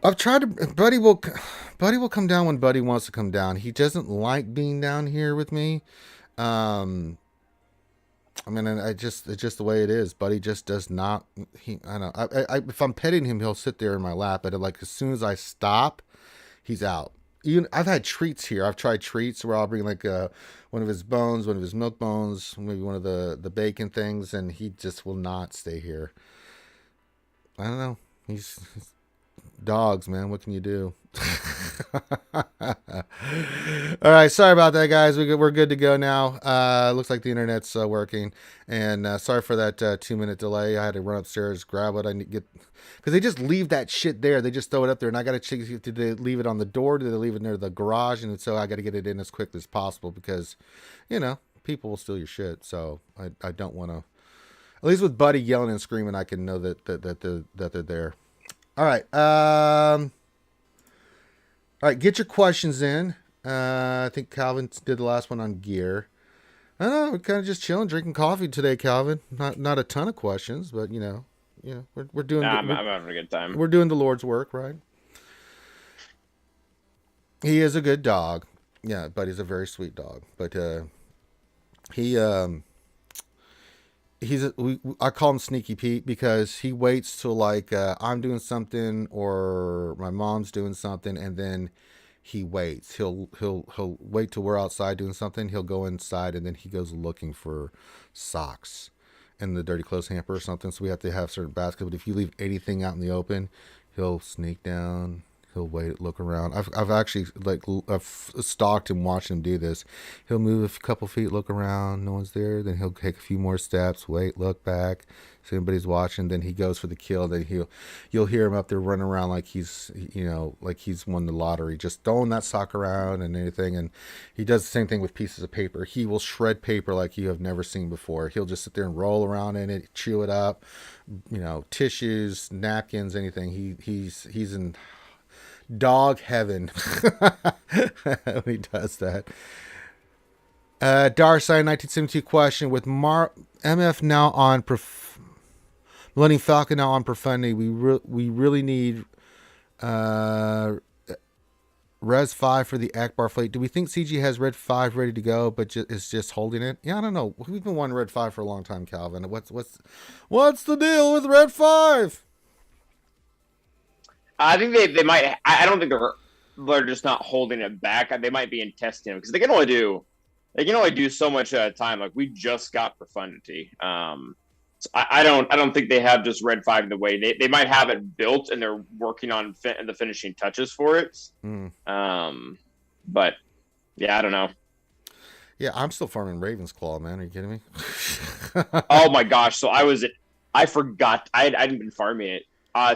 [SPEAKER 1] I've tried to. Buddy will come down when Buddy wants to come down. He doesn't like being down here with me. Um, I mean, it's just the way it is. Buddy just does not. I know. If I'm petting him, he'll sit there in my lap. But like as soon as I stop, he's out. Even I've had treats here. I've tried treats where I'll bring like one of his bones, one of his milk bones, maybe one of the bacon things, and he just will not stay here. I don't know. He's dogs, man. What can you do? All right, sorry about that, guys. We're good to go now. Looks like the internet's working, and sorry for that 2 minute delay. I had to run upstairs, grab what I need get, because they just leave that shit there. They just throw it up there, and I got to check. Did they leave it on the door? Did they leave it near the garage? And so I got to get it in as quick as possible because, people will steal your shit. So I don't want to. At least with Buddy yelling and screaming, I can know that they're there. All right. All right, get your questions in. I think Calvin did the last one on gear. I don't know, we're kind of just chilling, drinking coffee today, Calvin. Not a ton of questions, but we're doing.
[SPEAKER 2] I'm having a good time.
[SPEAKER 1] We're doing the Lord's work, right? He is a good dog. Yeah, but he's a very sweet dog. But he I call him Sneaky Pete because he waits till like I'm doing something or my mom's doing something, and then he waits. He'll wait till we're outside doing something. He'll go inside, and then he goes looking for socks in the dirty clothes hamper or something. So we have to have certain baskets. But if you leave anything out in the open, he'll sneak down. He'll wait, look around. I've actually I've stalked him, watched him do this. He'll move a couple feet, look around, no one's there. Then he'll take a few more steps, wait, look back, see anybody's watching. Then he goes for the kill. Then you'll hear him up there running around like he's like he's won the lottery, just throwing that sock around and anything. And he does the same thing with pieces of paper. He will shred paper like you have never seen before. He'll just sit there and roll around in it, chew it up. Tissues, napkins, anything. He's in dog heaven when he does that. Darside 1972 question with MF now on Millennium Falcon now on profundity. We really need Res 5 for the Akbar fleet. Do we think CG has Red 5 ready to go, but is just holding it? Yeah, I don't know. We've been wanting Red 5 for a long time, Calvin. What's the deal with Red 5?
[SPEAKER 2] I think they might. I don't think they're just not holding it back. They might be in testing because they can only do so much at a time. Like we just got Profundity. So I don't think they have just Red 5 in the way. They might have it built and they're working on the finishing touches for it. But yeah, I don't know.
[SPEAKER 1] Yeah, I'm still farming Raven's Claw, man. Are you kidding me?
[SPEAKER 2] Oh my gosh! So I forgot. I hadn't been farming it.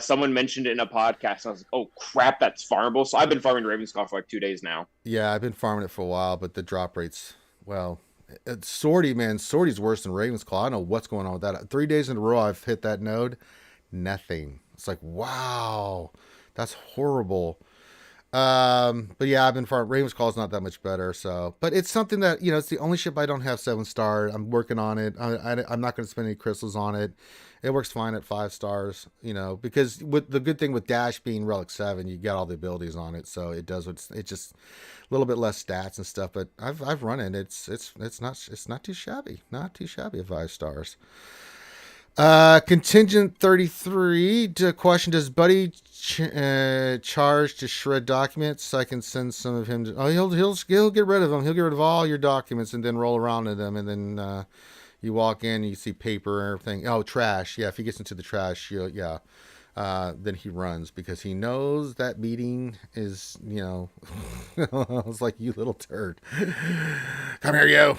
[SPEAKER 2] Someone mentioned it in a podcast. And I was like, "Oh crap, that's farmable." So I've been farming Raven's Claw for like 2 days now.
[SPEAKER 1] Yeah, I've been farming it for a while, but the drop rates, well, Swordy, man, Swordy's worse than Raven's Claw. I don't know what's going on with that. 3 days in a row, I've hit that node, nothing. It's like, wow, that's horrible. But yeah, I've been farming. Raven's Claw is not that much better, so, but it's something that, it's the only ship I don't have 7-star. I'm working on it. I'm not going to spend any crystals on it. It works fine at 5 stars, because with the good thing with Dash being Relic 7, you got all the abilities on it, so it does it's just a little bit less stats and stuff. But I've run it. It's not too shabby. Not too shabby at 5 stars. Contingent 33 to question: does Buddy charge to shred documents? So I can send some of him. He'll get rid of them. He'll get rid of all your documents and then roll around in them. And then you walk in, and you see paper and everything. Oh, trash. Yeah, if he gets into the trash, yeah. Then he runs because he knows that meeting is, I was like, you little turd. Come here, you.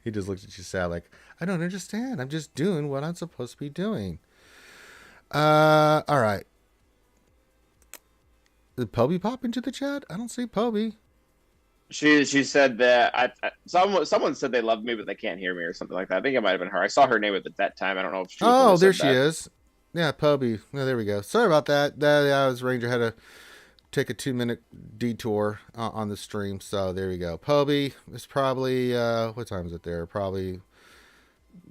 [SPEAKER 1] He just looks at you sad like, I don't understand. I'm just doing what I'm supposed to be doing. All right. Did Poby pop into the chat? I don't see Poby.
[SPEAKER 2] She said that someone said they love me, but they can't hear me or something like that. I think it might have been her. I saw her name at that time. I don't know if she.
[SPEAKER 1] Oh, there she is. Yeah, Poby. Oh, there we go. Sorry about that. Yeah, I was Ranger. Had to take a 2-minute detour on the stream. So there we go. Poby is probably what time is it there? Probably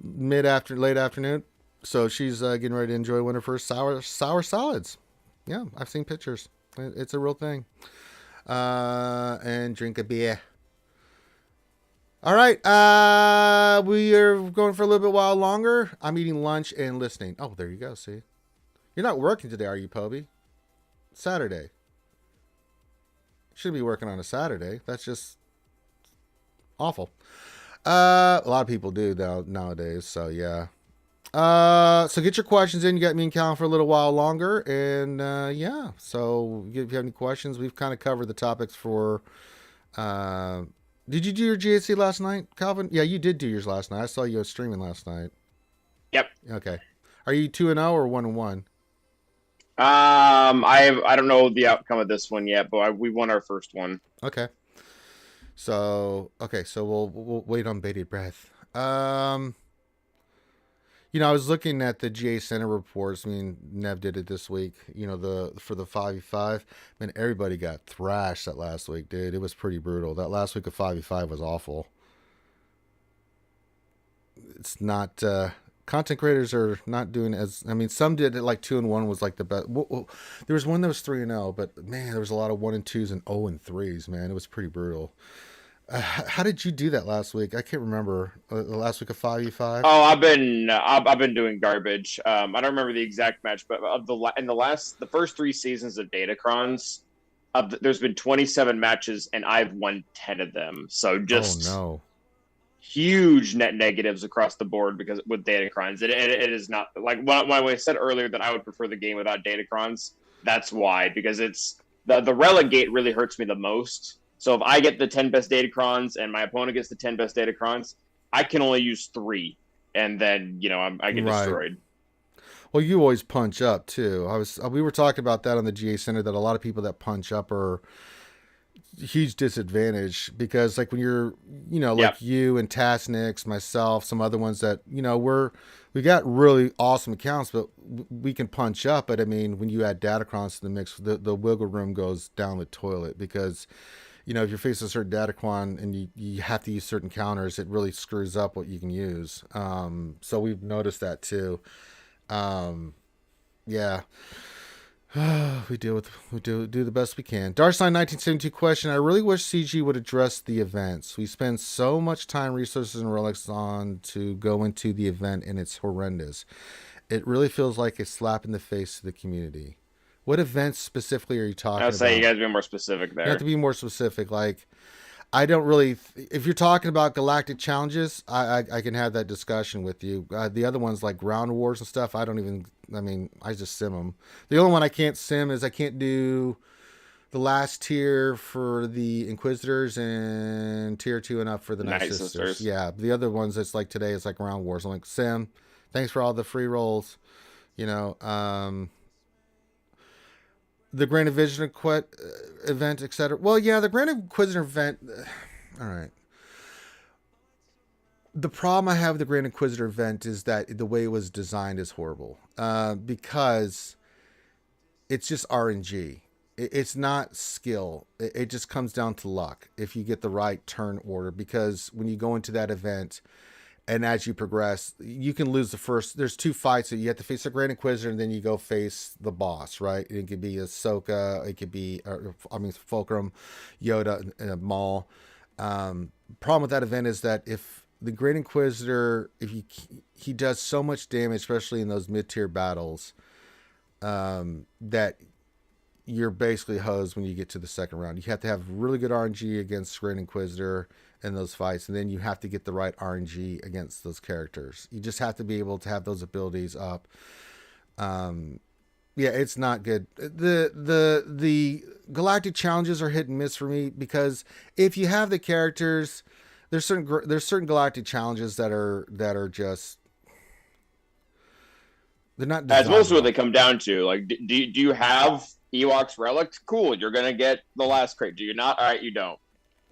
[SPEAKER 1] late afternoon. So she's getting ready to enjoy one of her sour solids. Yeah, I've seen pictures. It's a real thing. And drink a beer. All right. We are going for a little bit while longer. I'm eating lunch and listening. Oh, there you go. See, you're not working today, are you, Poby? Saturday. Shouldn't be working on a Saturday. That's just awful. A lot of people do nowadays. So yeah. So get your questions in. You got me and Cal for a little while longer, and yeah. So if you have any questions, we've kind of covered the topics for. Did you do your GAC last night, Calvin? Yeah, you did do yours last night. I saw you streaming last night.
[SPEAKER 2] Yep.
[SPEAKER 1] Okay. Are you 2-0 or 1-1?
[SPEAKER 2] I don't know the outcome of this one yet, but we won our first one.
[SPEAKER 1] Okay. So we'll wait on bated breath. I was looking at the GA Center reports. I mean, Nev did it this week. For the 5v5. Man, everybody got thrashed that last week, dude. It was pretty brutal. That last week of 5v5 was awful. It's not. Content creators are not doing as. I mean, some did it like 2-1 was like the best. There was one that was 3-0, but man, there was a lot of 1-2s and 0-3s. Man, it was pretty brutal. How did you do that last week? I can't remember. The last week of 5v5.
[SPEAKER 2] Oh, I've been doing garbage. I don't remember the exact match, but the first 3 seasons of Datacrons, there's been 27 matches and I've won 10 of them. So just huge net negatives across the board because with Datacrons, it is not like when I said earlier that I would prefer the game without Datacrons. That's why, because it's the relegate really hurts me the most. So if I get the 10 best Datacrons and my opponent gets the 10 best Datacrons, I can only use 3, and then I get destroyed.
[SPEAKER 1] Well, you always punch up too. We were talking about that on the GA Center, that a lot of people that punch up are huge disadvantage because like when you're like you and Tasnix, myself, some other ones that we got really awesome accounts, but we can punch up. But I mean, when you add Datacrons to the mix, the wiggle room goes down the toilet because if you're facing a certain Datacron and you have to use certain counters, it really screws up what you can use. So we've noticed that too. Yeah. We do the best we can. Darksign 1972 question. I really wish CG would address the events. We spend so much time, resources, and relics on to go into the event, and it's horrendous. It really feels like a slap in the face to the community. What events specifically are you
[SPEAKER 2] I
[SPEAKER 1] talking
[SPEAKER 2] would say you
[SPEAKER 1] about?
[SPEAKER 2] guys be more specific
[SPEAKER 1] You have to
[SPEAKER 2] there.
[SPEAKER 1] be more specific. Like, I don't really. If you're talking about galactic challenges, I can have that discussion with you. The other ones like ground wars and stuff, I don't even. I mean, I just sim them. The only one I can't sim is I can't do the last tier for the Inquisitors and tier 2 and up for the Night
[SPEAKER 2] Night
[SPEAKER 1] Sisters.
[SPEAKER 2] Sisters.
[SPEAKER 1] Yeah, the other ones it's like today it's like ground wars. I'm like sim. Thanks for all the free rolls. You know, the Grand Inquisitor event, etc. Well, yeah, the Grand Inquisitor event. All right. The problem I have with the Grand Inquisitor event is that the way it was designed is horrible. Because it's just RNG. It's not skill. It just comes down to luck if you get the right turn order. Because when you go into that event, and as you progress, you can lose the first. There's two fights that you have to face the Grand Inquisitor, and then you go face the boss. Right? It could be Ahsoka. It could be, Fulcrum, Yoda, and a Maul. Problem with that event is that if the Great Inquisitor, if he does so much damage, especially in those mid tier battles, that you're basically hosed when you get to the second round. You have to have really good RNG against Great Inquisitor in those fights, and then you have to get the right RNG against those characters. You just have to be able to have those abilities up. Yeah, it's not good. The galactic challenges are hit and miss for me because if you have the characters, there's certain galactic challenges that are just they're not
[SPEAKER 2] That's
[SPEAKER 1] designed
[SPEAKER 2] mostly what they
[SPEAKER 1] well.
[SPEAKER 2] come down to. Like, do you have Ewoks relics? Cool, you're gonna get the last crate. Do you not? All right, you don't.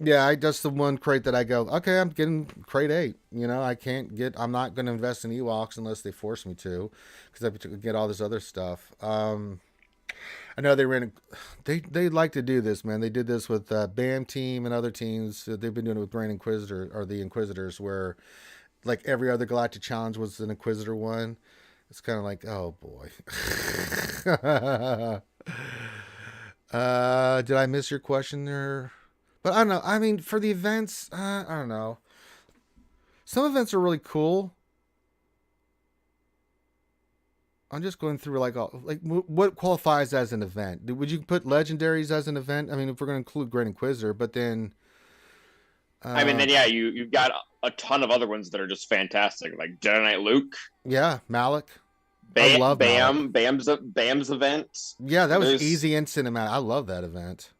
[SPEAKER 1] Yeah, that's the one crate that I go, okay, I'm getting crate 8. I can't get, I'm not going to invest in Ewoks unless they force me to, because I get all this other stuff. I know they like to do this, man. They did this with BAM team and other teams. They've been doing it with Grand Inquisitor or the Inquisitors, where like every other Galactic Challenge was an Inquisitor one. It's kind of like, oh boy. Did I miss your question there? But I don't know. I mean, for the events, I don't know. Some events are really cool. I'm just going through what qualifies as an event. Would you put legendaries as an event? I mean, if we're going to include Great Inquisitor, but then,
[SPEAKER 2] I mean,
[SPEAKER 1] uh,
[SPEAKER 2] then yeah, you've got a ton of other ones that are just fantastic, like Jedi Knight Luke,
[SPEAKER 1] yeah, Malik. I love Malik.
[SPEAKER 2] Bam's event.
[SPEAKER 1] Yeah, that was
[SPEAKER 2] There's
[SPEAKER 1] easy and cinematic. I love that event.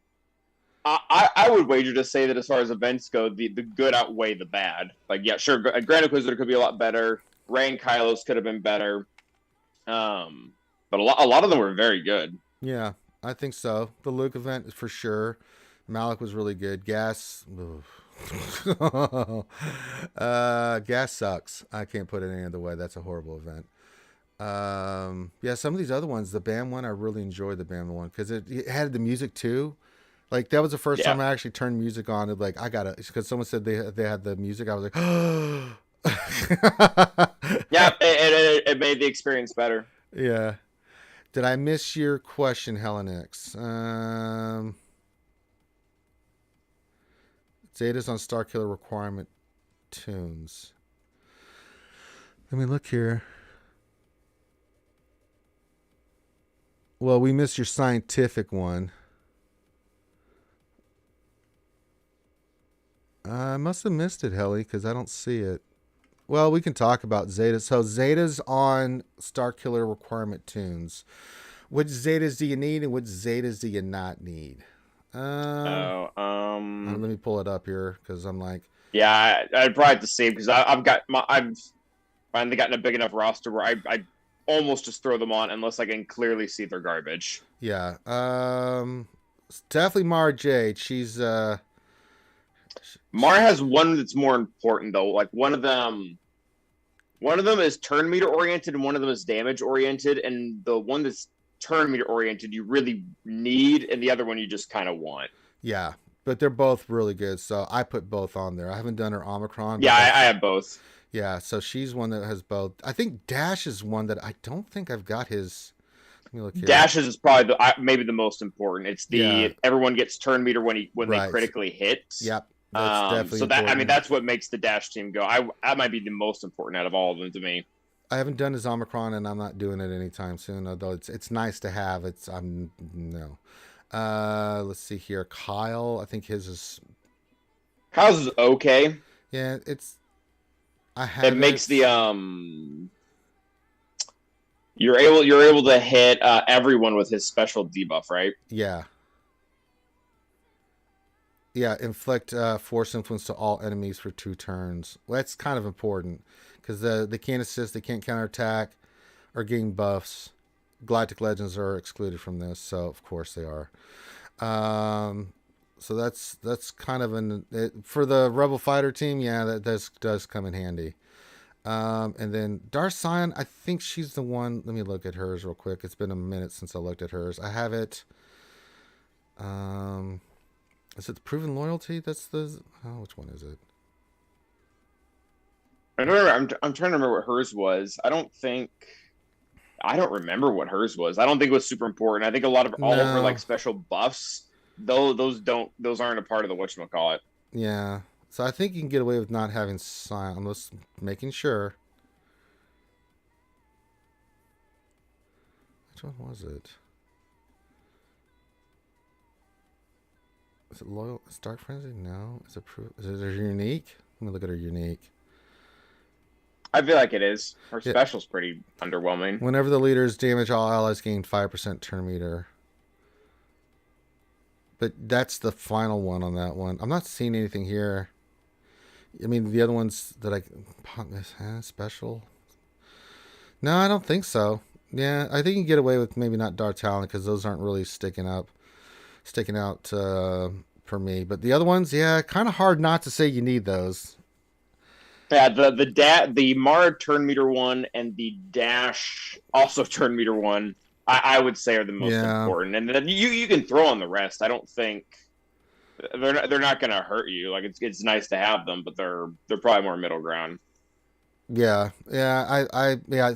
[SPEAKER 2] I would wager to say that as far as events go, the good outweigh the bad. Like, yeah, sure, Grand Inquisitor could be a lot better. Ray and Kylos could have been better. But a lot of them were very good.
[SPEAKER 1] Yeah, I think so. The Luke event is for sure. Malik was really good. Gas. Gas sucks. I can't put it any other way. That's a horrible event. Yeah, some of these other ones, the BAM one, I really enjoyed the BAM one because it had the music too. Like that was the first
[SPEAKER 2] Yeah,
[SPEAKER 1] time I actually turned music on. And like I gotta, because someone said they had the music. I was like,
[SPEAKER 2] yeah, it made the experience better.
[SPEAKER 1] yeah. Did I miss your question, Helen X? Zeta's on Starkiller requirement tunes. Let me look here. Well, we missed your scientific one. I must have missed it, Helly, because I don't see it. Well, we can talk about Zeta. So Zeta's on Starkiller requirement tunes. Which Zetas do you need and which Zetas do you not need?
[SPEAKER 2] Oh,
[SPEAKER 1] Let me pull it up here because I'm like,
[SPEAKER 2] yeah, I'd probably have to see because I've finally gotten a big enough roster where I almost just throw them on unless I can clearly see they're garbage.
[SPEAKER 1] yeah. It's definitely Mara Jade. She's
[SPEAKER 2] Mar has one that's more important though. Like one of them is turn meter oriented and one of them is damage oriented, and the one that's turn meter oriented you really need, and the other one you just kind of want.
[SPEAKER 1] yeah, but they're both really good. So I put both on there. I haven't done her Omicron,
[SPEAKER 2] Yeah,
[SPEAKER 1] but
[SPEAKER 2] I
[SPEAKER 1] that's
[SPEAKER 2] have both.
[SPEAKER 1] yeah. So she's one that has both. I think Dash is one that I don't think I've got his. Let me look here.
[SPEAKER 2] Dashes is probably maybe the most important. It's
[SPEAKER 1] Yeah,
[SPEAKER 2] the everyone gets turn meter when they
[SPEAKER 1] right.
[SPEAKER 2] critically hit.
[SPEAKER 1] Yep, that's definitely
[SPEAKER 2] So that I mean
[SPEAKER 1] important.
[SPEAKER 2] that's what makes the dash team go. That might be the most important out of all of them to me.
[SPEAKER 1] I haven't done his Omicron, and I'm not doing it anytime soon. Although it's nice to have. I'm no. Let's see here. Kyle, I think his is
[SPEAKER 2] Kyle's is okay.
[SPEAKER 1] yeah. I
[SPEAKER 2] It
[SPEAKER 1] have
[SPEAKER 2] makes
[SPEAKER 1] it.
[SPEAKER 2] the you're able to hit everyone with his special debuff, right?
[SPEAKER 1] Yeah, yeah. Inflict force influence to all enemies for 2 turns. Well, that's kind of important because they can't assist, they can't counterattack, or gain buffs. Galactic Legends are excluded from this, so of course they are. Um, so that's kind of for the Rebel Fighter team. Yeah, that does come in handy. And then Darcian, I think she's the one. Let me look at hers real quick. It's been a minute since I looked at hers. I have it. Um, is it the Proven Loyalty? That's the. Oh, which one is it?
[SPEAKER 2] I don't remember. I'm trying to remember what hers was. I don't remember what hers was. I don't think it was super important. I think a lot of all of her like
[SPEAKER 1] No.
[SPEAKER 2] special buffs, though those aren't a part of the whatchamacallit.
[SPEAKER 1] Yeah. So I think you can get away with not having sign. I'm just making sure. Which one was it? Is it loyal? Is Dark Frenzy? No. Is it her unique? Let me look at her unique.
[SPEAKER 2] I feel like it is. Her
[SPEAKER 1] Yeah.
[SPEAKER 2] special's pretty underwhelming.
[SPEAKER 1] Whenever the leaders damage all allies, gain 5% turn meter. But that's the final one on that one. I'm not seeing anything here. I mean, the other ones that special. No, I don't think so. Yeah, I think you can get away with maybe not Dark Talent because those aren't really sticking out for me. But the other ones, yeah, kind of hard not to say you need those.
[SPEAKER 2] Yeah, the Mara turn meter one and the dash also turn meter one, I would say are the most
[SPEAKER 1] Yeah,
[SPEAKER 2] important. And then you can throw on the rest. I don't think they're not going to hurt you. Like it's nice to have them, but they're probably more middle ground.
[SPEAKER 1] yeah.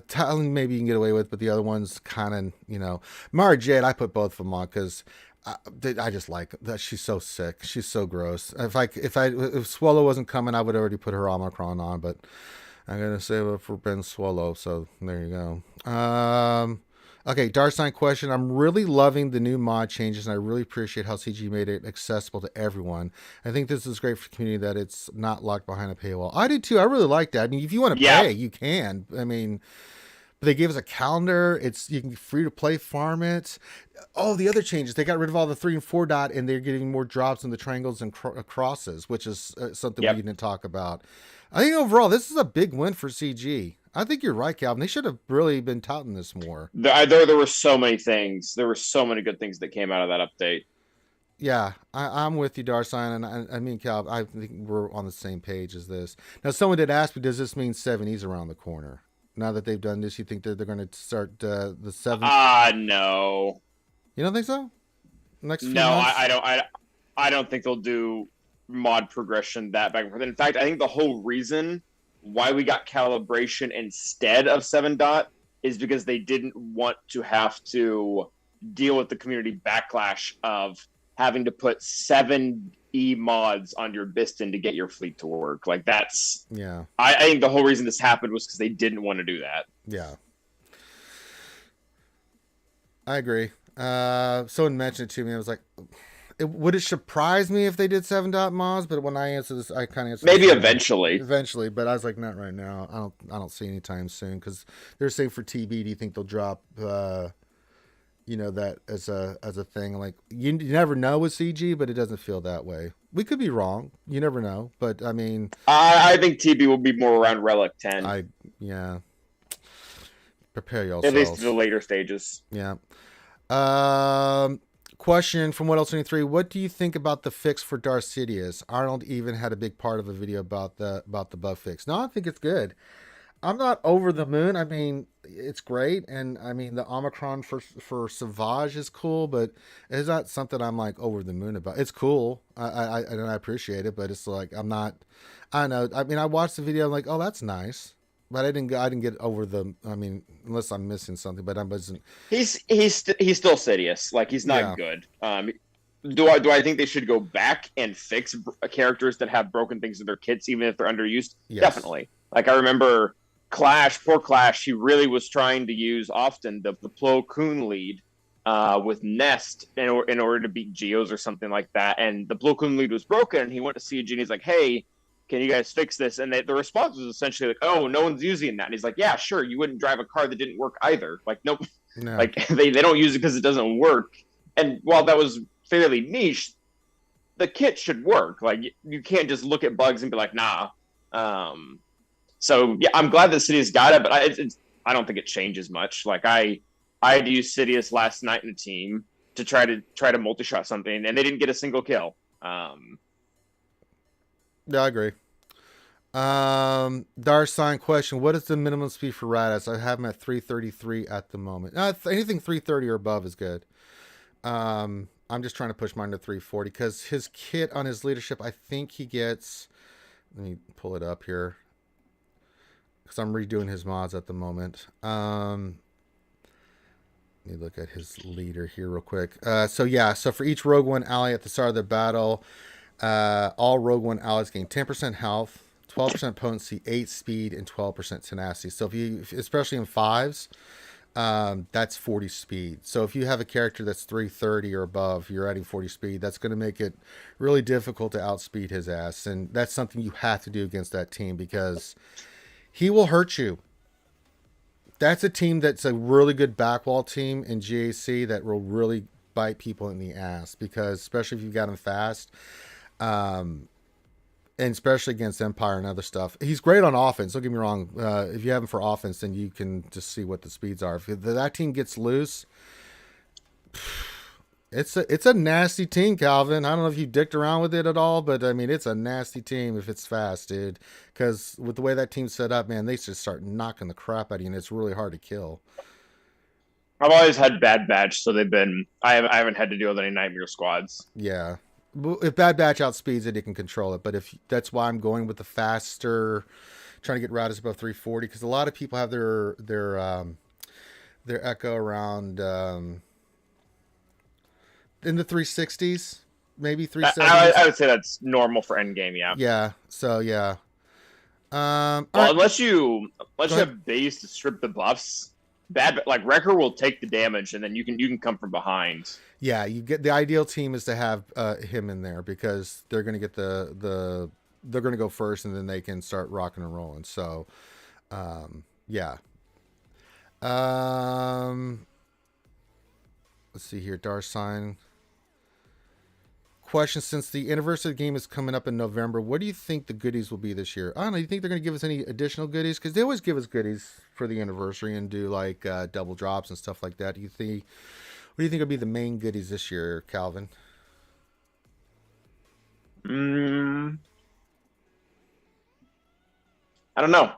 [SPEAKER 1] Talon maybe you can get away with, but the other ones kind of, Mara Jade. I put both of them on because I just like that. She's so sick. She's so gross. If Swallow wasn't coming, I would already put her Omicron on, but I'm gonna save it for Ben Swallow. So there you go. Okay, Darksign question. I'm really loving the new mod changes, and I really appreciate how CG made it accessible to everyone. I think this is great for the community that it's not locked behind a paywall. I do too. I really like that. I mean, if you want to
[SPEAKER 2] Yeah,
[SPEAKER 1] pay, you can. I mean, but they gave us a calendar. You can free to play farm it. Oh, the other changes. They got rid of all the 3 and 4 dot, and they're getting more drops in the triangles and crosses, which is something we
[SPEAKER 2] yep.
[SPEAKER 1] didn't talk about. I think overall, this is a big win for CG. I think you're right, Calvin. They should have really been touting this more.
[SPEAKER 2] There were so many things. There were so many good things that came out of that update.
[SPEAKER 1] Yeah, I'm with you, Darsign, and I mean, Cal. I think we're on the same page as this. Now, someone did ask me, does this mean 7E's around the corner? Now that they've done this, you think that they're going to start the 7?
[SPEAKER 2] No.
[SPEAKER 1] You don't think so? Next few
[SPEAKER 2] No,
[SPEAKER 1] months?
[SPEAKER 2] I don't think they'll do mod progression that back and forth. In fact, I think the whole reason why we got calibration instead of 7 dot is because they didn't want to have to deal with the community backlash of having to put 7E mods on your Biston to get your fleet to work. Like that's
[SPEAKER 1] Yeah,
[SPEAKER 2] I think the whole reason this happened was because they didn't want to do that.
[SPEAKER 1] yeah, I agree. Someone mentioned it to me. I was like, would it surprise me if they did 7 dot mods? But when I answer this, I kind of answer
[SPEAKER 2] Maybe
[SPEAKER 1] this
[SPEAKER 2] eventually.
[SPEAKER 1] eventually. But I was like, not right now. I don't see anytime soon because they're saying for TB. Do you think they'll drop? That as a thing. Like you never know with CG, but it doesn't feel that way. We could be wrong. You never know. But I mean,
[SPEAKER 2] I think TB will be more around Relic 10,
[SPEAKER 1] I yeah. Prepare
[SPEAKER 2] at least to the
[SPEAKER 1] yourselves.
[SPEAKER 2] later stages.
[SPEAKER 1] Yeah. Um, Question from What Else 23. What do you think about the fix for Darth Sidious? Arnold even had a big part of a video about the buff fix. No, I think it's good. I'm not over the moon. I mean, it's great, and I mean the Omicron for Savage is cool, but it's not something I'm like over the moon about. It's cool, and I appreciate it, but it's like I'm not. I don't know. I mean, I watched the video, I'm like, oh, that's nice, But I didn't get over the. I mean, unless I'm missing something, but I wasn't.
[SPEAKER 2] He's still Sidious. Like he's not
[SPEAKER 1] Yeah.
[SPEAKER 2] good. Do I think they should go back and fix characters that have broken things in their kits, even if they're underused?
[SPEAKER 1] Yes.
[SPEAKER 2] Definitely. Like I remember Clash, poor Clash. He really was trying to use often the Plo Koon lead with Nest in order to beat Geos or something like that. And the Plo Koon lead was broken, and he went to CG and he's like, "Hey, can you guys fix this?" And the response was essentially like, "Oh, no one's using that." And he's like, "Yeah, sure. You wouldn't drive a car that didn't work either. Like, nope.
[SPEAKER 1] No.
[SPEAKER 2] Like they don't use it because it doesn't work." And while that was fairly niche, the kit should work. Like you can't just look at bugs and be like, "Nah." So yeah, I'm glad that City's got it, but I don't think it changes much. Like I had to use Sidious last night in a team to try to multi-shot something, and they didn't get a single kill.
[SPEAKER 1] Yeah, I agree. Darsign question: what is the minimum speed for Raditz? I have him at 333 at the moment. Anything 330 or above is good. I'm just trying to push mine to 340 because his kit on his leadership, I think he gets. Let me pull it up here because I'm redoing his mods at the moment. Let me look at his leader here real quick. So for each Rogue One ally at the start of the battle, all Rogue One allies gain 10% health, 12% potency, 8 speed, and 12% tenacity. So especially in fives, that's 40 speed. So if you have a character that's 330 or above, you're adding 40 speed. That's going to make it really difficult to outspeed his ass, and that's something you have to do against that team because he will hurt you. That's a team that's a really good backwall team in GAC that will really bite people in the ass because especially if you've got him fast. And especially against Empire and other stuff. He's great on offense. Don't get me wrong. If you have him for offense, then you can just see what the speeds are. If that team gets loose, it's a nasty team, Calvin. I don't know if you dicked around with it at all, but I mean, it's a nasty team if it's fast, dude. Because with the way that team's set up, man, they just start knocking the crap out of you, and it's really hard to kill.
[SPEAKER 2] I've always had bad batch, so I haven't had to deal with any nightmare squads.
[SPEAKER 1] Yeah. If Bad Batch outspeeds it, it can control it. But if that's why I'm going with the faster, trying to get Raditz above 340, because a lot of people have their Echo around in the 360s, maybe 370s.
[SPEAKER 2] I would say that's normal for endgame, yeah.
[SPEAKER 1] Yeah. So yeah.
[SPEAKER 2] Well,
[SPEAKER 1] right.
[SPEAKER 2] unless you have base to strip the buffs, like Wrecker will take the damage, and then you can come from behind.
[SPEAKER 1] Yeah, you get the ideal team is to have him in there because they're going to get they're going to go first and then they can start rocking and rolling. So, yeah. Let's see here, Darsign. Question: since the anniversary game is coming up in November, what do you think the goodies will be this year? I don't know. You think they're going to give us any additional goodies? Because they always give us goodies for the anniversary and do like double drops and stuff like that. What do you think will be the main goodies this year, Calvin?
[SPEAKER 2] I don't know.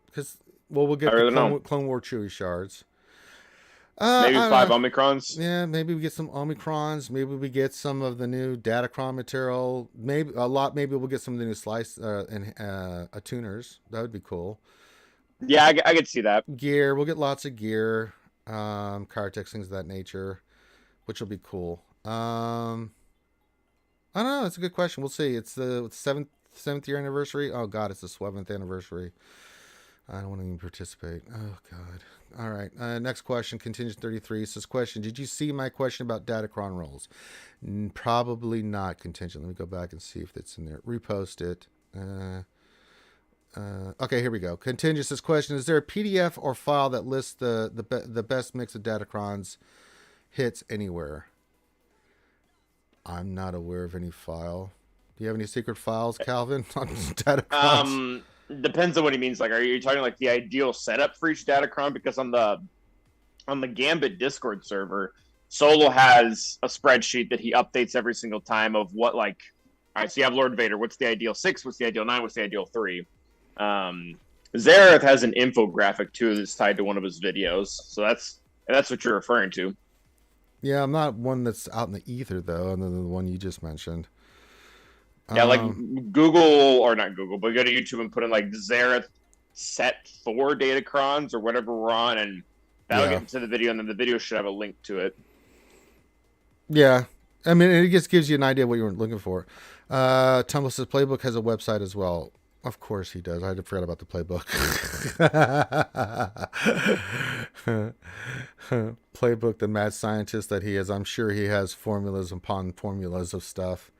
[SPEAKER 1] Because we'll get the Clone War Chewie shards.
[SPEAKER 2] Maybe 5 Omicrons.
[SPEAKER 1] Yeah, maybe we get some Omicrons. Maybe we get some of the new Datacron material. Maybe we'll get some of the new slice and tuners. That would be cool.
[SPEAKER 2] Yeah, I could see that.
[SPEAKER 1] Gear. We'll get lots of gear. Cartex, things of that nature, which will be cool. I don't know. It's a good question. We'll see. It's the seventh year anniversary. Oh God, it's the 7th anniversary. I don't want to even participate. Oh God. All right. Next question. Contingent 33 says, question: did you see my question about Datacron rolls? Probably not. Contingent. Let me go back and see if it's in there. Repost it. Okay, here we go. Contingent says, question: is there a PDF or file that lists the best mix of Datacrons hits anywhere? I'm not aware of any file. Do you have any secret files, Calvin, on Datacrons?
[SPEAKER 2] Depends on what he means. Like, are you talking like the ideal setup for each Datacron? Because on the Gambit Discord server, Solo has a spreadsheet that he updates every single time of what, like, all right, so you have Lord Vader. What's the ideal 6? What's the ideal 9? What's the ideal 3? Zareth has an infographic too that's tied to one of his videos. So that's what you're referring to.
[SPEAKER 1] Yeah, I'm not one that's out in the ether though, other than the one you just mentioned.
[SPEAKER 2] Yeah, like
[SPEAKER 1] Um,
[SPEAKER 2] Google, or not Google, but go to YouTube and put in like Xerath set 4 datacrons or whatever we're on, and that'll
[SPEAKER 1] yeah,
[SPEAKER 2] get into the video, and then the video should have a link to it.
[SPEAKER 1] yeah. I mean, it just gives you an idea of what you were looking for. Tumblr says Playbook has a website as well. Of course he does. I forgot about the playbook. Playbook, the mad scientist that he is. I'm sure he has formulas upon formulas of stuff.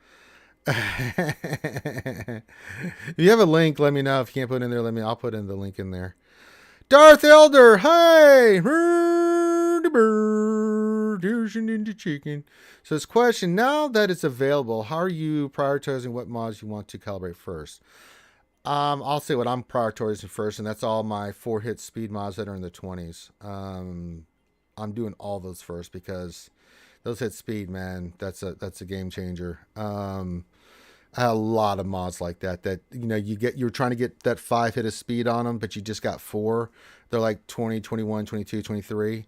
[SPEAKER 1] If you have a link, let me know. If you can't put it in there, let me. I'll put in the link in there. Darth Elder, hey! Into chicken. So this question, now that it's available, how are you prioritizing what mods you want to calibrate first? I'll say what I'm prioritizing first, and that's all my 4-hit speed mods that are in the 20s. I'm doing all those first because those hit speed, man, that's a game changer. I had a lot of mods like that you're trying to get that 5 hit of speed on them, but you just got 4. They're like 20, 21, 22, 23.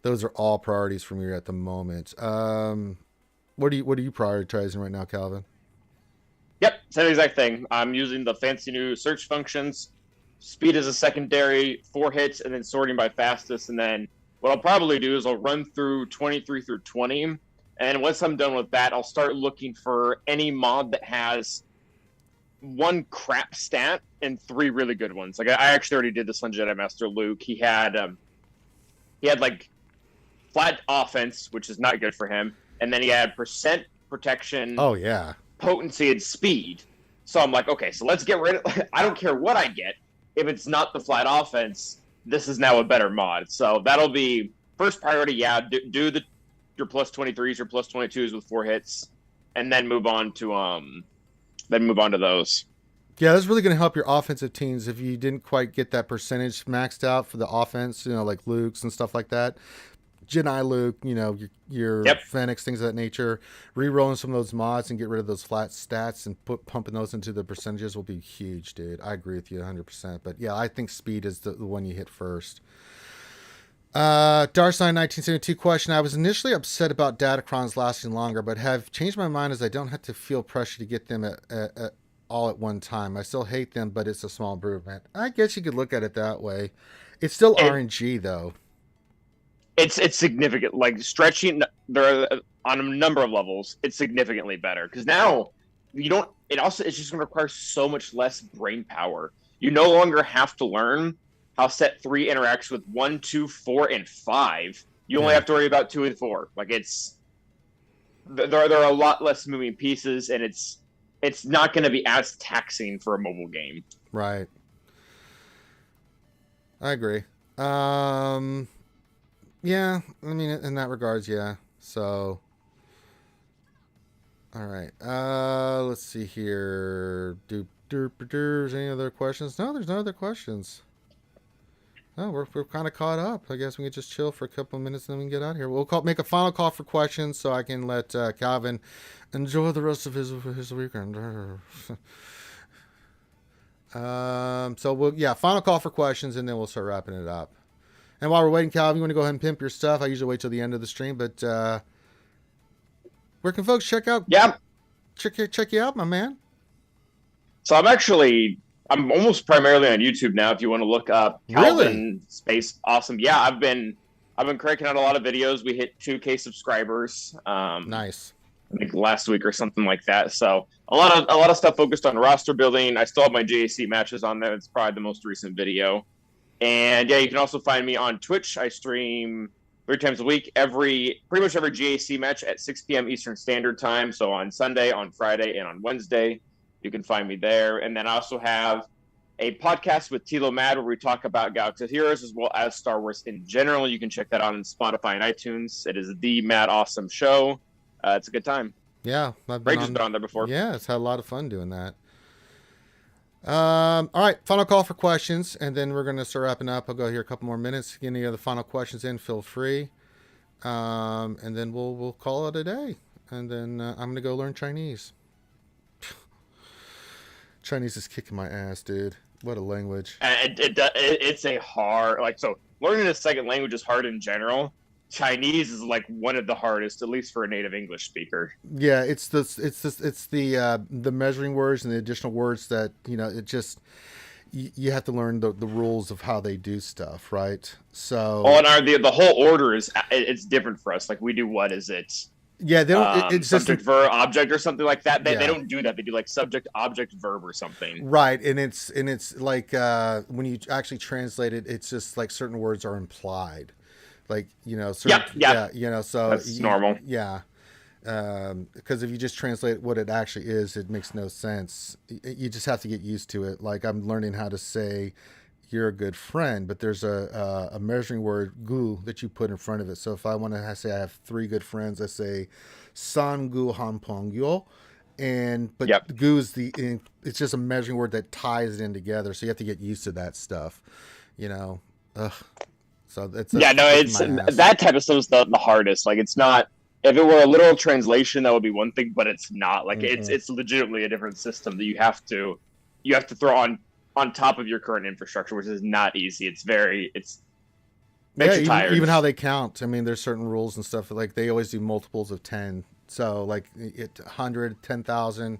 [SPEAKER 1] Those are all priorities for me at the moment. What are you prioritizing right now, Calvin?
[SPEAKER 2] Yep, same exact thing. I'm using the fancy new search functions. Speed is a secondary, 4 hits, and then sorting by fastest. And then what I'll probably do is I'll run through 23 through 20. And once I'm done with that, I'll start looking for any mod that has 1 crap stat and 3 really good ones. Like I actually already did this on Jedi Master Luke. He had like flat offense, which is not good for him, and then he had percent protection,
[SPEAKER 1] Oh yeah,
[SPEAKER 2] potency, and speed. So I'm like, okay, so let's get rid of. I don't care what I get if it's not the flat offense. This is now a better mod. So that'll be first priority. Yeah, do your plus 23s or plus 22s with 4 hits, and then move on to those.
[SPEAKER 1] yeah. That's really going to help your offensive teams if you didn't quite get that percentage maxed out for the offense. Like Luke's and stuff like that. Jedi Luke, your
[SPEAKER 2] Yep.
[SPEAKER 1] Fennec, things of that nature. Rerolling some of those mods and get rid of those flat stats and pumping those into the percentages will be huge, dude. I agree with you 100%. But yeah, I think speed is the one you hit first. Darsign 1972 question. I was initially upset about datacrons lasting longer, but have changed my mind as I don't have to feel pressure to get them at all at one time. I still hate them, but it's a small improvement. I guess you could look at it that way. It's still RNG though.
[SPEAKER 2] It's significant. Like stretching, there are, on a number of levels, it's significantly better because now you don't. It's just going to require so much less brain power. You no longer have to learn how set 3 interacts with 1, 2, 4, and 5. You only have to worry about 2 and 4. Like there are a lot less moving pieces, and it's not going to be as taxing for a mobile game.
[SPEAKER 1] Right. I agree. Yeah, I mean, in that regards, yeah. So, all right. Let's see here. Any other questions? No, there's no other questions. No, we're kind of caught up. I guess we can just chill for a couple of minutes and then we can get out of here. We'll make a final call for questions so I can let Calvin enjoy the rest of his weekend. Final call for questions and then we'll start wrapping it up. And while we're waiting, Calvin, you want to go ahead and pimp your stuff? I usually wait till the end of the stream, but where can folks check out?
[SPEAKER 2] Yeah,
[SPEAKER 1] check you out, my man.
[SPEAKER 2] So I'm almost primarily on YouTube now. If you want to look up Calvin Space Awesome, yeah, I've been cranking out a lot of videos. We hit 2K subscribers.
[SPEAKER 1] Nice.
[SPEAKER 2] I think last week or something like that. So a lot of stuff focused on roster building. I still have my JAC matches on there. It's probably the most recent video. And yeah, you can also find me on Twitch. I stream 3 times a week, pretty much every GAC match at 6 p.m. Eastern Standard Time. So on Sunday, on Friday, and on Wednesday, you can find me there. And then I also have a podcast with Tilo Mad where we talk about Galaxy Heroes as well as Star Wars in general. You can check that out on Spotify and iTunes. It is the Mad Awesome Show. It's a good time.
[SPEAKER 1] Yeah,
[SPEAKER 2] Rachel's been on there before.
[SPEAKER 1] Yeah, it's had a lot of fun doing that. All right, final call for questions, and then we're going to start wrapping up. I'll go here a couple more minutes. Get any other final questions in, feel free. And then we'll call it a day. And then I'm going to go learn Chinese. Chinese is kicking my ass, dude. What a language.
[SPEAKER 2] It's a hard, so learning a second language is hard in general. Chinese is like one of the hardest, at least for a native English speaker.
[SPEAKER 1] Yeah, it's the measuring words and the additional words that it just you have to learn the rules of how they do stuff, right?
[SPEAKER 2] Oh,
[SPEAKER 1] So
[SPEAKER 2] and the whole order it's different for us. Like we do what is it?
[SPEAKER 1] yeah, they don't. It's just
[SPEAKER 2] Subject, verb, object, or something like that. They
[SPEAKER 1] yeah,
[SPEAKER 2] don't do that. They do like subject, object, verb, or something.
[SPEAKER 1] right, and it's like when you actually translate it, it's just like certain words are implied, like certain,
[SPEAKER 2] Yep, yep.
[SPEAKER 1] so
[SPEAKER 2] That's normal.
[SPEAKER 1] yeah. Because if you just translate what it actually is, it makes no sense. You just have to get used to it. Like I'm learning how to say you're a good friend, but there's a measuring word gu that you put in front of it. So if I want to say I have 3 good friends, I say san gu han pong yo, but
[SPEAKER 2] Yep.
[SPEAKER 1] gu is it's just a measuring word that ties it in together. So you have to get used to that stuff, you know. Ugh. So
[SPEAKER 2] Yeah, no,
[SPEAKER 1] it's
[SPEAKER 2] it's
[SPEAKER 1] my ass.
[SPEAKER 2] that type of stuff is the hardest. Like it's not. If it were a literal translation, that would be one thing, but it's not. Like
[SPEAKER 1] Mm-mm.
[SPEAKER 2] it's legitimately a different system that you have to throw on top of your current infrastructure, which is not easy. It's
[SPEAKER 1] Yeah,
[SPEAKER 2] makes you tired.
[SPEAKER 1] even how they count. I mean, there's certain rules and stuff. Like they always do multiples of 10. So like 100, 10,000,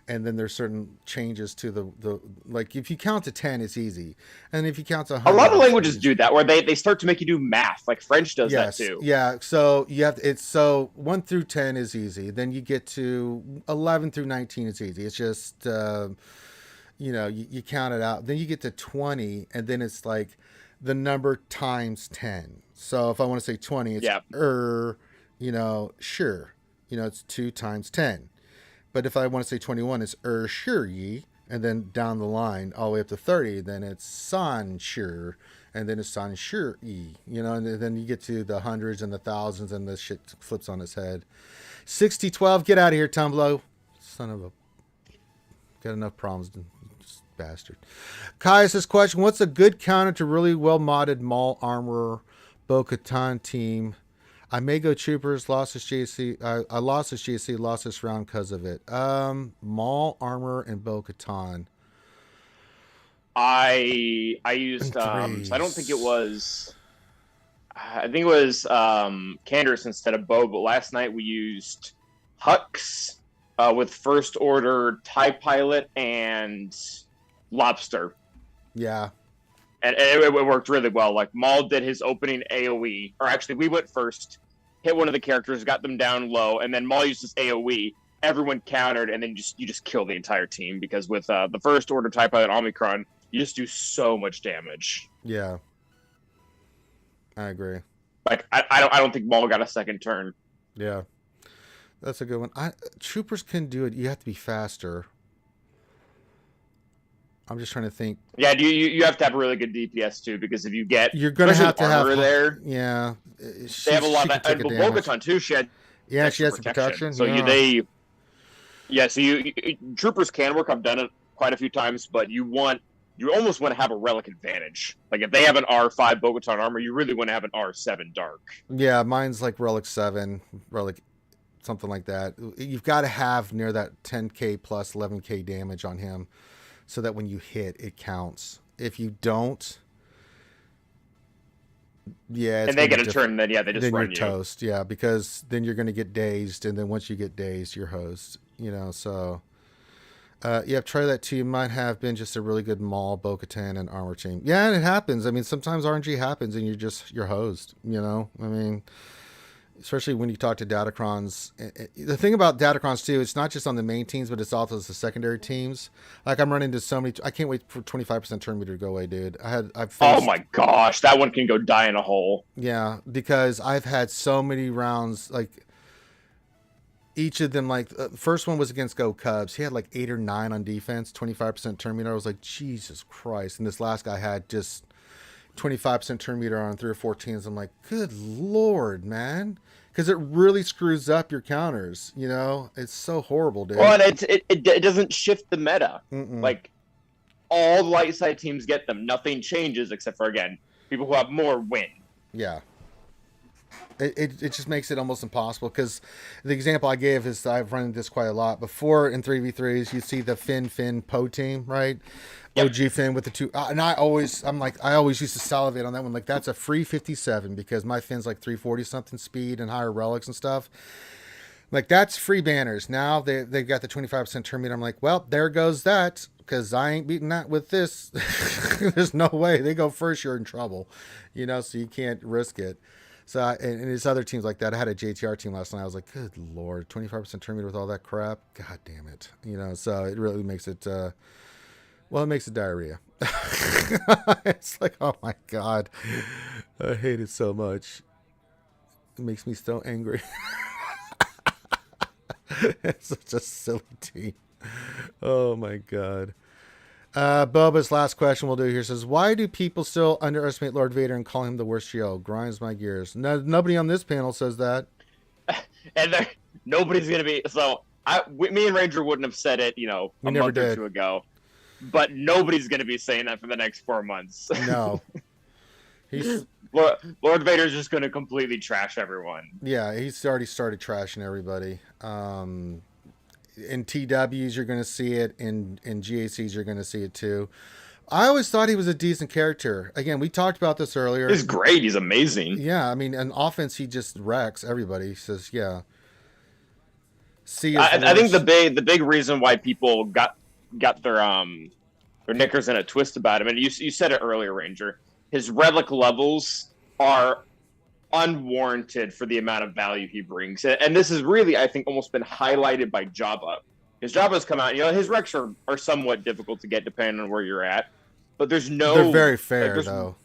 [SPEAKER 1] and then there's certain changes to the like if you count to 10, it's easy, and if you count to
[SPEAKER 2] A lot
[SPEAKER 1] 100,
[SPEAKER 2] of
[SPEAKER 1] it's
[SPEAKER 2] languages
[SPEAKER 1] easy.
[SPEAKER 2] do that, where they start to make you do math. Like French does that
[SPEAKER 1] Yes,
[SPEAKER 2] too.
[SPEAKER 1] yeah. So you have it's so 1 through 10 is easy. Then you get to 11 through 19 is easy. It's just you count it out. Then you get to 20, and then it's like the number times 10. So if I want to say 20, it's
[SPEAKER 2] Yeah.
[SPEAKER 1] sure. It's 2 times 10. But if I want to say 21, it's sure ye. And then down the line, all the way up to 30, then it's san sure. And then it's san sure ye. And then you get to the hundreds and the thousands, and the shit flips on its head. 6012, get out of here, Tumblr. Son of a. Got enough problems. Bastard. Caius' question: what's a good counter to really well modded Maul armor Bo-Katan team? I may go troopers. Lost his GC. I lost his GC. Lost this round because of it. Maul armor and Bo-Katan.
[SPEAKER 2] I used
[SPEAKER 1] And
[SPEAKER 2] so I don't think it
[SPEAKER 1] threes.
[SPEAKER 2] was I think it was Candace instead of Bo, but last night we used Hux with First Order, TIE Pilot, and Lobster.
[SPEAKER 1] Yeah.
[SPEAKER 2] And it worked really well. Like Maul did his opening AoE, or actually we went first, hit one of the characters, got them down low, and then Maul used his AoE. Everyone countered, and then you just kill the entire team because with the First Order, TIE Pilot, Omicron, you just do so much damage.
[SPEAKER 1] Yeah. I agree.
[SPEAKER 2] Like I don't think Maul got a second turn.
[SPEAKER 1] Yeah. That's a good one. Troopers can do it. You have to be faster. I'm just trying to think.
[SPEAKER 2] Yeah, you have to have a really good DPS too, because if you get
[SPEAKER 1] You're gonna
[SPEAKER 2] especially
[SPEAKER 1] have to
[SPEAKER 2] with
[SPEAKER 1] have
[SPEAKER 2] armor there,
[SPEAKER 1] Yeah.
[SPEAKER 2] they have a lot
[SPEAKER 1] She
[SPEAKER 2] of
[SPEAKER 1] can take
[SPEAKER 2] and
[SPEAKER 1] a damage.
[SPEAKER 2] Bo-Katan too. She had
[SPEAKER 1] Yeah, she
[SPEAKER 2] extra
[SPEAKER 1] has the protection.
[SPEAKER 2] so
[SPEAKER 1] Yeah.
[SPEAKER 2] so troopers can work. I've done it quite a few times, but you almost want to have a relic advantage. Like if they have an R5 Bo-Katan armor, you really want to have an R7 dark.
[SPEAKER 1] Yeah, mine's like Relic 7, Relic something like that. You've got to have near that 10k plus 11k damage on him so that when you hit, it counts. If you don't, yeah, it's
[SPEAKER 2] And they
[SPEAKER 1] gonna
[SPEAKER 2] get
[SPEAKER 1] be
[SPEAKER 2] a turn, then they just
[SPEAKER 1] then you're
[SPEAKER 2] run you.
[SPEAKER 1] toast. Yeah, because then you're going to get dazed, and then once you get dazed, you're host. So yeah, try that too. You might have been just a really good Maul, Bo-Katan, and armor team. Yeah, and it happens. I mean, sometimes RNG happens, and you're hosed. I mean, especially when you talk to Datacrons. The thing about Datacrons too, it's not just on the main teams, but it's also the secondary teams. Like I'm running into so many. I can't wait for 25% turn meter to go away, dude. I've
[SPEAKER 2] Oh
[SPEAKER 1] faced,
[SPEAKER 2] my gosh, that one can go die in a hole.
[SPEAKER 1] yeah, because I've had so many rounds like. Each of them, like the first one was against Go Cubs. He had like 8 or 9 on defense, 25% turn meter. I was like, Jesus Christ! And this last guy had just 25% turn meter on 3 or 4 teams. I'm like, good Lord, man, because it really screws up your counters. It's so horrible, dude.
[SPEAKER 2] Well, and it doesn't shift the meta.
[SPEAKER 1] Mm-mm.
[SPEAKER 2] Like all the light side teams get them. Nothing changes except for again people who have more win.
[SPEAKER 1] Yeah. It just makes it almost impossible, because the example I gave is I've run this quite a lot before in 3v3s. You see the Finn Poe team, right?
[SPEAKER 2] Yep.
[SPEAKER 1] OG Finn with the two, and I always used to salivate on that one. Like, that's a free 57 because my Finn's like 340 something speed and higher relics and stuff. Like, that's free banners. Now they've got the 25% turn meter. I'm like, well, there goes that, because I ain't beating that with this. There's no way. They go first, you're in trouble, so you can't risk it. So, and his other teams like that. I had a JTR team last night. I was like, good Lord, 25% turn meter with all that crap. God damn it. So it really makes it, it makes it diarrhea. It's like, oh my God, I hate it so much. It makes me so angry. It's such a silly team. Oh my God. Boba's last question we'll do here says, why do people still underestimate Lord Vader and call him the worst GL? Grinds my gears. No, nobody on this panel says that.
[SPEAKER 2] And nobody's going to be... So, me and Ranger wouldn't have said it, a month or two ago. But nobody's going to be saying that for the next 4 months.
[SPEAKER 1] No.
[SPEAKER 2] Lord Vader's just going to completely trash everyone.
[SPEAKER 1] Yeah, he's already started trashing everybody. In TWs, you're going to see it. In GACs, you're going to see it too. I always thought he was a decent character. Again, we talked about this earlier.
[SPEAKER 2] He's great. He's amazing.
[SPEAKER 1] Yeah, I mean, on offense, he just wrecks everybody. He says, yeah.
[SPEAKER 2] I think the big reason why people got their knickers in a twist about him, and you said it earlier, Ranger, his relic levels are unwarranted for the amount of value he brings. And this has really, I think, almost been highlighted by Jabba. Because Jabba's come out, his recs are somewhat difficult to get depending on where you're at. But they're
[SPEAKER 1] very fair, though.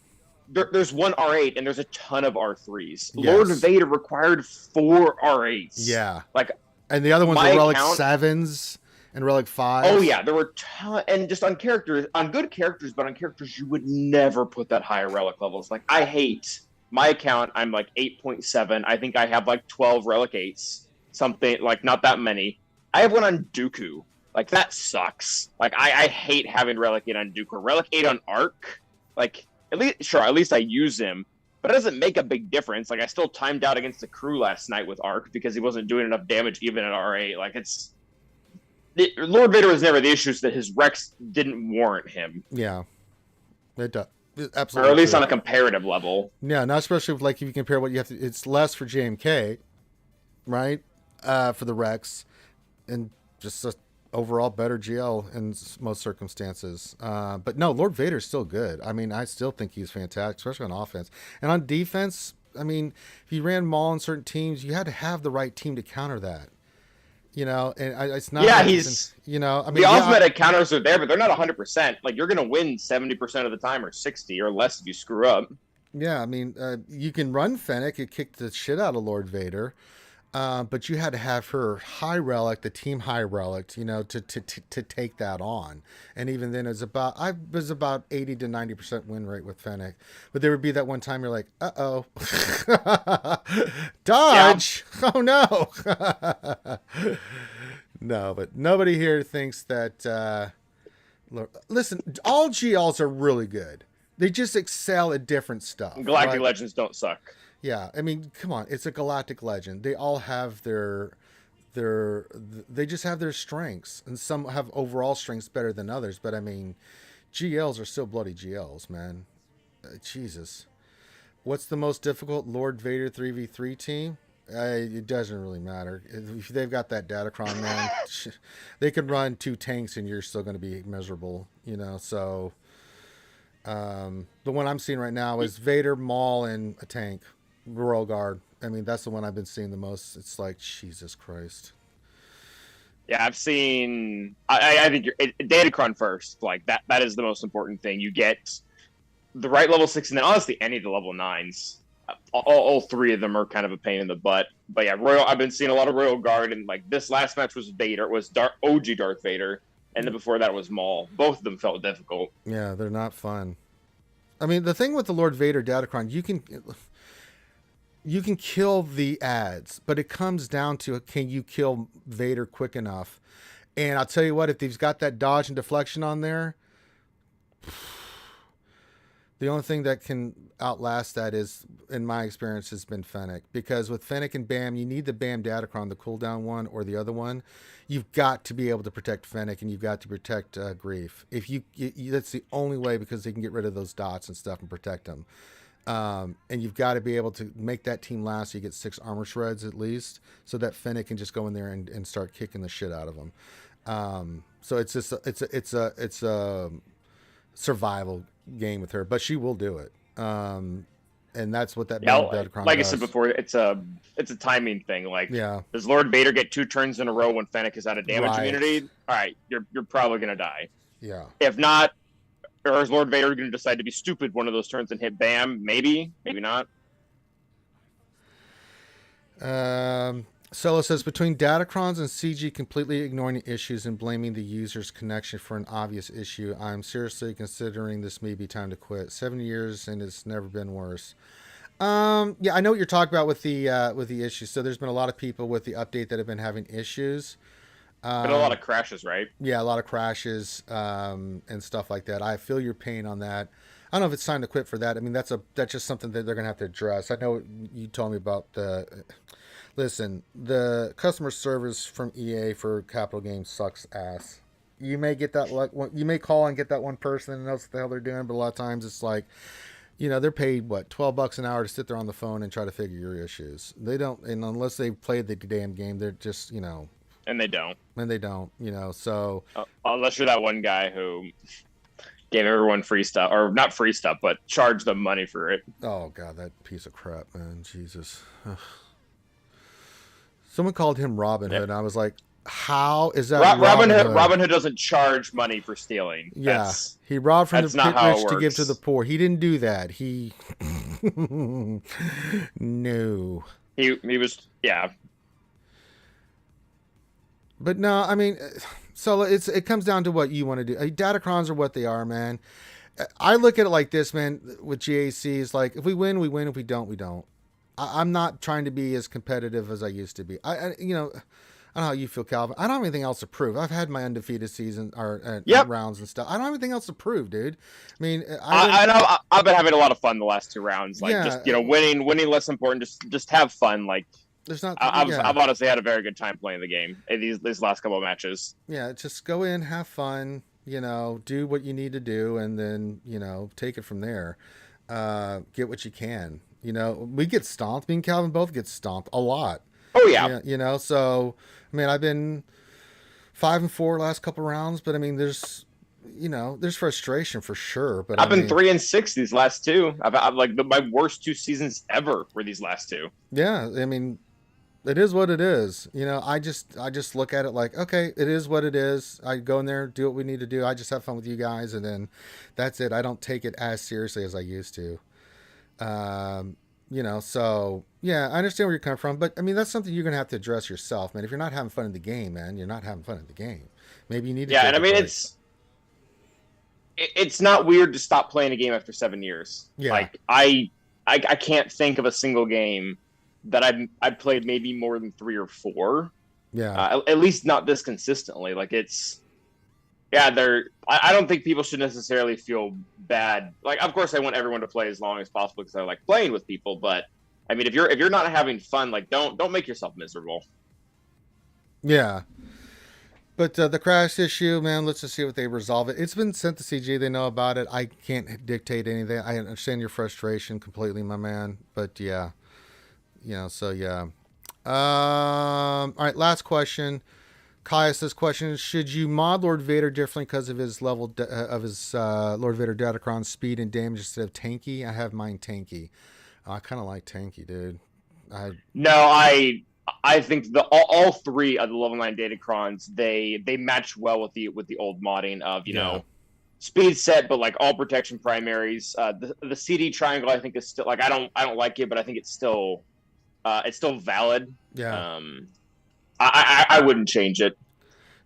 [SPEAKER 2] There's one R8 and there's a ton of R3s.
[SPEAKER 1] Yes.
[SPEAKER 2] Lord Vader required 4 R8s.
[SPEAKER 1] Yeah.
[SPEAKER 2] And
[SPEAKER 1] the other ones were Relic 7s and Relic 5s.
[SPEAKER 2] Oh, yeah. There were and just on characters, on good characters, but on characters you would never put that higher relic levels. Like, I hate... My account, I'm like 8.7. I think I have like 12 Relic 8s. Something, like, not that many. I have one on Dooku. Like, that sucks. Like, I hate having Relic 8 on Dooku. Relic 8 on Arc, like, at least I use him. But it doesn't make a big difference. Like, I still timed out against the crew last night with Arc because he wasn't doing enough damage even at R8. Like, Lord Vader was never the issue, is that his Rex didn't warrant him.
[SPEAKER 1] Yeah. It does. Absolutely,
[SPEAKER 2] or at least on a comparative level.
[SPEAKER 1] Yeah, not especially if you compare what you have to. It's less for JMK, right? For the Rex, and just a overall better GL in most circumstances. But no, Lord Vader's still good. I mean, I still think he's fantastic, especially on offense and on defense. I mean, if you ran Maul on certain teams, you had to have the right team to counter that. And it's not.
[SPEAKER 2] Yeah,
[SPEAKER 1] I mean,
[SPEAKER 2] the off-meta counters are there, but they're not 100%. Like, you're going to win 70% of the time, or 60, or less if you screw up.
[SPEAKER 1] Yeah, I mean, you can run Fennec. It kicked the shit out of Lord Vader, but you had to have her high relic, the team high relic, to take that on. And even then, I was about 80 to 90% win rate with Fennec. But there would be that one time you're like, uh-oh, dodge! Yeah. Oh no! No, but nobody here thinks that. Listen, all GLs are really good. They just excel at different stuff.
[SPEAKER 2] Galactic Legends don't suck.
[SPEAKER 1] Yeah, I mean, come on, it's a Galactic Legend. They all have they just have their strengths, and some have overall strengths better than others. But I mean, GLs are still bloody GLs, man. Jesus, what's the most difficult Lord Vader 3v3 team? It doesn't really matter. If they've got that Datacron, man, they could run 2 tanks and you're still going to be miserable, So the one I'm seeing right now is Vader, Maul, and a tank, Royal Guard. I mean, that's the one I've been seeing the most. It's like, Jesus Christ.
[SPEAKER 2] Yeah, I've seen. I think Datacron first. Like, that is the most important thing. You get the right level 6, and then honestly any of the level 9s. All 3 of them are kind of a pain in the butt. But yeah, I've been seeing a lot of Royal Guard, and like this last match was Vader, OG Darth Vader, and then before that was Maul. Both of them felt difficult.
[SPEAKER 1] Yeah, they're not fun. I mean, the thing with the Lord Vader Datacron, you can kill the ads, but it comes down to, can you kill Vader quick enough? And I'll tell you what, if he's got that dodge and deflection on there, The only thing that can outlast that is, in my experience, has been Fennec. Because with Fennec and Bam, you need the Bam Datacron, the cooldown one or the other one. You've got to be able to protect Fennec, and you've got to protect Grief. If that's the only way, because they can get rid of those dots and stuff and protect them. And you've got to be able to make that team last. So you get 6 armor shreds at least, so that Fennec can just go in there and start kicking the shit out of them. So it's just it's a survival game with her, but she will do it. And that's what that
[SPEAKER 2] Datacron like does. I said before, it's a timing thing. Like, does Lord Vader get 2 turns in a row when Fennec is out of damage immunity? All right, you're probably gonna die.
[SPEAKER 1] Yeah.
[SPEAKER 2] If not, or is Lord Vader going to decide to be stupid one of those turns and hit Bam? Maybe not.
[SPEAKER 1] Solo says, between Datacrons and CG completely ignoring the issues and blaming the user's connection for an obvious issue, I'm seriously considering this may be time to quit. 7 years and it's never been worse. Yeah, I know what you're talking about with the issues. So there's been a lot of people with the update that have been having issues.
[SPEAKER 2] Been a lot of crashes, right?
[SPEAKER 1] Yeah, a lot of crashes and stuff like that. I feel your pain on that. I don't know if it's time to quit for that. I mean, that's just something that they're going to have to address. I know you told me about Listen, the customer service from EA for Capital Games sucks ass. You may get that you may call and get that one person that knows what the hell they're doing, but a lot of times it's like, they're paid $12 an hour to sit there on the phone and try to figure your issues. They don't, and unless they've played the damn game, they're just,
[SPEAKER 2] And they don't.
[SPEAKER 1] So
[SPEAKER 2] unless you're that one guy who gave everyone free stuff, or not free stuff, but charged them money for it.
[SPEAKER 1] Oh God, that piece of crap, man. Jesus. Someone called him Robin Hood, and I was like, how is that
[SPEAKER 2] Robin Hood? Robin Hood doesn't charge money for stealing.
[SPEAKER 1] Yeah, he robbed from the pit rich to give to the poor. He didn't do that. He no.
[SPEAKER 2] He was, yeah.
[SPEAKER 1] But no, I mean, so it comes down to what you want to do. Datacrons are what they are, man. I look at it like this, man. With GAC, it's like, if we win, we win. If we don't, we don't. I'm not trying to be as competitive as I used to be. I don't know how you feel, Calvin. I don't have anything else to prove. I've had my undefeated season or rounds and stuff. I don't have anything else to prove, dude. I mean,
[SPEAKER 2] I know I've been having a lot of fun the last 2 rounds. Like, just winning less important. Just have fun. Like,
[SPEAKER 1] there's not.
[SPEAKER 2] I've honestly had a very good time playing the game these last couple of matches.
[SPEAKER 1] Yeah, just go in, have fun. Do what you need to do, and then take it from there. Get what you can. We get stomped. Me and Calvin both get stomped a lot.
[SPEAKER 2] Oh yeah.
[SPEAKER 1] So I mean, I've been 5-4 last couple rounds, but I mean, there's frustration for sure. But
[SPEAKER 2] I've been 3-6 these last 2. I've like my worst 2 seasons ever were these last 2.
[SPEAKER 1] Yeah, I mean, it is what it is. I just look at it like, okay, it is what it is. I go in there, do what we need to do. I just have fun with you guys, and then that's it. I don't take it as seriously as I used to. So yeah, I understand where you're coming from, but I mean, that's something you're going to have to address yourself, man. If you're not having fun in the game, man, you're not having fun in the game. Maybe you need to.
[SPEAKER 2] Yeah. And I mean, it's not weird to stop playing a game after 7 years.
[SPEAKER 1] Yeah.
[SPEAKER 2] Like I can't think of a single game that I've played maybe more than 3 or 4.
[SPEAKER 1] Yeah.
[SPEAKER 2] At least not this consistently. Like I don't think people should necessarily feel bad. Like, of course, I want everyone to play as long as possible because I like playing with people. But I mean, if you're not having fun, like, don't make yourself miserable.
[SPEAKER 1] Yeah. But the crash issue, man, let's just see what they resolve it. It's been sent to CG. They know about it. I can't dictate anything. I understand your frustration completely, my man. But yeah, so yeah. All right, last question. Caius' question: should you mod Lord Vader differently because of his level of his Lord Vader Datacron speed and damage instead of tanky? I have mine tanky. I kind of like tanky, dude.
[SPEAKER 2] I think all 3 of the level 9 Datacrons they match well with the old modding of speed set, but like all protection primaries. The CD triangle I think is still like I don't like it, but I think it's still valid.
[SPEAKER 1] Yeah.
[SPEAKER 2] I wouldn't change it.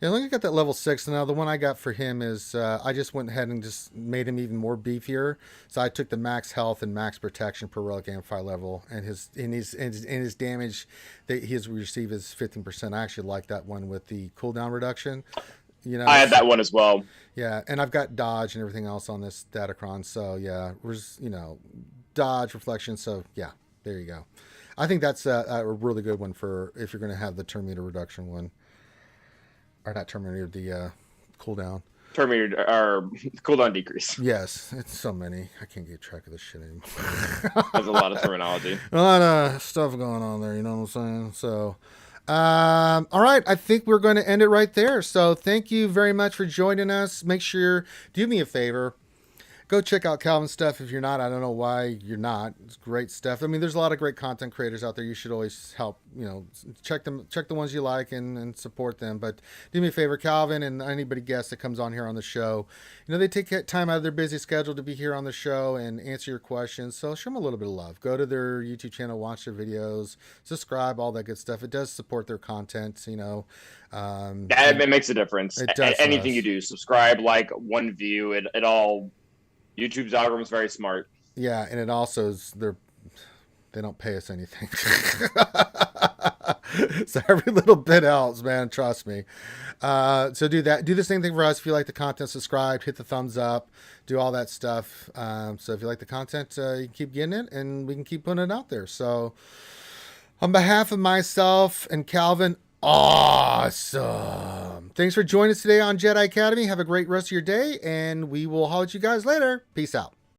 [SPEAKER 1] Yeah, I got that level 6. Now the one I got for him is I just went ahead and just made him even more beefier. So I took the max health and max protection per relic amplifier level, and his damage that he has received is 15%. I actually like that one with the cooldown reduction. You know,
[SPEAKER 2] I had that one as well.
[SPEAKER 1] yeah, and I've got dodge and everything else on this Datacron. So yeah, dodge reflection. So yeah, there you go. I think that's a really good one for if you're going to have the turn meter reduction one, or not turn meter, the cooldown.
[SPEAKER 2] Terminator or cooldown decrease.
[SPEAKER 1] Yes, it's so many. I can't keep track of this shit anymore.
[SPEAKER 2] There's a lot of terminology.
[SPEAKER 1] A lot of stuff going on there. You know what I'm saying? So. All right, I think we're going to end it right there. So thank you very much for joining us. Make sure, do me a favor, go check out Calvin's stuff if you're not. I don't know why you're not. It's great stuff. I mean, there's a lot of great content creators out there. You should always help, check the ones you like and support them. But do me a favor, Calvin and anybody guest that comes on here on the show, they take time out of their busy schedule to be here on the show and answer your questions. So show them a little bit of love. Go to their YouTube channel, watch their videos, subscribe, all that good stuff. It does support their content,
[SPEAKER 2] Yeah, it makes a difference.
[SPEAKER 1] It does.
[SPEAKER 2] Anything you do, subscribe, like, one view, it all. YouTube's algorithm is very smart.
[SPEAKER 1] Yeah, and it also is they don't pay us anything. So every little bit helps, man. Trust me. So do that. Do the same thing for us. If you like the content, subscribe, hit the thumbs up, do all that stuff. So if you like the content, you can keep getting it, and we can keep putting it out there. So on behalf of myself and Calvin, awesome. Thanks for joining us today on Jedi Academy. Have a great rest of your day, and we will holler at you guys later. Peace out.